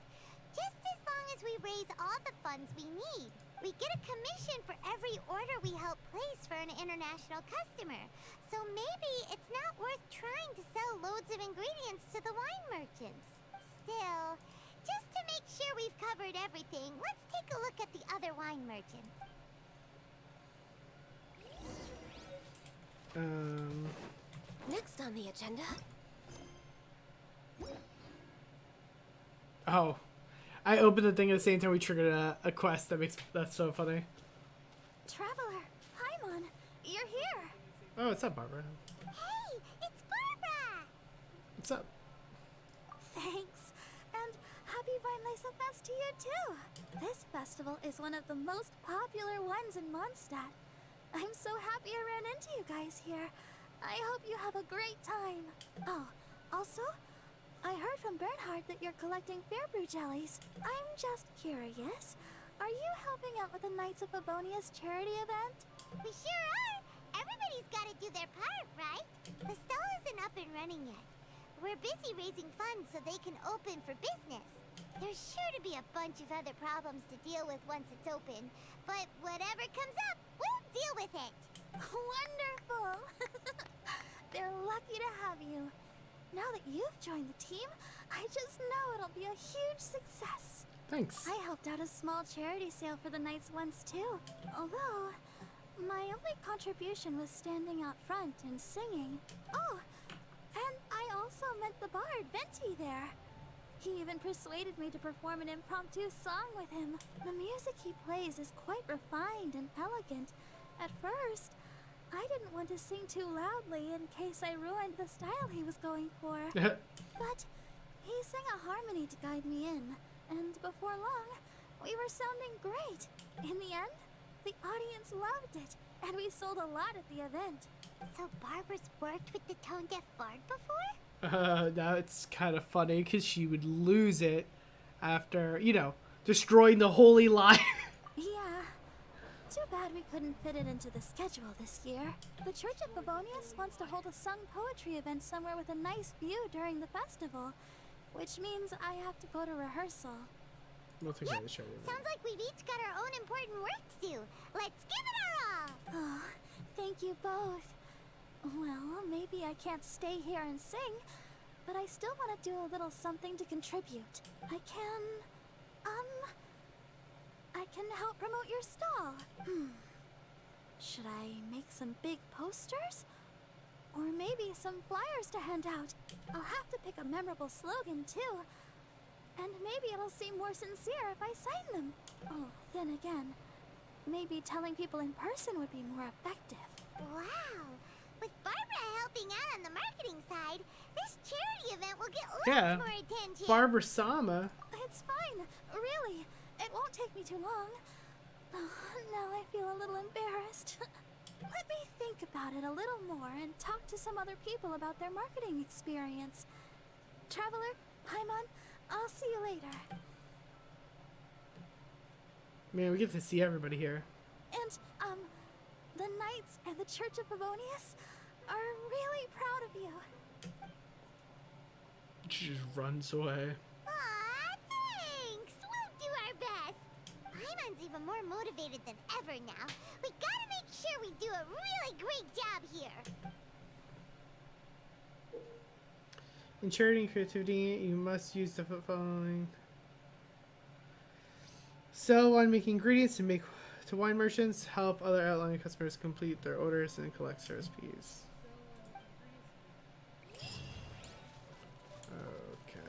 Speaker 3: just as long as we raise all the funds we need. We get a commission for every order we help place for an international customer, so maybe it's not worth trying to sell loads of ingredients to the wine merchants. Still, just to make sure we've covered everything, let's take a look at the other wine merchants.
Speaker 4: Next on the agenda.
Speaker 1: Oh. I opened the thing at the same time we triggered a quest. That's so funny.
Speaker 9: Traveler, Paimon, you're here.
Speaker 1: Oh, what's up, Barbara?
Speaker 3: Hey, it's Barbara!
Speaker 1: What's up?
Speaker 9: Thanks. And happy Weinlese Fest to you too. This festival is one of the most popular ones in Mondstadt. I'm so happy I ran into you guys here. I hope you have a great time. Oh, also, I heard from Bernhard that you're collecting fair brew jellies. I'm just curious. Are you helping out with the Knights of Favonia's charity event?
Speaker 3: We sure are! Everybody's gotta do their part, right? The stall isn't up and running yet. We're busy raising funds so they can open for business. There's sure to be a bunch of other problems to deal with once it's open, but whatever comes up, we'll deal with it.
Speaker 9: Wonderful! They're lucky to have you. Now that you've joined the team, I just know it'll be a huge success.
Speaker 1: Thanks.
Speaker 9: I helped out a small charity sale for the Knights once too. Although, my only contribution was standing out front and singing. Oh, and I also met the bard, Venti, there. He even persuaded me to perform an impromptu song with him. The music he plays is quite refined and elegant. At first, I didn't want to sing too loudly in case I ruined the style he was going for. But he sang a harmony to guide me in, and before long, we were sounding great. In the end, the audience loved it, and we sold a lot at the event.
Speaker 3: So Barbara's worked with the tone-deaf bard before?
Speaker 1: Now it's kind of funny because she would lose it after, destroying the holy line.
Speaker 9: Yeah. Too bad we couldn't fit it into the schedule this year. The Church of Favonius wants to hold a sung poetry event somewhere with a nice view during the festival, which means I have to go to rehearsal.
Speaker 1: We'll take care of the show.
Speaker 3: Sounds like we've each got our own important work to do. Let's give it our all!
Speaker 9: Oh, thank you both. Well, maybe I can't stay here and sing, but I still want to do a little something to contribute. I can help promote your stall. Should I make some big posters? Or maybe some flyers to hand out? I'll have to pick a memorable slogan, too. And maybe it'll seem more sincere if I sign them. Oh, then again, maybe telling people in person would be more effective.
Speaker 3: Wow! With Barbara helping out on the marketing side, this charity event will get lots more attention.
Speaker 1: Barbara Sama.
Speaker 9: It's fine, really. It won't take me too long. Oh, now I feel a little embarrassed. Let me think about it a little more and talk to some other people about their marketing experience. Traveler, Paimon, I'll see you later.
Speaker 1: Man, we get to see everybody here.
Speaker 9: And, the Knights and the Church of Favonius are really proud of you.
Speaker 1: She just runs away.
Speaker 3: Aw, thanks! We'll do our best. Paimon's even more motivated than ever now. We gotta make sure we do a really great job here.
Speaker 1: In charity and creativity, you must use the following. Sell winemaking ingredients and make to wine merchants. Help other outlying customers complete their orders and collect service fees. Okay.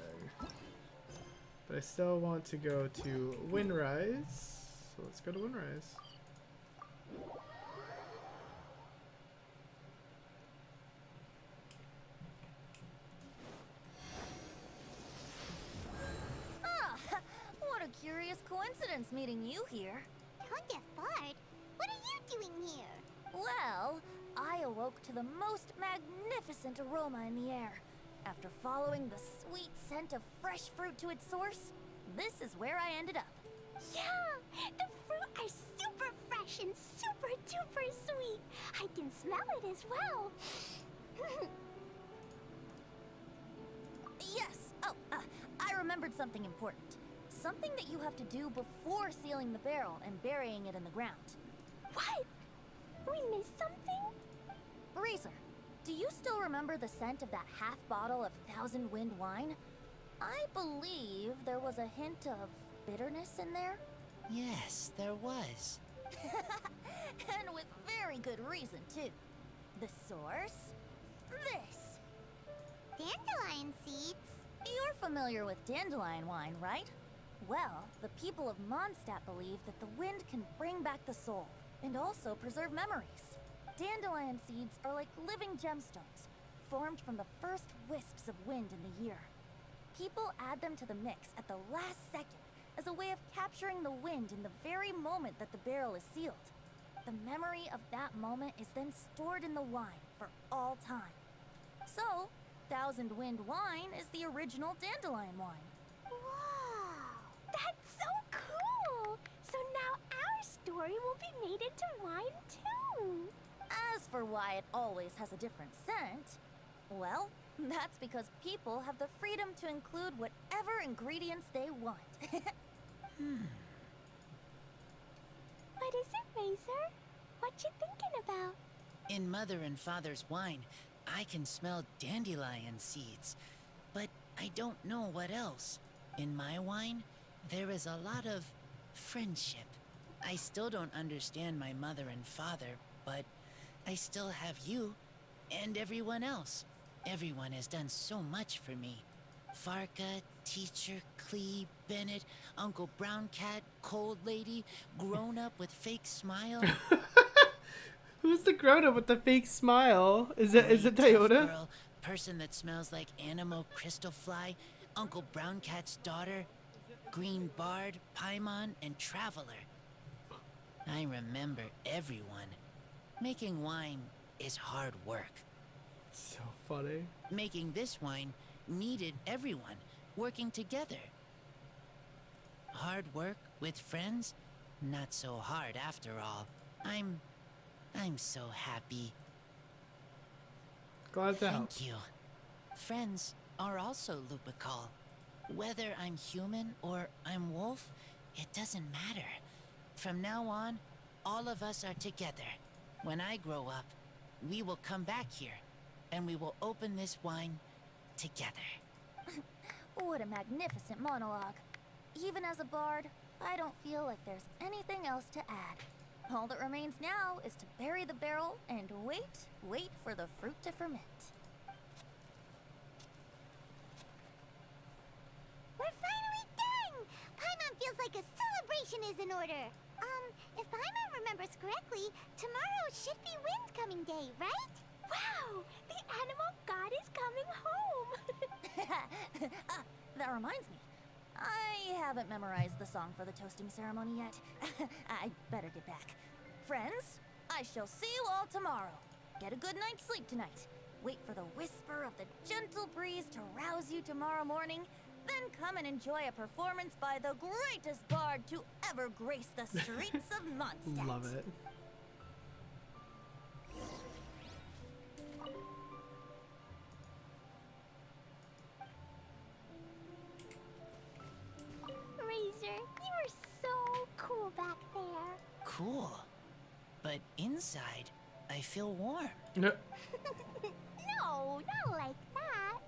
Speaker 1: But I still want to go to Windrise. So let's go to Windrise.
Speaker 9: What a curious coincidence meeting you here.
Speaker 3: Tone-deaf bard? What are you doing here?
Speaker 9: Well, I awoke to the most magnificent aroma in the air. After following the sweet scent of fresh fruit to its source, this is where I ended up.
Speaker 13: Yeah, the fruit are super fresh and super duper sweet. I can smell it as well.
Speaker 9: Yes. Oh, I remembered something important. Something that you have to do before sealing the barrel and burying it in the ground.
Speaker 13: What? We missed something?
Speaker 9: Razor, do you still remember the scent of that half bottle of Thousand Wind wine? I believe there was a hint of bitterness in there.
Speaker 8: Yes, there was.
Speaker 9: And with very good reason, too. The source? This.
Speaker 3: Dandelion seeds?
Speaker 9: You're familiar with dandelion wine, right? Well, the people of Mondstat believe that the wind can bring back the soul, and also preserve memories. Dandelion seeds are like living gemstones, formed from the first wisps of wind in the year. People add them to the mix at the last second as a way of capturing the wind in the very moment that the barrel is sealed. The memory of that moment is then stored in the wine for all time. So, Thousand Wind wine is the original dandelion wine.
Speaker 13: Wow! That's so cool! So now our story will be made into wine too!
Speaker 9: As for why it always has a different scent, well, that's because people have the freedom to include whatever ingredients they want.
Speaker 13: What is it, Razor? What you thinking about?
Speaker 8: In Mother and Father's wine, I can smell dandelion seeds, but I don't know what else. In my wine, there is a lot of friendship. I still don't understand my mother and father, but I still have you and everyone else. Everyone has done so much for me. Farka, Teacher, Clee, Bennett, Uncle Brown Cat, Cold Lady, Grown Up with Fake Smile.
Speaker 1: Who's the grown up with the fake smile? Is it
Speaker 8: Tough
Speaker 1: Toyota?
Speaker 8: Girl, person that smells like Animo Crystal Fly, Uncle Brown Cat's daughter, Green Bard, Paimon, and Traveler. I remember everyone. Making wine is hard work.
Speaker 1: So funny.
Speaker 8: Making this wine needed everyone working together. Hard work with friends? Not so hard after all. I'm so happy.
Speaker 1: Glad to help.
Speaker 8: Thank you. Friends are also Lupical. Whether I'm human or I'm wolf, it doesn't matter. From now on, all of us are together. When I grow up, we will come back here, and we will open this wine together.
Speaker 9: What a magnificent monologue. Even as a bard, I don't feel like there's anything else to add. All that remains now is to bury the barrel and wait for the fruit to ferment.
Speaker 3: We're finally done! Paimon feels like a celebration is in order. If Paimon remembers correctly, tomorrow should be Wind Coming Day, right?
Speaker 13: Wow! The animal god is coming home!
Speaker 9: That reminds me. I haven't memorized the song for the toasting ceremony yet. I'd better get back. Friends, I shall see you all tomorrow. Get a good night's sleep tonight. Wait for the whisper of the gentle breeze to rouse you tomorrow morning. Then come and enjoy a performance by the greatest bard to ever grace the streets of Mondstat.
Speaker 1: Love it.
Speaker 13: Razor, you are so cool back there.
Speaker 8: Cool. But inside, I feel warm.
Speaker 1: No.
Speaker 13: No, not like that.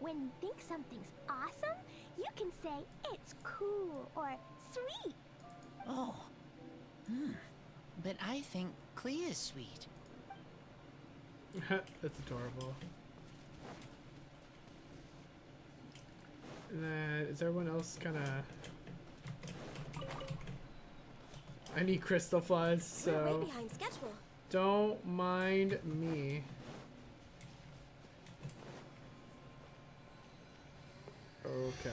Speaker 13: When you think something's awesome, you can say it's cool or sweet.
Speaker 8: Oh. But I think Clea is sweet.
Speaker 1: That's adorable. And then, is everyone else kind of... I need crystal flies,
Speaker 9: We're
Speaker 1: so
Speaker 9: way behind schedule.
Speaker 1: don't mind me. Okay.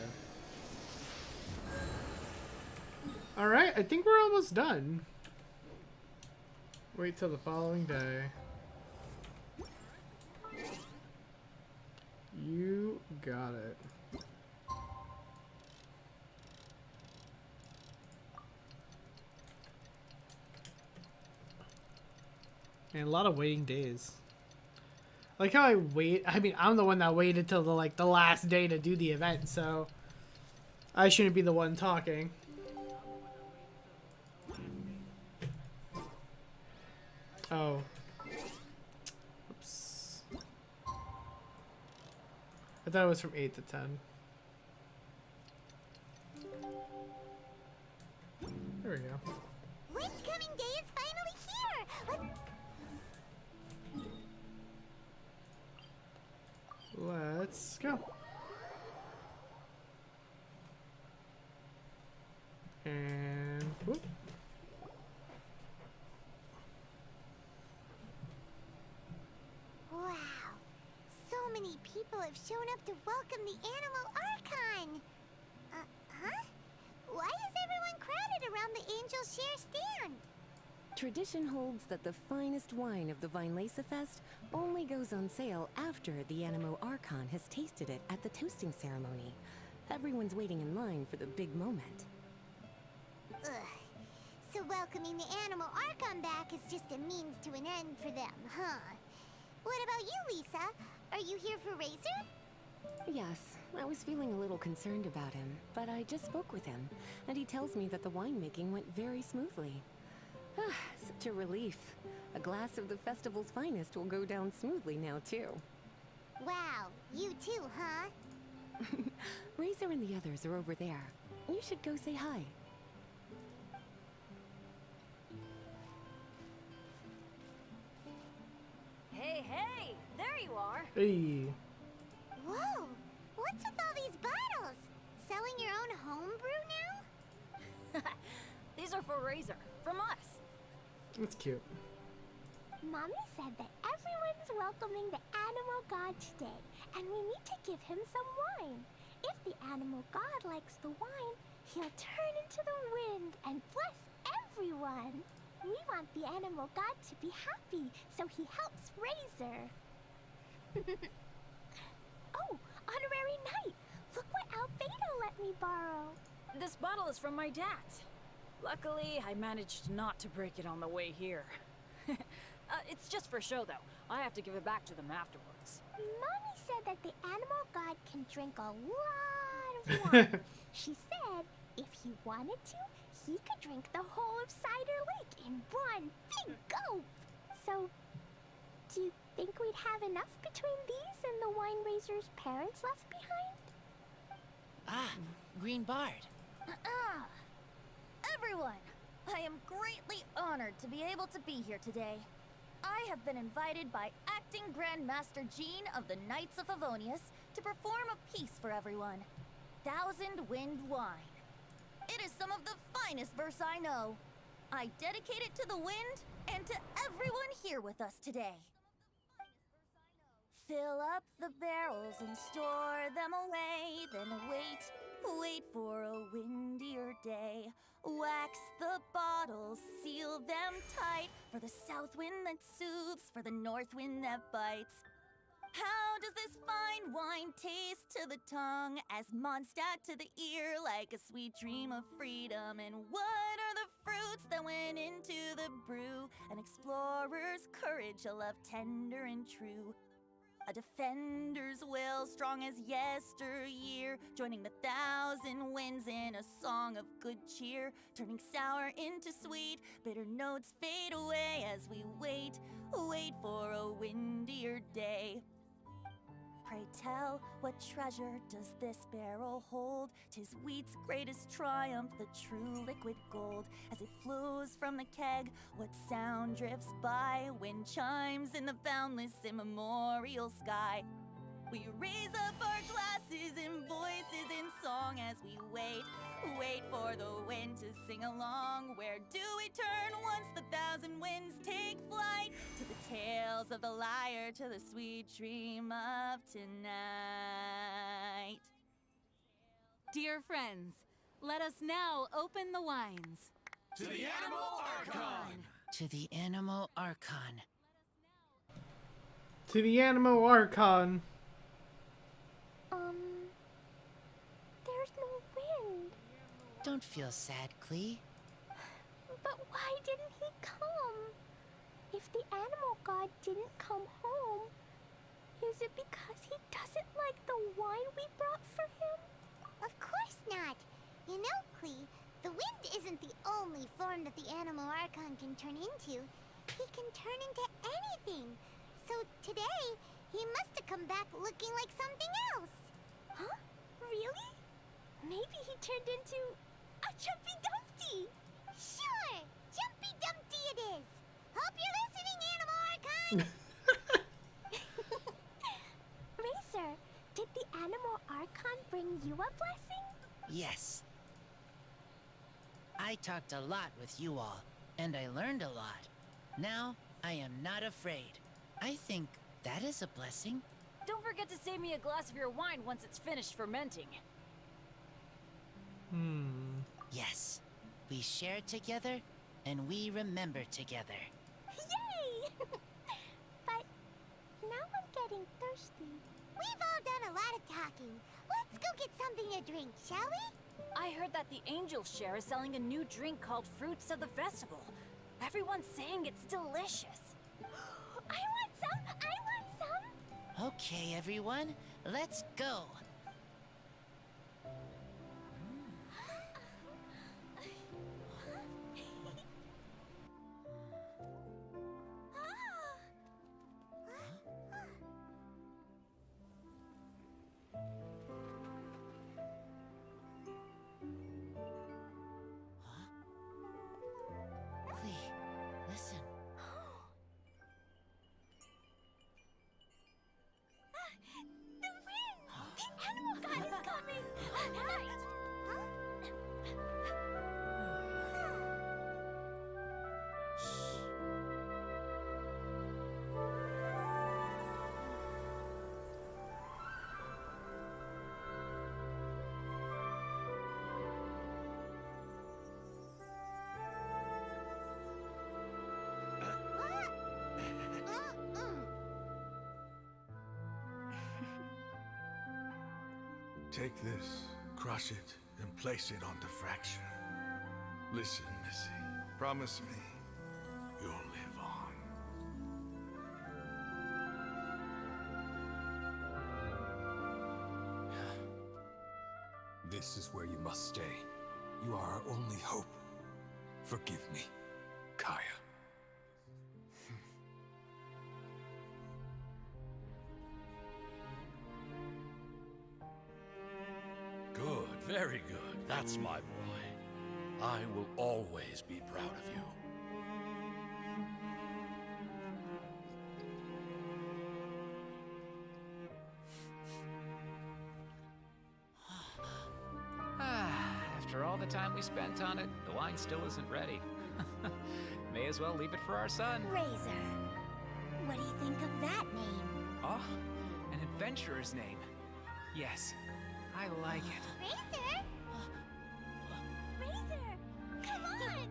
Speaker 1: Alright, I think we're almost done. Wait till the following day. You got it. And a lot of waiting days. Like how I wait. I mean, I'm the one that waited till the last day to do the event, so I shouldn't be the one talking. Oh. Oops. I thought it was from 8 to 10. There we go.
Speaker 3: Windcoming Day is finally here!
Speaker 1: Let's go. And whoop.
Speaker 3: Wow. So many people have shown up to welcome the Animal Archon. Huh? Why is everyone crowded around the Angel Share stand?
Speaker 4: Tradition holds that the finest wine of the Vinelesa Fest only goes on sale after the Animo Archon has tasted it at the toasting ceremony. Everyone's waiting in line for the big moment.
Speaker 3: Ugh. So welcoming the Animal Archon back is just a means to an end for them, huh? What about you, Lisa? Are you here for Razor?
Speaker 4: Yes, I was feeling a little concerned about him, but I just spoke with him, and he tells me that the winemaking went very smoothly. Such a relief. A glass of the festival's finest will go down smoothly now, too.
Speaker 3: Wow, you too, huh?
Speaker 4: Razor and the others are over there. You should go say hi.
Speaker 9: Hey, hey! There you are!
Speaker 1: Hey.
Speaker 3: Whoa! What's with all these bottles? Selling your own homebrew now?
Speaker 9: These are for Razor, from us.
Speaker 1: That's cute.
Speaker 13: Mommy said that everyone's welcoming the animal god today, and we need to give him some wine. If the animal god likes the wine, he'll turn into the wind and bless everyone. We want the animal god to be happy, so he helps Razor. Oh, honorary knight! Look what Albedo let me borrow.
Speaker 9: This bottle is from my dad. Luckily, I managed not to break it on the way here. It's just for show, though. I have to give it back to them afterwards.
Speaker 13: Mommy said that the animal god can drink a lot of wine. She said if he wanted to, he could drink the whole of Cider Lake in one big gulp. So, do you think we'd have enough between these and the wine raiser's parents left behind?
Speaker 8: Ah, Green Bard.
Speaker 9: Everyone, I am greatly honored to be able to be here today. I have been invited by Acting Grandmaster Jean of the Knights of Favonius to perform a piece for everyone. Thousand Wind Wine. It is some of the finest verse I know. I dedicate it to the wind and to everyone here with us today. Fill up the barrels and store them away, then wait for a windier day. Wax the bottles, seal them tight, for the south wind that soothes, for the north wind that bites. How does this fine wine taste to the tongue, as Mondstat to the ear, like a sweet dream of freedom? And what are the fruits that went into the brew? An explorer's courage, a love tender and true. A defender's will, strong as yesteryear, joining the thousand winds in a song of good cheer, turning sour into sweet, bitter notes fade away as we wait for a windier day. Pray tell, what treasure does this barrel hold? 'Tis wheat's greatest triumph, the true liquid gold. As it flows from the keg, what sound drifts by? Wind chimes in the boundless immemorial sky. We raise up our glasses and voices in song as we wait for the wind to sing along. Where do we turn once the thousand winds take flight? To the tales of the lyre, to the sweet dream of tonight.
Speaker 2: Dear friends, let us now open the wines.
Speaker 10: To the Animal Archon!
Speaker 8: To the Animo Archon.
Speaker 1: To the Animo Archon.
Speaker 13: There's no wind.
Speaker 8: Don't feel sad, Klee.
Speaker 13: But why didn't he come? If the animal god didn't come home, Is it because he doesn't like the wine we brought for him?
Speaker 3: Of course not. You know, Klee, the wind isn't the only form that the Animal Archon can turn into. He can turn into anything. So today, he must have come back looking like something else.
Speaker 13: Huh? Really? Maybe he turned into a Jumpy Dumpty.
Speaker 3: Sure, Jumpy Dumpty it is. Hope you're listening, Animal Archon.
Speaker 13: Razor, did the Animal Archon bring you a blessing?
Speaker 8: Yes. I talked a lot with you all, and I learned a lot. Now, I am not afraid. I think that is a blessing.
Speaker 15: Don't forget to save me a glass of your wine once it's finished fermenting.
Speaker 8: Yes. We share together, and we remember together.
Speaker 13: Yay! But now I'm getting thirsty.
Speaker 3: We've all done a lot of talking. Let's go get something to drink, shall we?
Speaker 15: I heard that the Angel Share is selling a new drink called Fruits of the Festival. Everyone's saying it's delicious.
Speaker 13: I want some! I want some!
Speaker 8: Okay, everyone, let's go. Listen.
Speaker 13: The wind! The Animal God is coming! Right!
Speaker 16: Take this, crush it, and place it onto fracture. Listen, Missy. Promise me you'll live on. This is where you must stay. You are our only hope. Forgive me, Kaya.
Speaker 17: Good, very good. That's my boy. I will always be proud of you.
Speaker 18: After all the time we spent on it, the wine still isn't ready. May as well leave it for our son.
Speaker 13: Razor, what do you think of that name?
Speaker 18: Oh, an adventurer's name. Yes, I like it.
Speaker 13: Razor? Razor, come on!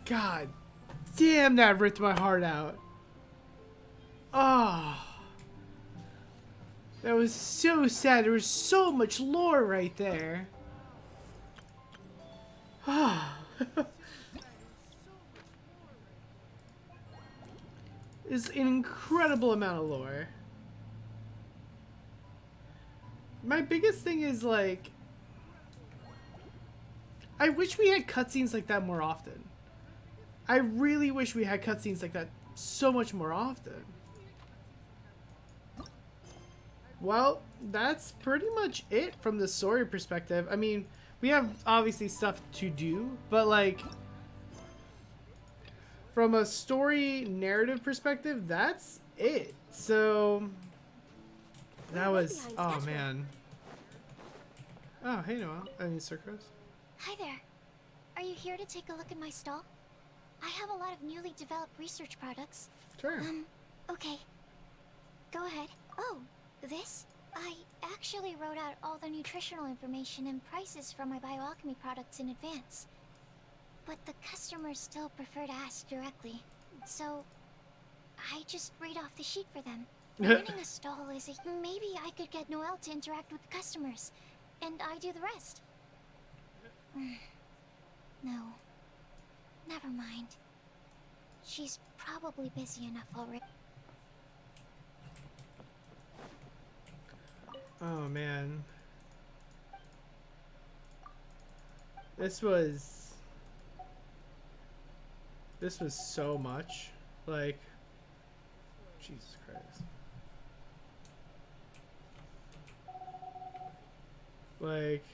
Speaker 1: God damn, that ripped my heart out. Oh, that was so sad. There was so much lore right there. It's an incredible amount of lore. My biggest thing is, like, I wish we had cutscenes like that more often. I really wish we had cutscenes like that so much more often. Well, that's pretty much it from the story perspective. I mean, we have obviously stuff to do, but like from a story narrative perspective, that's it. So that was, oh man. Oh, hey Noel. I mean, Circos.
Speaker 13: Hi there. Are you here to take a look at my stall? I have a lot of newly developed research products.
Speaker 1: Sure.
Speaker 13: Okay. Go ahead. Oh, this? I actually wrote out all the nutritional information and prices for my bioalchemy products in advance. But the customers still prefer to ask directly. So, I just read off the sheet for them. Running a stall is maybe I could get Noelle to interact with the customers, and I do the rest. No. Never mind. She's probably busy enough already.
Speaker 1: Oh man. This was so much. Like, Jesus Christ. Like,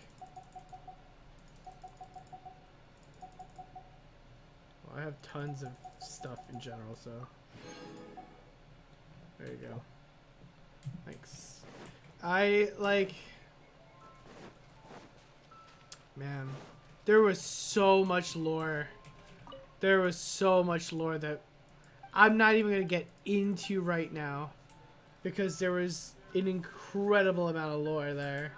Speaker 1: well, I have tons of stuff in general, so there you go. Thanks. I like, man, there was so much lore. There was so much lore that I'm not even gonna get into right now, because there was an incredible amount of lore there.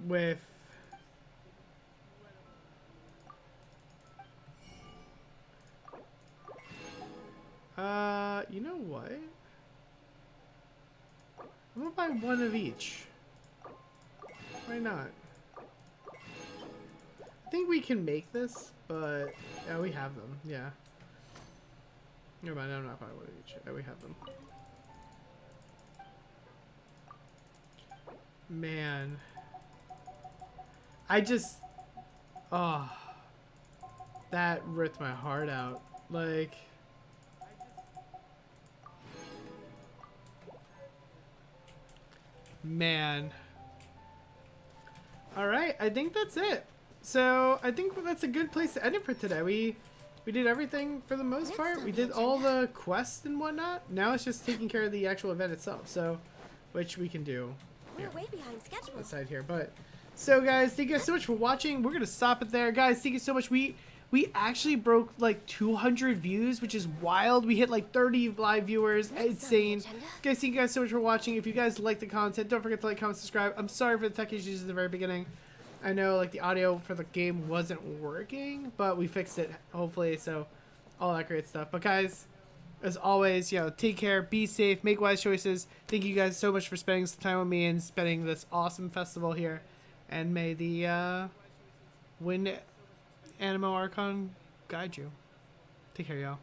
Speaker 1: With you know what? I'm gonna buy one of each. Why not? I think we can make this, but yeah, we have them. Yeah. Never mind, I'm not buying one of each. Yeah, we have them. Man. I just, oh, that ripped my heart out. Like, man. All right, I think that's it. So I think that's a good place to end it for today. We did everything for the most part. We did all the quests and whatnot. Now it's just taking care of the actual event itself. So, which we can do.
Speaker 4: We're way behind schedule.
Speaker 1: This side here, but so guys, thank you guys so much for watching. We're gonna stop it there, guys. Thank you so much. We actually broke like 200 views, which is wild. We hit like 30 live viewers. Insane. Guys, thank you guys so much for watching. If you guys like the content, don't forget to like, comment, subscribe. I'm sorry for the tech issues at the very beginning. I know like the audio for the game wasn't working, but we fixed it hopefully. So all that great stuff. But guys, as always, you know, take care, be safe, make wise choices. Thank you guys so much for spending some time with me and spending this awesome festival here. And may the Wind Animo Archon guide you. Take care, y'all.